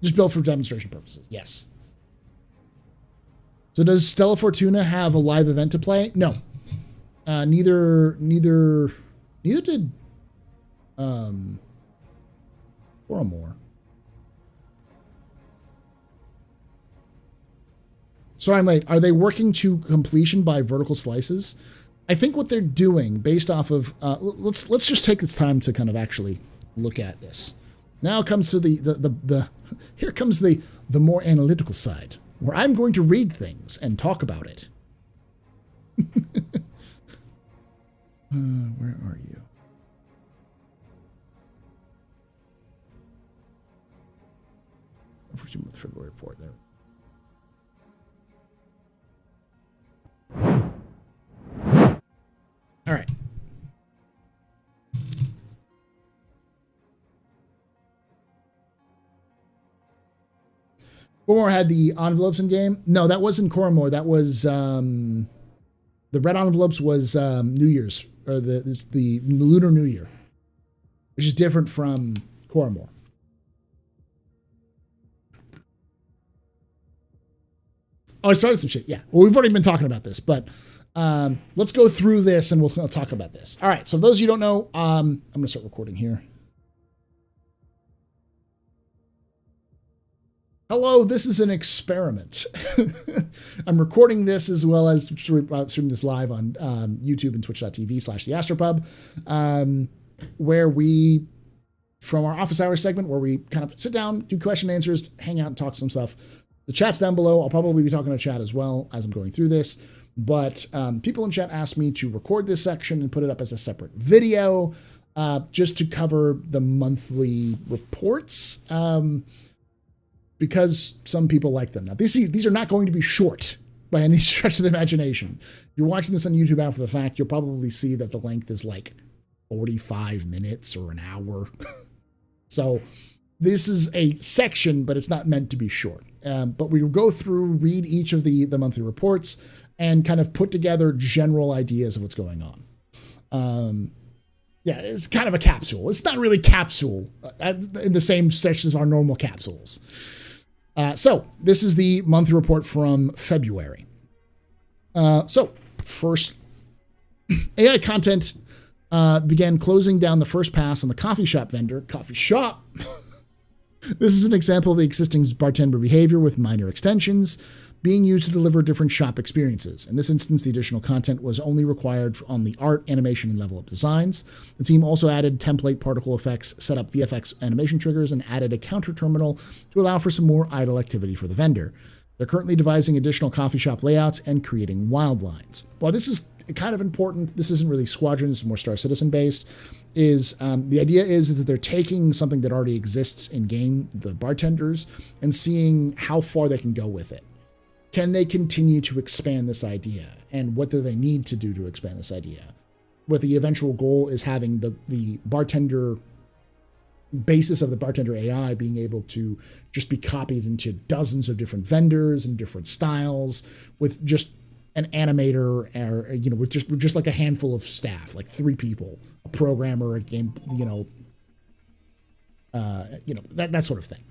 Just built for demonstration purposes. Yes. So does Stella Fortuna have a live event to play? No. Neither did More. Sorry, I'm late. Are they working to completion by vertical slices? I think what they're doing, based off of, let's just take this time to kind of actually look at this. Now comes to here comes the more analytical side, where I'm going to read things and talk about it. Where are you? The February report there. All right. Coromore had the envelopes in game. No, that wasn't Coromore. That was the red envelopes was New Year's, or the Lunar New Year, which is different from Coromore. Oh, I started some shit. Yeah. Well, we've already been talking about this, but let's go through this and we'll talk about this. All right. So those of you who don't know, I'm going to start recording here. Hello, this is an experiment. I'm recording this as well as streaming this live on YouTube and twitch.tv/theastropub, where we, from our office hours segment, where we kind of sit down, do question and answers, hang out and talk some stuff. The chat's down below. I'll probably be talking to chat as well as I'm going through this. But people in chat asked me to record this section and put it up as a separate video just to cover the monthly reports. Because some people like them. Now, these are not going to be short. by any stretch of the imagination. If you're watching this on YouTube after the fact, you'll probably see that the length is like 45 minutes or an hour. So this is a section, but it's not meant to be short. But we will go through, read each of the monthly reports, and kind of put together general ideas of what's going on. Yeah, it's kind of a capsule. It's not really capsule in the same sense as our normal capsules. So this is the monthly report from February. So first, AI content began closing down the first pass on the coffee shop vendor. Coffee shop! This is an example of the existing bartender behavior with minor extensions being used to deliver different shop experiences. In this instance, the additional content was only required on the art, animation, and level up designs. The team also added template particle effects, set up VFX animation triggers, and added a counter terminal to allow for some more idle activity for the vendor. They're currently devising additional coffee shop layouts and creating wild lines. While this is kind of important, this isn't really Squadron, this is more Star Citizen based, is the idea is that they're taking something that already exists in game, the bartenders, and seeing how far they can go with it. Can they continue to expand this idea? And what do they need to do to expand this idea? What the eventual goal is having the bartender basis of the bartender AI being able to just be copied into dozens of different vendors and different styles with just an animator or, you know, with just like a handful of staff, like 3 people, a programmer, a game, that sort of thing.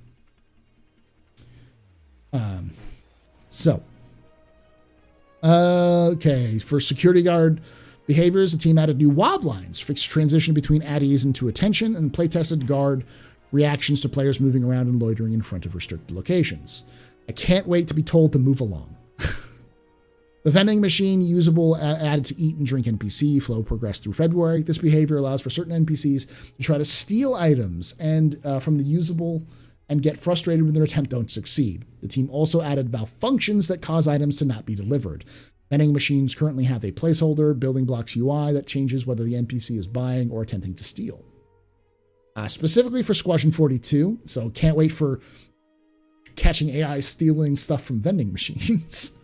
Okay, for security guard behaviors, the team added new wild lines, fixed transition between at ease and to attention, and play-tested guard reactions to players moving around and loitering in front of restricted locations. I can't wait to be told to move along. The vending machine usable added to eat and drink NPC flow progressed through February. This behavior allows for certain NPCs to try to steal items and from the usable and get frustrated when their attempt don't succeed. The team also added malfunctions that cause items to not be delivered. Vending machines currently have a placeholder building blocks UI that changes whether the NPC is buying or attempting to steal. Specifically for Squadron 42, so can't wait for catching AI stealing stuff from vending machines.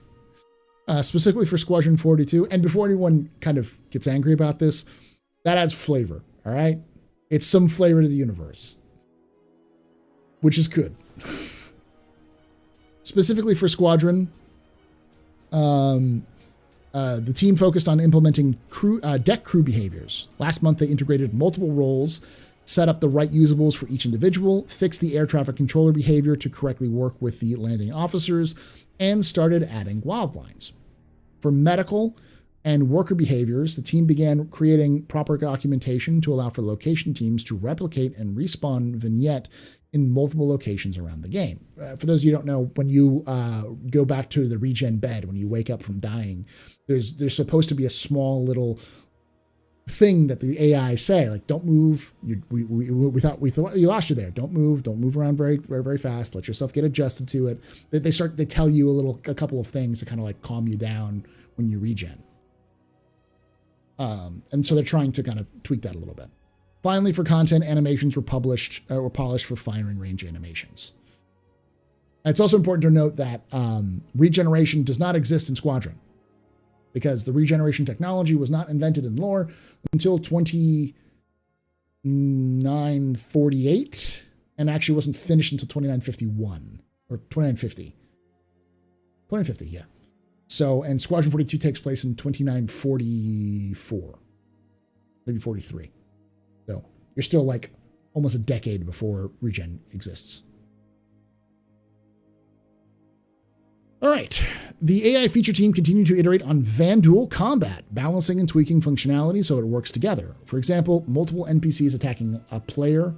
Specifically for Squadron 42, and before anyone kind of gets angry about this, that adds flavor, all right? It's some flavor to the universe, which is good. Specifically for Squadron, the team focused on implementing deck crew behaviors. Last month, they integrated multiple roles, set up the right usables for each individual, fixed the air traffic controller behavior to correctly work with the landing officers, and started adding wild lines. For medical and worker behaviors, the team began creating proper documentation to allow for location teams to replicate and respawn vignette in multiple locations around the game. For those of you who don't know, when you go back to the regen bed, when you wake up from dying, there's supposed to be a small little thing that the AI say, like, don't move. We thought you lost you there. Don't move around very, very, very fast. Let yourself get adjusted to it. They tell you a couple of things to kind of like calm you down when you regen. And so they're trying to kind of tweak that a little bit. Finally, for content, animations were polished for firing range animations. It's also important to note that regeneration does not exist in Squadron, because the regeneration technology was not invented in lore until 2948, and actually wasn't finished until 2951, or 2950. 2950, yeah. So, and Squadron 42 takes place in 2944, maybe 43. So you're still like almost a decade before regen exists. All right. The AI feature team continued to iterate on Vanduul combat, balancing and tweaking functionality so it works together. For example, multiple NPCs attacking a player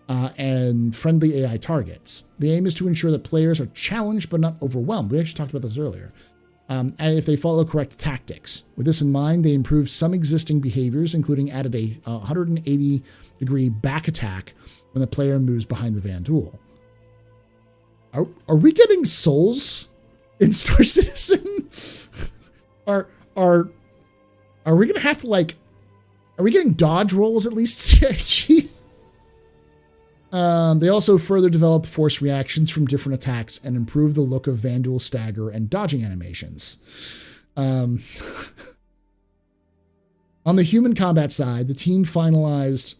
and friendly AI targets. The aim is to ensure that players are challenged but not overwhelmed. We actually talked about this earlier. And if they follow correct tactics. With this in mind, they improved some existing behaviors, including added a 180-degree back attack when the player moves behind the Vanduul. Are we getting souls in Star Citizen? Are we gonna have to, like, are we getting dodge rolls at least, CIG? They also further developed force reactions from different attacks and improved the look of Vanduul stagger and dodging animations. On the human combat side, the team finalized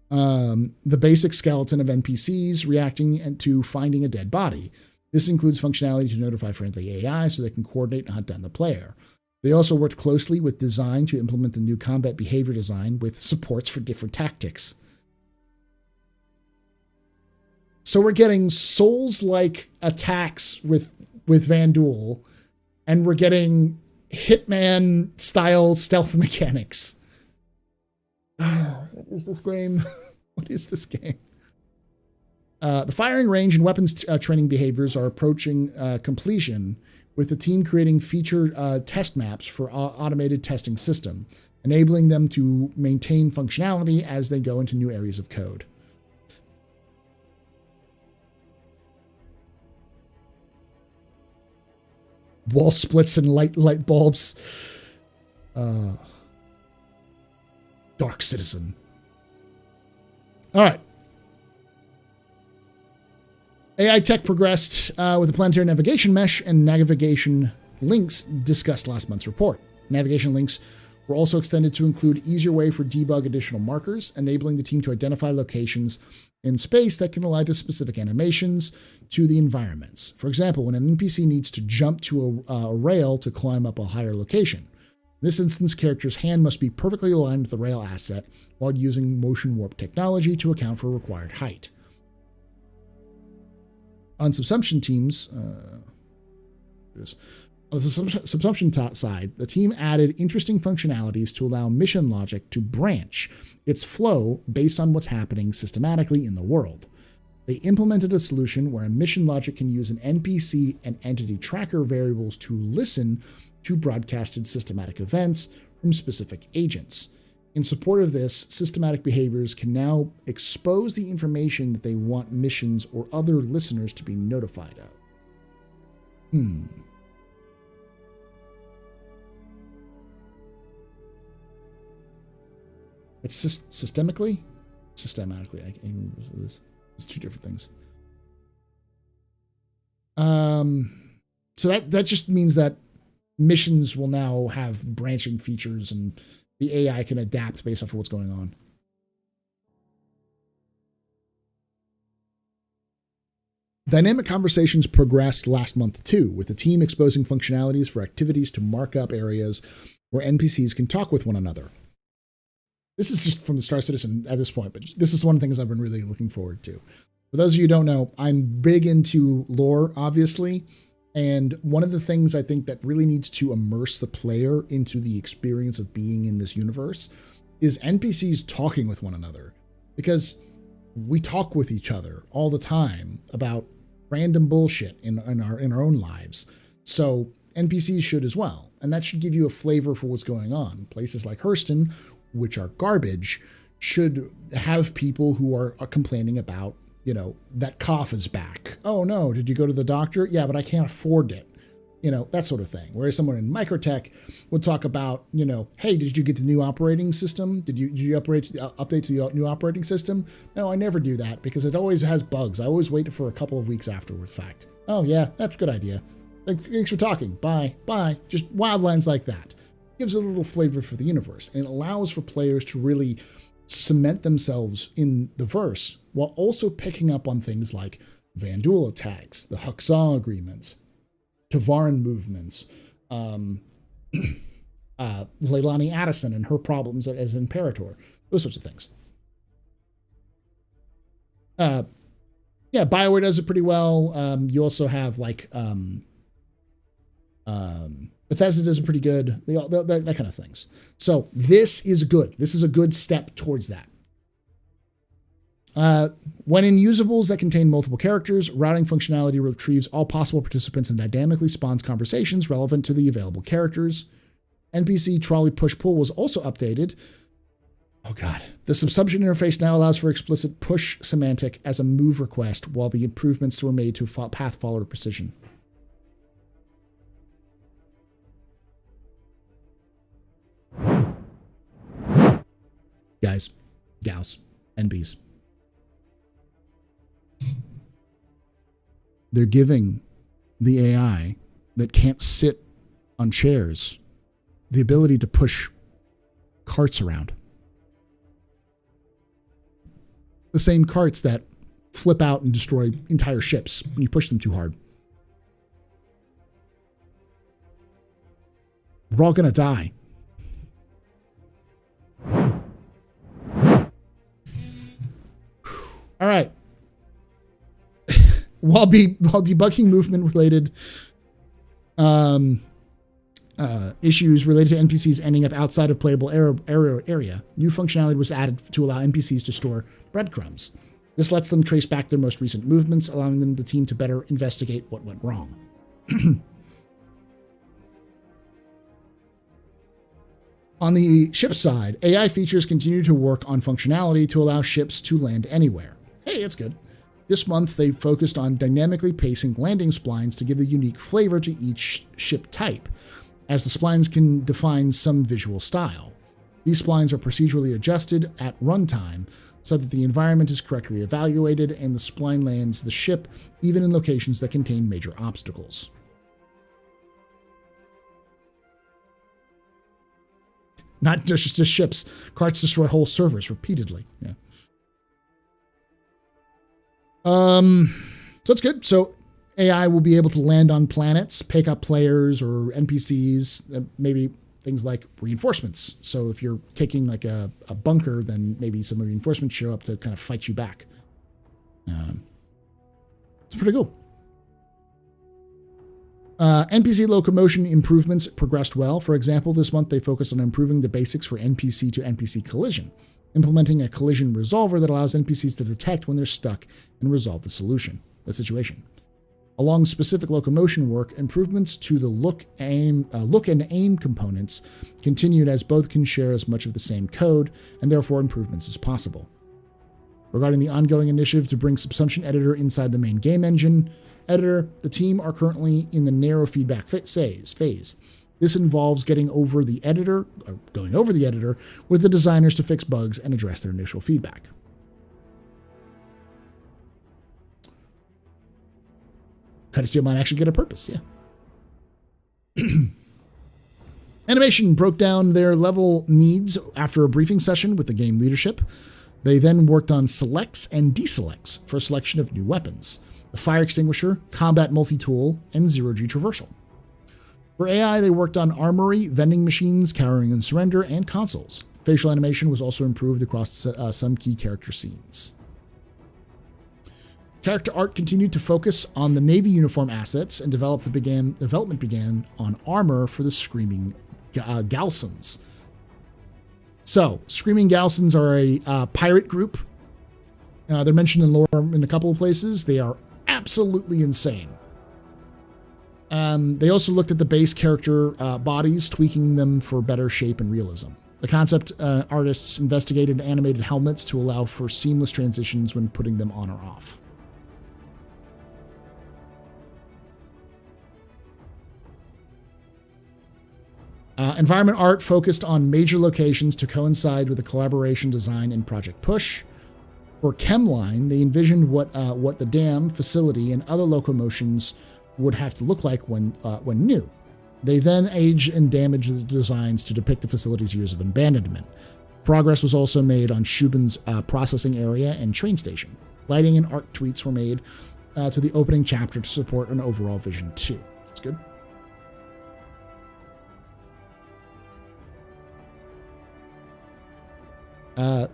the basic skeleton of NPCs reacting to finding a dead body. This includes functionality to notify friendly AI so they can coordinate and hunt down the player. They also worked closely with design to implement the new combat behavior design with supports for different tactics. So we're getting Souls-like attacks with Vanduul, and we're getting Hitman-style stealth mechanics. What is this game? What is this game? The firing range and weapons training behaviors are approaching completion, with the team creating feature test maps for automated testing system, enabling them to maintain functionality as they go into new areas of code. Wall splits and light bulbs. Dark Citizen. All right. AI tech progressed with the planetary navigation mesh and navigation links discussed last month's report. Navigation links were also extended to include easier way for debug additional markers, enabling the team to identify locations in space that can align to specific animations to the environments. For example, when an NPC needs to jump to a rail to climb up a higher location. In this instance, character's hand must be perfectly aligned with the rail asset while using motion warp technology to account for required height. On subsumption teams, on the subsumption side, the team added interesting functionalities to allow mission logic to branch its flow based on what's happening systematically in the world. They implemented a solution where a mission logic can use an NPC and entity tracker variables to listen to broadcasted systematic events from specific agents. In support of this, systematic behaviors can now expose the information that they want missions or other listeners to be notified of. It's systematically. It's two different things. So that just means that missions will now have branching features and the AI can adapt based off of what's going on. Dynamic conversations progressed last month too, with the team exposing functionalities for activities to mark up areas where NPCs can talk with one another. This is just from the Star Citizen at this point, but this is one of the things I've been really looking forward to. For those of you who don't know, I'm big into lore, obviously. And one of the things I think that really needs to immerse the player into the experience of being in this universe is NPCs talking with one another. Because we talk with each other all the time about random bullshit in our own lives. So NPCs should as well. And that should give you a flavor for what's going on. Places like Hurston, which are garbage, should have people who are complaining about, that cough is back. Oh no, did you go to the doctor? Yeah, but I can't afford it. That sort of thing. Whereas someone in Microtech would talk about, hey, did you get the new operating system? Did you update to the new operating system? No, I never do that because it always has bugs. I always wait for a couple of weeks afterward fact. Oh yeah, that's a good idea. Thanks for talking. Bye. Just wild lines like that. Gives a little flavor for the universe, and it allows for players to really cement themselves in the verse while also picking up on things like Vanduul attacks, the Huxaw agreements, Tavaran movements, Leilani Addison and her problems as Imperator, those sorts of things. BioWare does it pretty well. You also have Bethesda does it pretty good. That kind of things. So this is good. This is a good step towards that. When in usables that contain multiple characters, routing functionality retrieves all possible participants and dynamically spawns conversations relevant to the available characters. NPC trolley push-pull was also updated. Oh god. The subsumption interface now allows for explicit push semantic as a move request, while the improvements were made to path follower precision. Guys, gals, NBs. they're giving the AI that can't sit on chairs the ability to push carts around. The same carts that flip out and destroy entire ships when you push them too hard. We're all going to die. All right. While debugging movement-related issues related to NPCs ending up outside of playable area, new functionality was added to allow NPCs to store breadcrumbs. This lets them trace back their most recent movements, allowing the team to better investigate what went wrong. On the ship side, AI features continue to work on functionality to allow ships to land anywhere. Hey, that's good. This month, they focused on dynamically pacing landing splines to give a unique flavor to each ship type, as the splines can define some visual style. These splines are procedurally adjusted at runtime so that the environment is correctly evaluated and the spline lands the ship even in locations that contain major obstacles. Not just ships. Carts destroy whole servers repeatedly. Yeah. So that's good. So AI will be able to land on planets, pick up players or NPCs, maybe things like reinforcements. So if you're taking like a bunker, then maybe some reinforcements show up to kind of fight you back. It's pretty cool. NPC locomotion improvements progressed well. For example, this month they focused on improving the basics for NPC to NPC collision, implementing a collision resolver that allows NPCs to detect when they're stuck and resolve the situation. Along specific locomotion work, improvements to the look and aim components continued as both can share as much of the same code and therefore improvements as possible. Regarding the ongoing initiative to bring Subsumption Editor inside the main game engine editor, the team are currently in the narrow feedback phase. This involves going over the editor with the designers to fix bugs and address their initial feedback. Cut of Steel might actually get a purpose, yeah. Animation broke down their level needs after a briefing session with the game leadership. They then worked on selects and deselects for a selection of new weapons: the fire extinguisher, combat multi-tool, and zero-G traversal. For AI, they worked on armory, vending machines, cowering and surrender, and consoles. Facial animation was also improved across some key character scenes. Character art continued to focus on the Navy uniform assets, and development began on armor for the Screaming Galsons. So, Screaming Galsons are a pirate group. They're mentioned in lore in a couple of places. They are absolutely insane. They also looked at the base character bodies, tweaking them for better shape and realism. The concept artists investigated animated helmets to allow for seamless transitions when putting them on or off. Environment art focused on major locations to coincide with the collaboration design and Project Push. For Chemline, they envisioned what the dam, facility, and other locomotions would have to look like when new. They then aged and damaged the designs to depict the facility's years of abandonment. Progress was also made on Shubin's processing area and train station. Lighting and art tweaks were made to the opening chapter to support an overall vision too. That's good.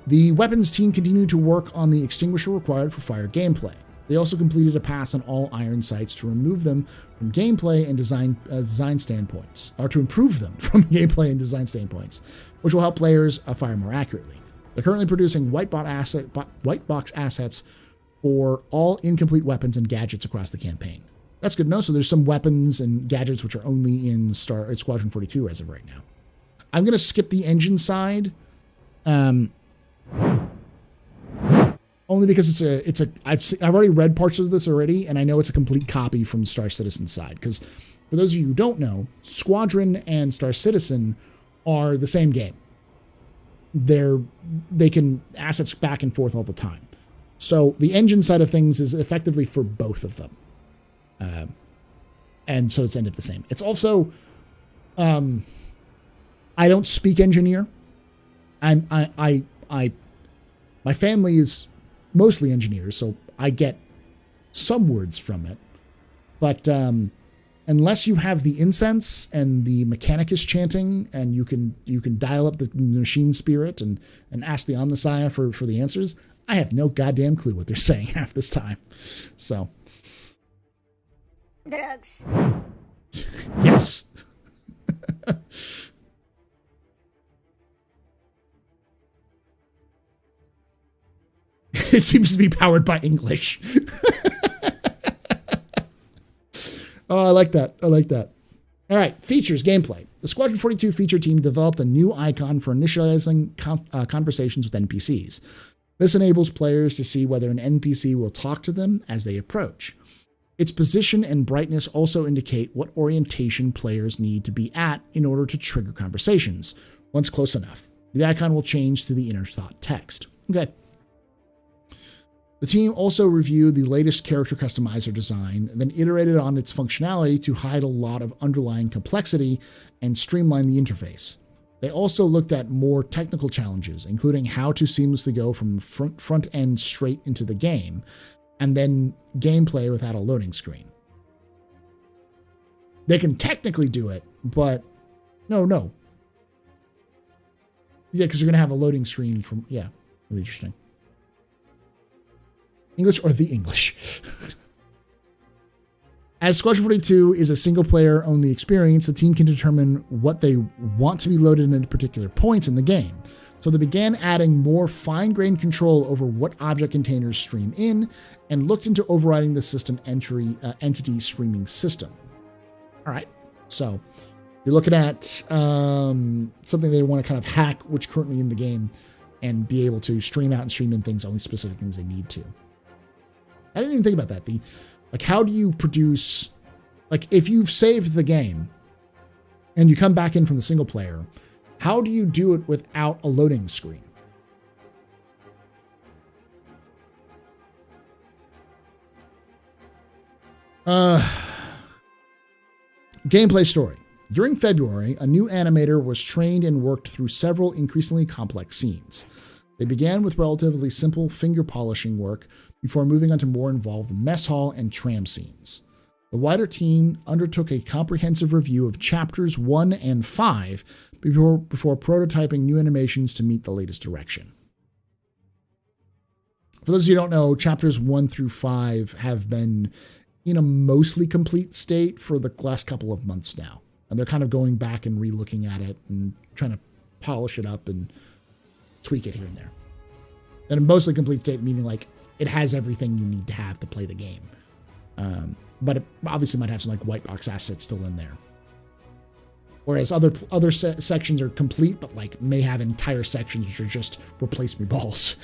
The weapons team continued to work on the extinguisher required for fire gameplay. They also completed a pass on all iron sights to remove them from gameplay and design standpoints, or to improve them from gameplay and design standpoints, which will help players fire more accurately. They're currently producing white box assets for all incomplete weapons and gadgets across the campaign. That's good to know. So there's some weapons and gadgets which are only in Squadron 42 as of right now. I'm going to skip the engine side. Only because I've already read parts of this already, and I know it's a complete copy from Star Citizen side. Because for those of you who don't know, Squadron and Star Citizen are the same game. They can assets back and forth all the time. So the engine side of things is effectively for both of them. And so it's ended up the same. It's also, I don't speak engineer. My family is mostly engineers, so I get some words from it. But unless you have the incense and the mechanicus chanting, and you can dial up the machine spirit and ask the Omnissiah for the answers, I have no goddamn clue what they're saying half this time. So. Drugs. Yes. It seems to be powered by English. Oh, I like that. All right, features, gameplay. The Squadron 42 feature team developed a new icon for initializing conversations with NPCs. This enables players to see whether an NPC will talk to them as they approach. Its position and brightness also indicate what orientation players need to be at in order to trigger conversations. Once close enough, the icon will change to the inner thought text. Okay. The team also reviewed the latest character customizer design, then iterated on its functionality to hide a lot of underlying complexity and streamline the interface. They also looked at more technical challenges, including how to seamlessly go from front end straight into the game, and then gameplay without a loading screen. They can technically do it, but no. Yeah, because you're going to have a loading screen from, yeah, that'd be interesting. English or the English. As Squadron 42 is a single-player only experience, the team can determine what they want to be loaded at particular points in the game. So they began adding more fine-grained control over what object containers stream in, and looked into overriding the system entity streaming system. All right, so you're looking at something they want to kind of hack, which currently in the game, and be able to stream out and stream in things, only specific things they need to. I didn't even think about that. How do you produce, if you've saved the game and you come back in from the single player, how do you do it without a loading screen? Gameplay story. During February, a new animator was trained and worked through several increasingly complex scenes. They began with relatively simple finger polishing work before moving on to more involved mess hall and tram scenes. The wider team undertook a comprehensive review of chapters 1 and 5 before prototyping new animations to meet the latest direction. For those of you who don't know, chapters 1 through 5 have been in a mostly complete state for the last couple of months now. And they're kind of going back and re-looking at it and trying to polish it up and tweak it here and there. And a mostly complete state, meaning it has everything you need to have to play the game. But it obviously might have some white box assets still in there. Whereas other sections are complete, but may have entire sections which are just replace me balls.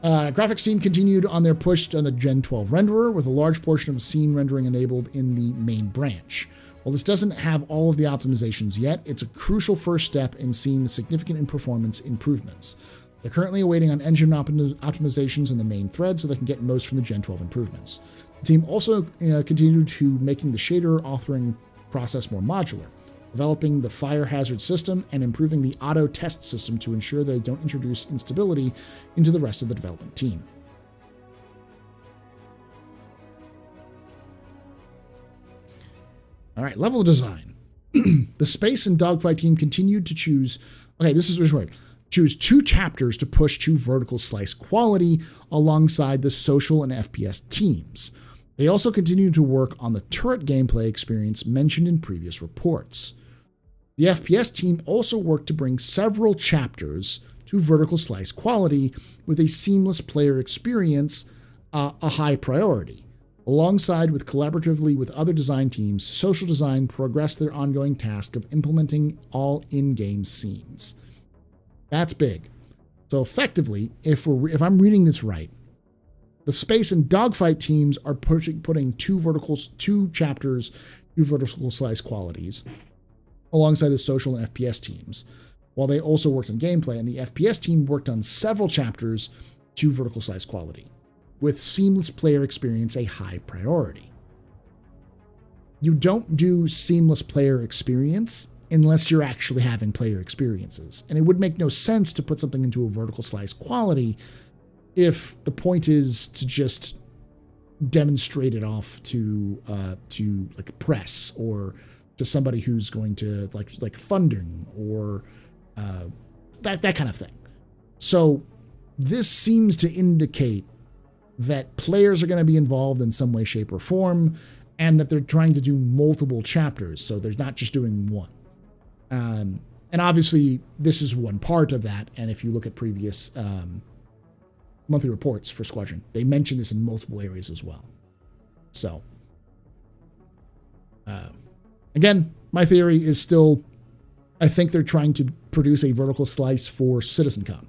Graphics team continued on their push on the Gen 12 renderer, with a large portion of scene rendering enabled in the main branch. While this doesn't have all of the optimizations yet, it's a crucial first step in seeing the significant performance improvements. They're currently awaiting on engine optimizations in the main thread so they can get most from the Gen 12 improvements. The team also continued to making the shader authoring process more modular, developing the fire hazard system and improving the auto test system to ensure they don't introduce instability into the rest of the development team. All right, level design. The space and dogfight team continued to choose. Okay, this is right. Choose 2 chapters to push to vertical slice quality alongside the social and FPS teams. They also continued to work on the turret gameplay experience mentioned in previous reports. The FPS team also worked to bring several chapters to vertical slice quality with a seamless player experience, a high priority. Alongside with collaboratively with other design teams, social design progressed their ongoing task of implementing all in-game scenes. That's big. So effectively, if I'm reading this right, the space and dogfight teams are putting 2 chapters, 2 vertical slice qualities, alongside the social and FPS teams, while they also worked on gameplay, and the FPS team worked on several chapters, 2 vertical slice quality. with seamless player experience a high priority. You don't do seamless player experience unless you're actually having player experiences. And it would make no sense to put something into a vertical slice quality if the point is to just demonstrate it off to like press or to somebody who's going to like funding or that kind of thing. So this seems to indicate that players are going to be involved in some way, shape, or form, and that they're trying to do multiple chapters. So they're not just doing one. And obviously, this is one part of that. And if you look at previous monthly reports for Squadron, they mention this in multiple areas as well. So, again, my theory is still, I think they're trying to produce a vertical slice for CitizenCon,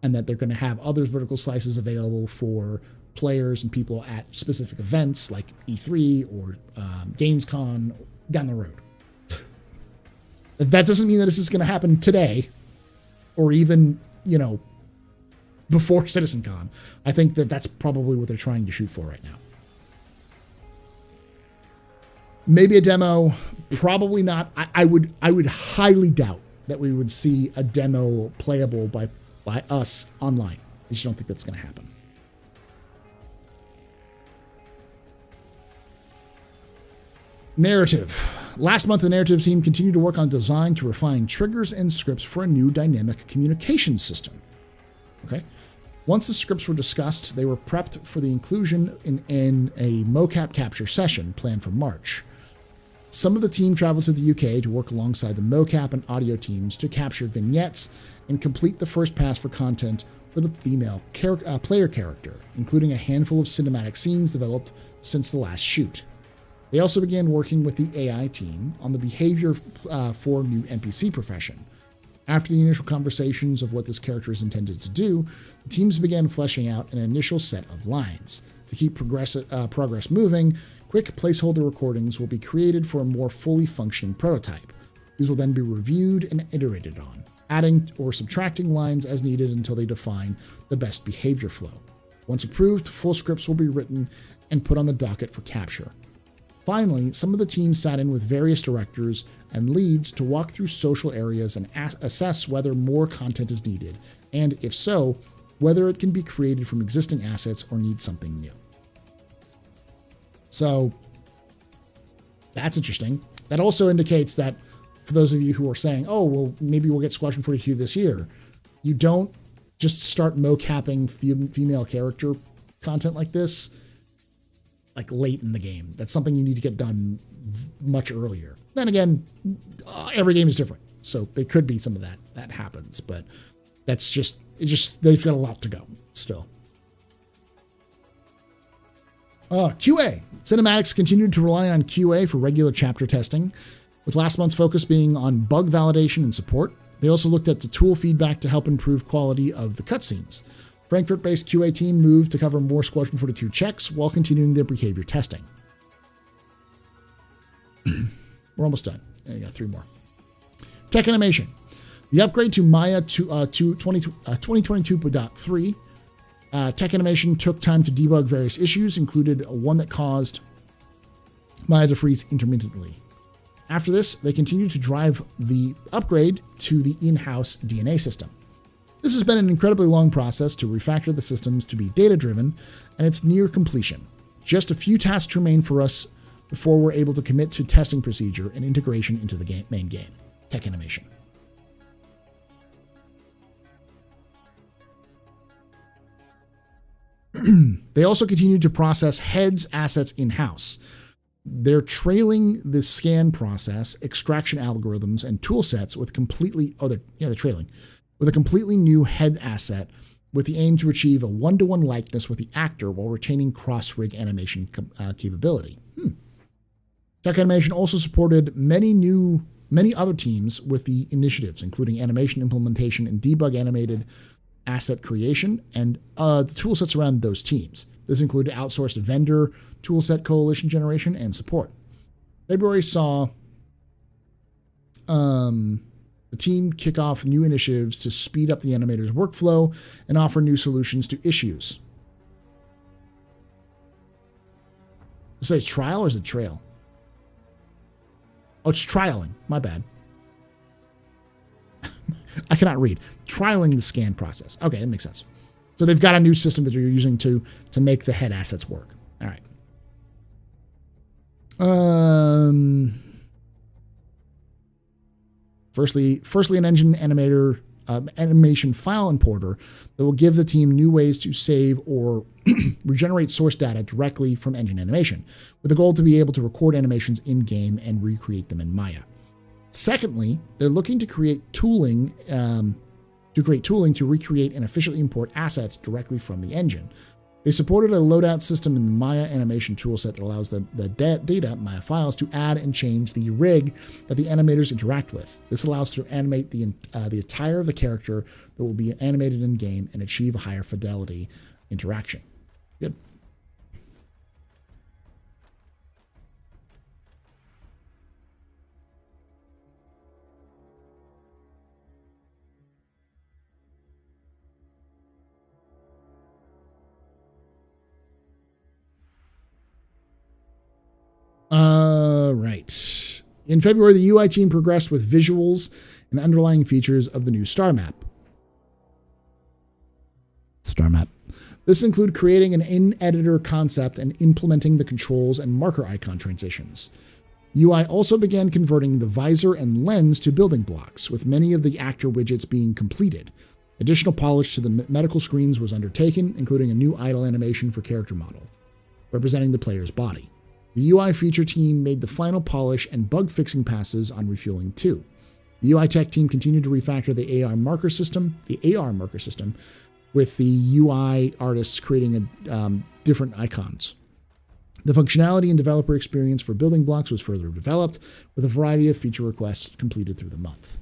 and that they're going to have other vertical slices available for players and people at specific events like E3 or Gamescom down the road. That doesn't mean that this is going to happen today or even, before CitizenCon. I think that that's probably what they're trying to shoot for right now. Maybe a demo, probably not. I would highly doubt that we would see a demo playable by us online. I just don't think that's going to happen. Narrative. Last month, the narrative team continued to work on design to refine triggers and scripts for a new dynamic communication system. Okay. Once the scripts were discussed, they were prepped for the inclusion in a mocap capture session planned for March. Some of the team traveled to the UK to work alongside the mocap and audio teams to capture vignettes and complete the first pass for content for the female player character, including a handful of cinematic scenes developed since the last shoot. They also began working with the AI team on the behavior for new NPC profession. After the initial conversations of what this character is intended to do, the teams began fleshing out an initial set of lines. To keep progress moving, quick placeholder recordings will be created for a more fully functioning prototype. These will then be reviewed and iterated on, adding or subtracting lines as needed until they define the best behavior flow. Once approved, full scripts will be written and put on the docket for capture. Finally, some of the team sat in with various directors and leads to walk through social areas and assess whether more content is needed, and if so, whether it can be created from existing assets or needs something new. So, that's interesting. That also indicates that for those of you who are saying, oh, well, maybe we'll get Squadron 42 this year, you don't just start mocapping female character content like this like late in the game. That's something you need to get done much earlier. Then again, every game is different, so there could be some of that happens, but that's just they've got a lot to go still. QA. Cinematics continued to rely on QA for regular chapter testing, with last month's focus being on bug validation and support. They also looked at the tool feedback to help improve quality of the cutscenes. Frankfurt-based QA team moved to cover more Squadron 42 checks while continuing their behavior testing. We're almost done. I got 3 more. Tech animation. The upgrade to Maya 2022.3 tech animation took time to debug various issues, included one that caused Maya to freeze intermittently. After this, they continued to drive the upgrade to the in-house DNA system. This has been an incredibly long process to refactor the systems to be data-driven, and it's near completion. Just a few tasks remain for us before we're able to commit to testing procedure and integration into the main game. Tech animation. They also continue to process heads assets in-house. They're trailing the scan process, extraction algorithms, and tool sets with they're trailing with a completely new head asset with the aim to achieve a one-to-one likeness with the actor while retaining cross-rig animation capability. Tech animation also supported many other teams with the initiatives, including animation implementation and debug animated asset creation, and the tool sets around those teams. This included outsourced vendor, toolset coalition generation, and support. February saw the team kick off new initiatives to speed up the animator's workflow and offer new solutions to issues. Say it's trial or is it trail? Oh, it's trialing. My bad. I cannot read. Trialing the scan process. Okay, that makes sense. So they've got a new system that you're using to make the head assets work. All right. Firstly, an engine animator animation file importer that will give the team new ways to save or regenerate source data directly from engine animation, with the goal to be able to record animations in game and recreate them in Maya. Secondly, they're looking to create tooling to recreate and efficiently import assets directly from the engine. They supported a loadout system in the Maya animation toolset that allows the data, Maya files, to add and change the rig that the animators interact with. This allows to animate the attire of the character that will be animated in game and achieve a higher fidelity interaction. Good. Right. In February, the UI team progressed with visuals and underlying features of the new star map. This included creating an in-editor concept and implementing the controls and marker icon transitions. UI also began converting the visor and lens to building blocks, with many of the actor widgets being completed. Additional polish to the medical screens was undertaken, including a new idle animation for character model, representing the player's body. The UI feature team made the final polish and bug fixing passes on Refueling 2. The UI tech team continued to refactor the AR marker system, with the UI artists creating different icons. The functionality and developer experience for building blocks was further developed, with a variety of feature requests completed through the month.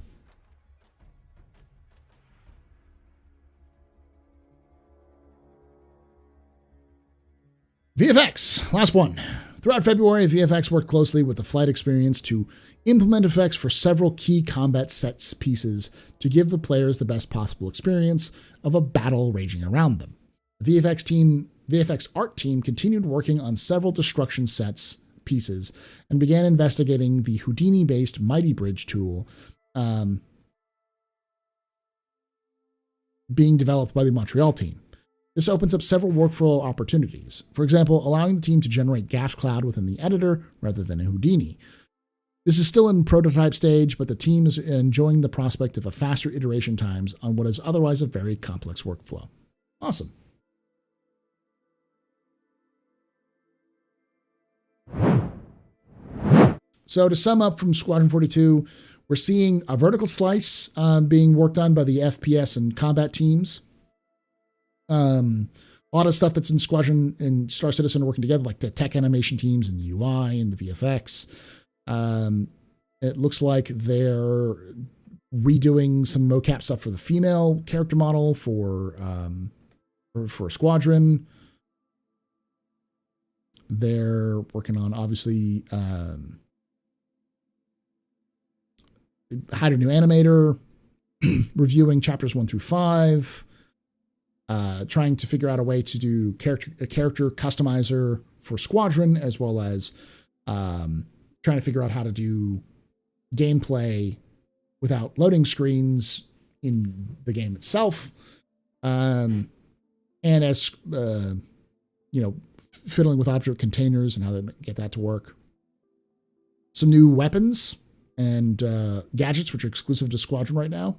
VFX, last one. Throughout February, VFX worked closely with the flight experience to implement effects for several key combat sets pieces to give the players the best possible experience of a battle raging around them. The VFX art team continued working on several destruction sets pieces and began investigating the Houdini-based Mighty Bridge tool being developed by the Montreal team. This opens up several workflow opportunities. For example, allowing the team to generate gas cloud within the editor rather than a Houdini. This is still in prototype stage, but the team is enjoying the prospect of a faster iteration times on what is otherwise a very complex workflow. Awesome. So to sum up from Squadron 42, we're seeing a vertical slice being worked on by the FPS and combat teams. A lot of stuff that's in Squadron and Star Citizen are working together, like the tech animation teams and the UI and the VFX. It looks like they're redoing some mocap stuff for the female character model for Squadron. They're working on, obviously, hired a new animator, reviewing chapters 1 through 5. Trying to figure out a way to do a character customizer for Squadron, as well as trying to figure out how to do gameplay without loading screens in the game itself. And as, fiddling with object containers and how to get that to work. Some new weapons and gadgets, which are exclusive to Squadron right now.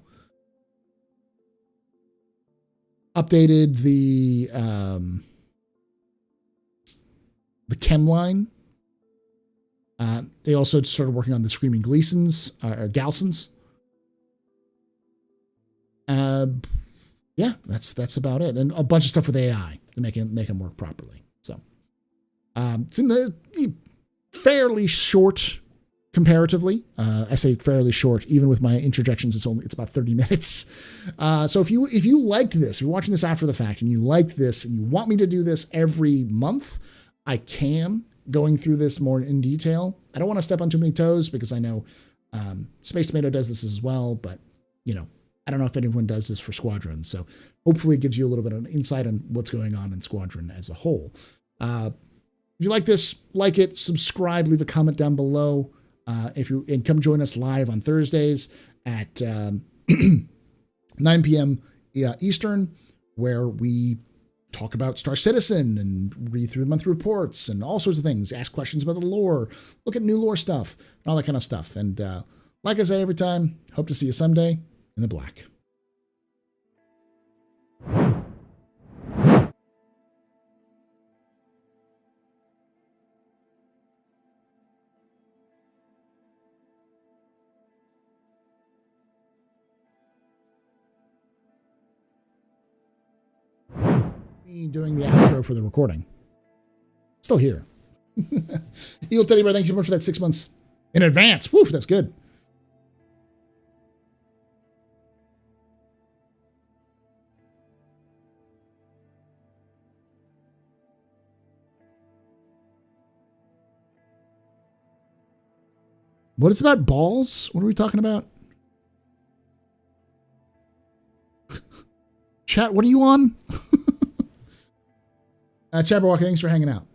Updated the chem line. They also started working on the Screaming Gleasons, or Galsons. Yeah, that's about it. And a bunch of stuff with AI to make them work properly. So, it's fairly short comparatively. I say fairly short, even with my interjections, it's about 30 minutes. So if you liked this, if you're watching this after the fact and you liked this and you want me to do this every month, I can, going through this more in detail. I don't want to step on too many toes because I know Space Tomato does this as well, but I don't know if anyone does this for Squadron. So hopefully it gives you a little bit of an insight on what's going on in Squadron as a whole. If you like this, like it, subscribe, leave a comment down below. And come join us live on Thursdays at 9 p.m. Eastern, where we talk about Star Citizen and read through the monthly reports and all sorts of things, ask questions about the lore, look at new lore stuff, and all that kind of stuff. And like I say every time, hope to see you someday in the black. Me doing the outro for the recording. Still here. Eagle Teddy Bear, thank you so much for that 6 months in advance. Woo, that's good. What is about balls? What are we talking about? Chat, what are you on? Chabberwalker, thanks for hanging out.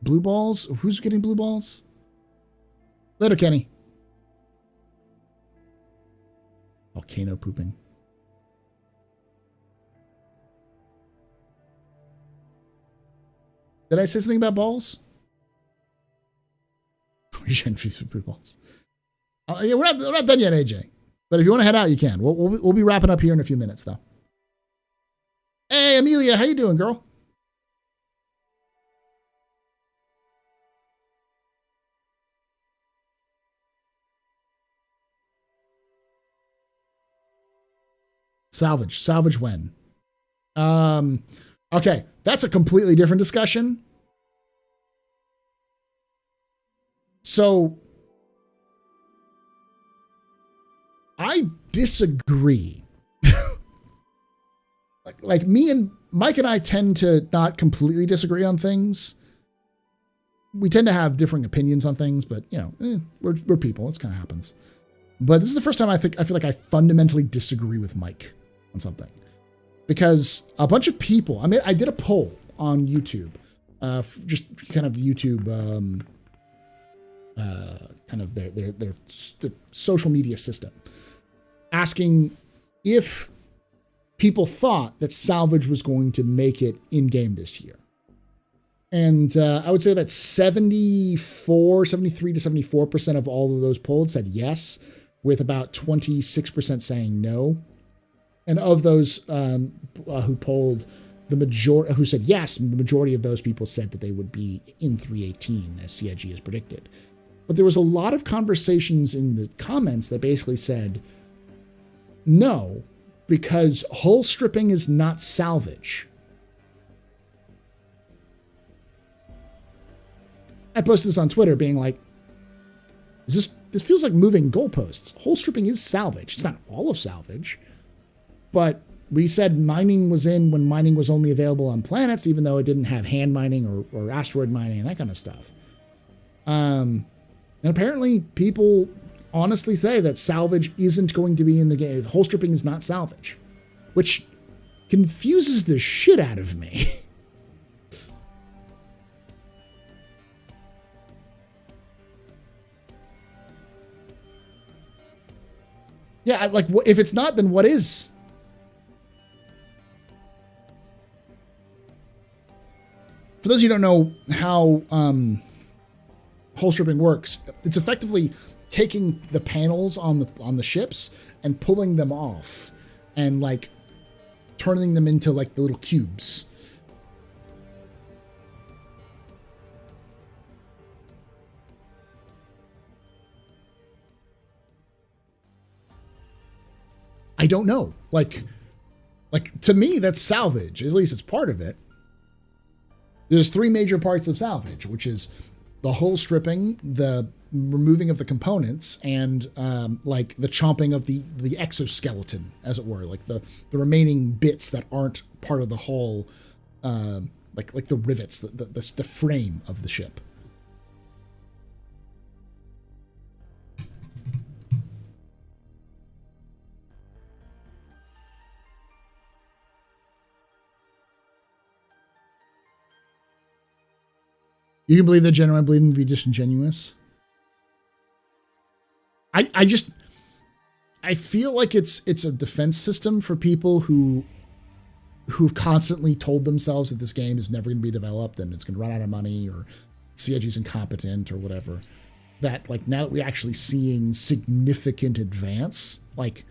Blue balls? Who's getting blue balls? Later, Kenny. Volcano pooping. Did I say something about balls? We shouldn't feast for blue balls. Yeah, we're not done yet, AJ. But if you want to head out, you can. We'll be wrapping up here in a few minutes, though. Hey, Amelia, how you doing, girl? Salvage when? Okay, that's a completely different discussion. So I disagree. like me and Mike and I tend to not completely disagree on things. We tend to have differing opinions on things, but you know, we're people. It kind of happens. But this is the first time I feel like I fundamentally disagree with Mike on something, because a bunch of people. I mean, I did a poll on YouTube, just kind of the YouTube, kind of their social media system, asking if people thought that salvage was going to make it in game this year. And I would say about 73 to 74% of all of those polled said yes, with about 26% saying no. And of those who polled, who said yes, the majority of those people said that they would be in 318 as CIG has predicted. But there was a lot of conversations in the comments that basically said no, because hull stripping is not salvage. I posted this on Twitter being like, this feels like moving goalposts. Hull stripping is salvage. It's not all of salvage, but we said mining was in when mining was only available on planets, even though it didn't have hand mining or asteroid mining and that kind of stuff. And apparently people honestly say that salvage isn't going to be in the game. Hull stripping is not salvage, which confuses the shit out of me. Yeah, like, if it's not, then what is? For those of you who don't know how hull stripping works, it's effectively taking the panels on the ships and pulling them off and like turning them into like the little cubes. I don't know. Like to me, that's salvage. At least it's part of it. There's three major parts of salvage, which is the hull stripping, the removing of the components, and like the chomping of the exoskeleton, as it were, like the remaining bits that aren't part of the hull, like the rivets, the frame of the ship. You can believe they're genuine. I believe them to be disingenuous. I feel like it's a defense system for people who've constantly told themselves that this game is never going to be developed and it's going to run out of money or CIG's incompetent or whatever. That like now that we're actually seeing significant advance, like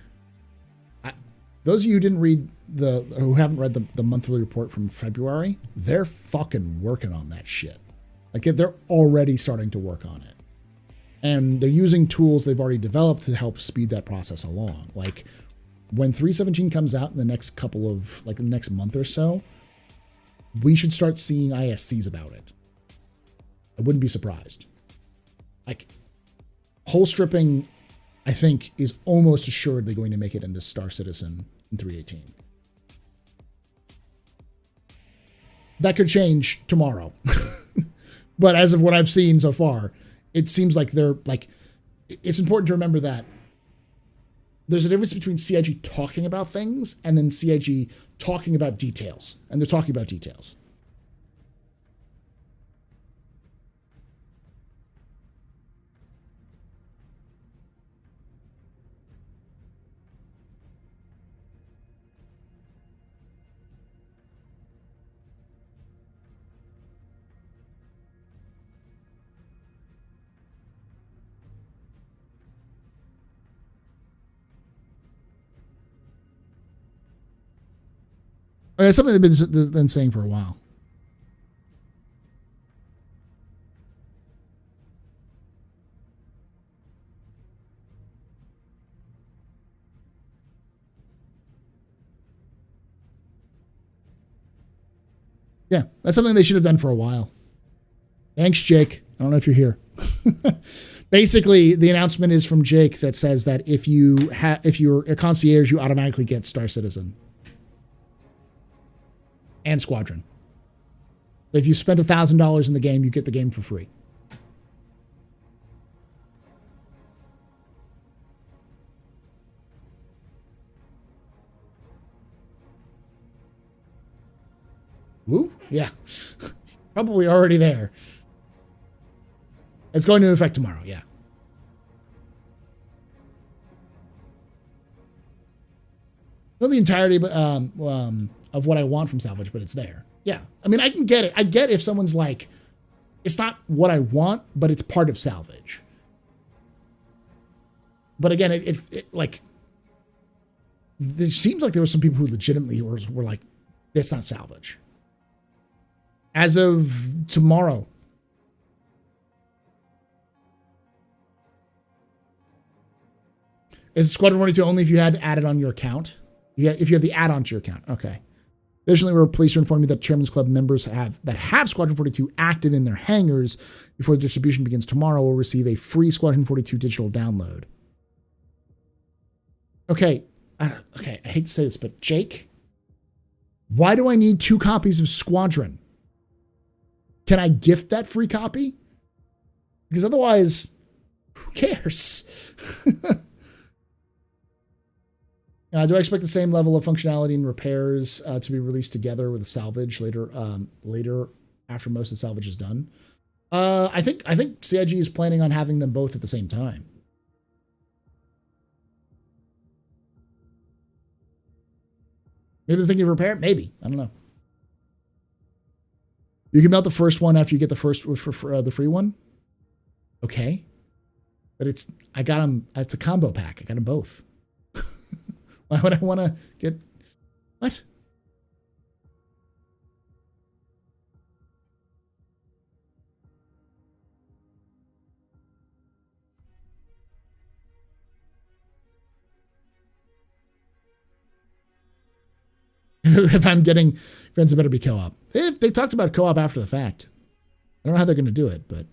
those of you who haven't read the monthly report from February, they're fucking working on that shit. Like they're already starting to work on it. And they're using tools they've already developed to help speed that process along. Like when 3.17 comes out in the next the next month or so, we should start seeing ISCs about it. I wouldn't be surprised. Like hole stripping, I think, is almost assuredly going to make it into Star Citizen in 3.18. That could change tomorrow. But as of what I've seen so far, it seems like it's important to remember that there's a difference between CIG talking about things and then CIG talking about details. And they're talking about details. It's something they've been saying for a while. Yeah, that's something they should have done for a while. Thanks, Jake. I don't know if you're here. Basically, the announcement is from Jake that says that if you're a concierge, you automatically get Star Citizen. And Squadron. If you spend $1,000 in the game, you get the game for free. Woo? Yeah. Probably already there. It's going into effect tomorrow, yeah. Not the entirety of what I want from salvage, but it's there. Yeah. I mean, I can get it. I get if someone's like, it's not what I want, but it's part of salvage. But again, it seems like there were some people who legitimately were like, that's not salvage. As of tomorrow. Is Squadron 42 only if you had added on your account? If you have the add-on to your account. Okay. Additionally, we're pleased to inform you that Chairman's Club members have Squadron 42 active in their hangars before the distribution begins tomorrow will receive a free Squadron 42 digital download. Okay. I hate to say this, but Jake, why do I need 2 copies of Squadron? Can I gift that free copy? Because otherwise, who cares? Do I expect the same level of functionality and repairs to be released together with the salvage later after most of the salvage is done? I think CIG is planning on having them both at the same time. Maybe they're thinking of repair? Maybe. I don't know. You can melt the first one after you get the first for the free one. Okay. But I got them. It's a combo pack. I got them both. Why would I want to get what? If I'm getting friends, it better be co-op. They talked about co-op after the fact. I don't know how they're going to do it, but.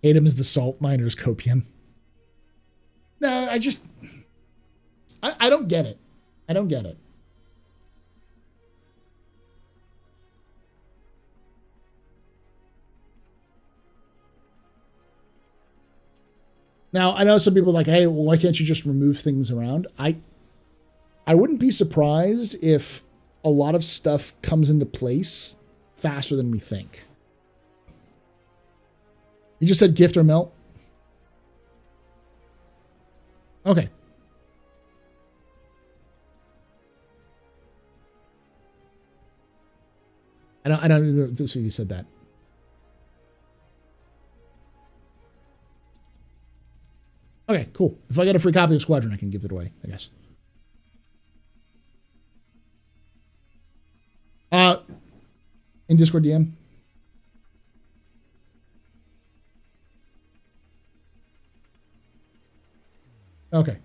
Hate him as the salt miner's copium. No, I don't get it. I don't get it. Now, I know some people are like, hey, well, why can't you just remove things around? I wouldn't be surprised if a lot of stuff comes into place faster than we think. You just said gift or melt? Okay. I don't know if you said that. Okay, cool. If I get a free copy of Squadron, I can give it away, I guess. In Discord DM. Okay.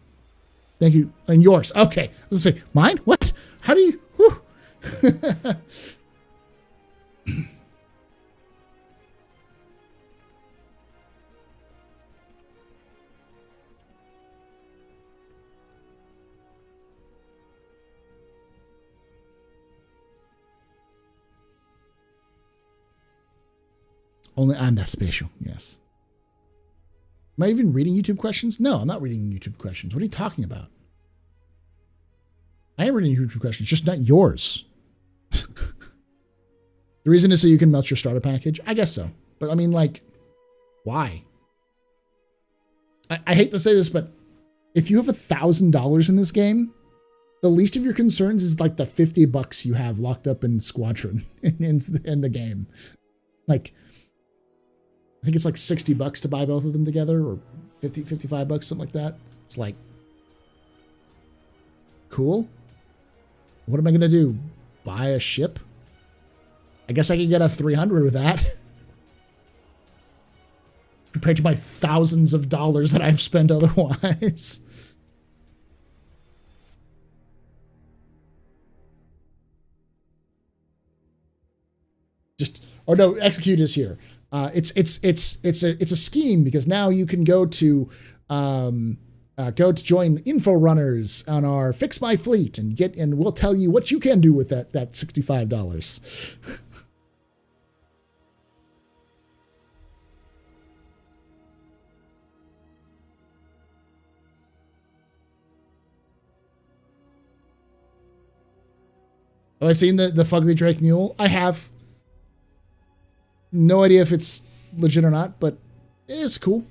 Thank you. And yours. Okay. I was going to say, mine? What? How do you... Whew. Only I'm that special. Yes. Am I even reading YouTube questions? No, I'm not reading YouTube questions. What are you talking about? I am reading YouTube questions, just not yours. The reason is so you can melt your starter package? I guess so. But I mean, like, why? I hate to say this, but if you have $1,000 in this game, the least of your concerns is like the $50 you have locked up in Squadron in the game. Like, I think it's like $60 to buy both of them together, or $55, something like that. It's like, cool. What am I going to do? Buy a ship? I guess I could get a 300 with that. Compared to my thousands of dollars that I've spent otherwise. Or no, execute is here. It's a scheme, because now you can go to join info runners on our Fix My Fleet and we'll tell you what you can do with that $65. Have I seen the Fugly Drake Mule? I have. No idea if it's legit or not, but it's cool.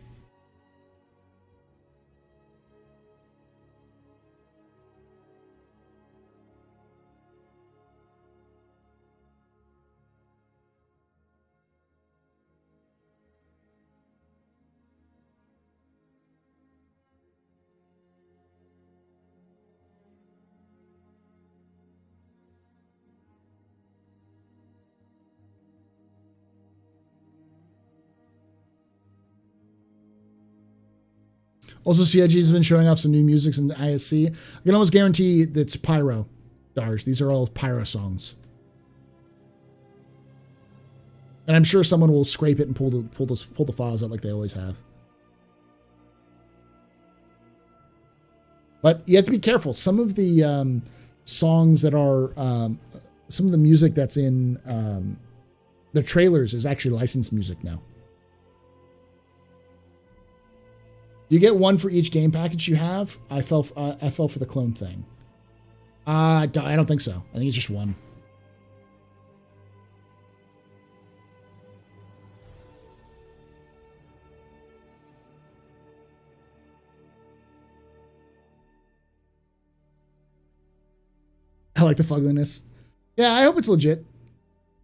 Also, CIG has been showing off some new music in the ISC. I can almost guarantee that's Pyro stars. These are all Pyro songs. And I'm sure someone will scrape it and pull the files out like they always have. But you have to be careful. Some of the songs that are some of the music that's in the trailers is actually licensed music now. You get one for each game package you have. I fell for the clone thing. I don't think so. I think it's just one. I like the fugliness. Yeah, I hope it's legit.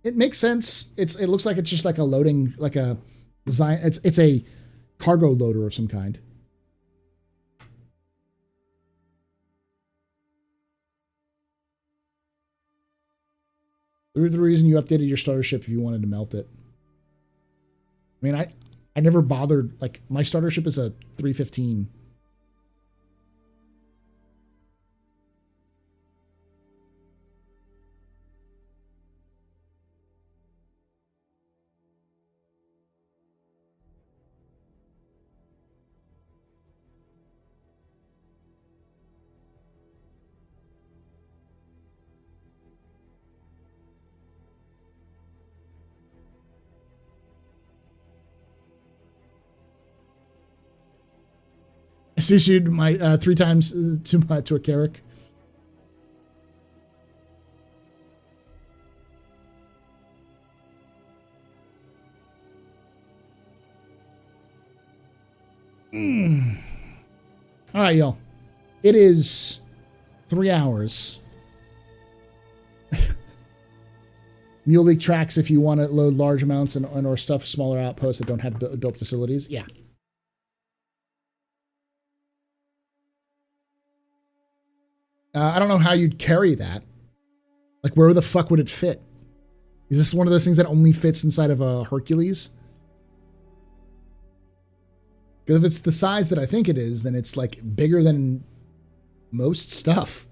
It makes sense. It looks like it's just like a loading, like a design. It's a cargo loader of some kind. The reason you updated your starter ship if you wanted to melt it. I mean, I never bothered. Like, my starter ship is a 315. I issued my 3 times to a Carrick. All right, y'all. It is 3 hours. Mule Leak tracks if you want to load large amounts and or stuff smaller outposts that don't have built facilities. Yeah. I don't know how you'd carry that. Like, where the fuck would it fit? Is this one of those things that only fits inside of a Hercules? Because if it's the size that I think it is, then it's like bigger than most stuff.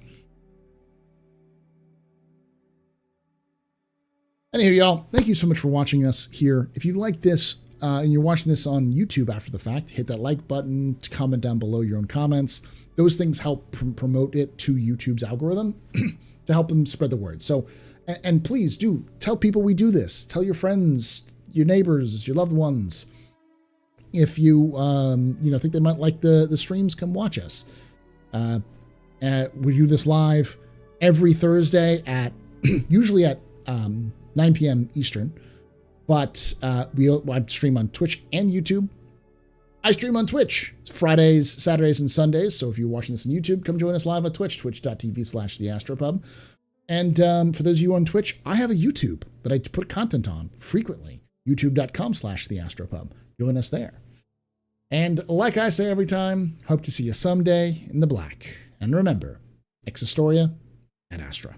Anywho, y'all, thank you so much for watching us here. If you like this and you're watching this on YouTube after the fact, hit that like button, comment down below your own comments. Those things help promote it to YouTube's algorithm to help them spread the word. So, and please do tell people we do this. Tell your friends, your neighbors, your loved ones. If you think they might like the streams, come watch us. We do this live every Thursday at usually at 9 p.m. Eastern, but I stream on Twitch and YouTube. I stream on Twitch Fridays, Saturdays, and Sundays. So if you're watching this on YouTube, come join us live on Twitch, twitch.tv/theastropub. And for those of you on Twitch, I have a YouTube that I put content on frequently, youtube.com/theastropub. Join us there. And like I say every time, hope to see you someday in the black. And remember, ex Historia ad Astra.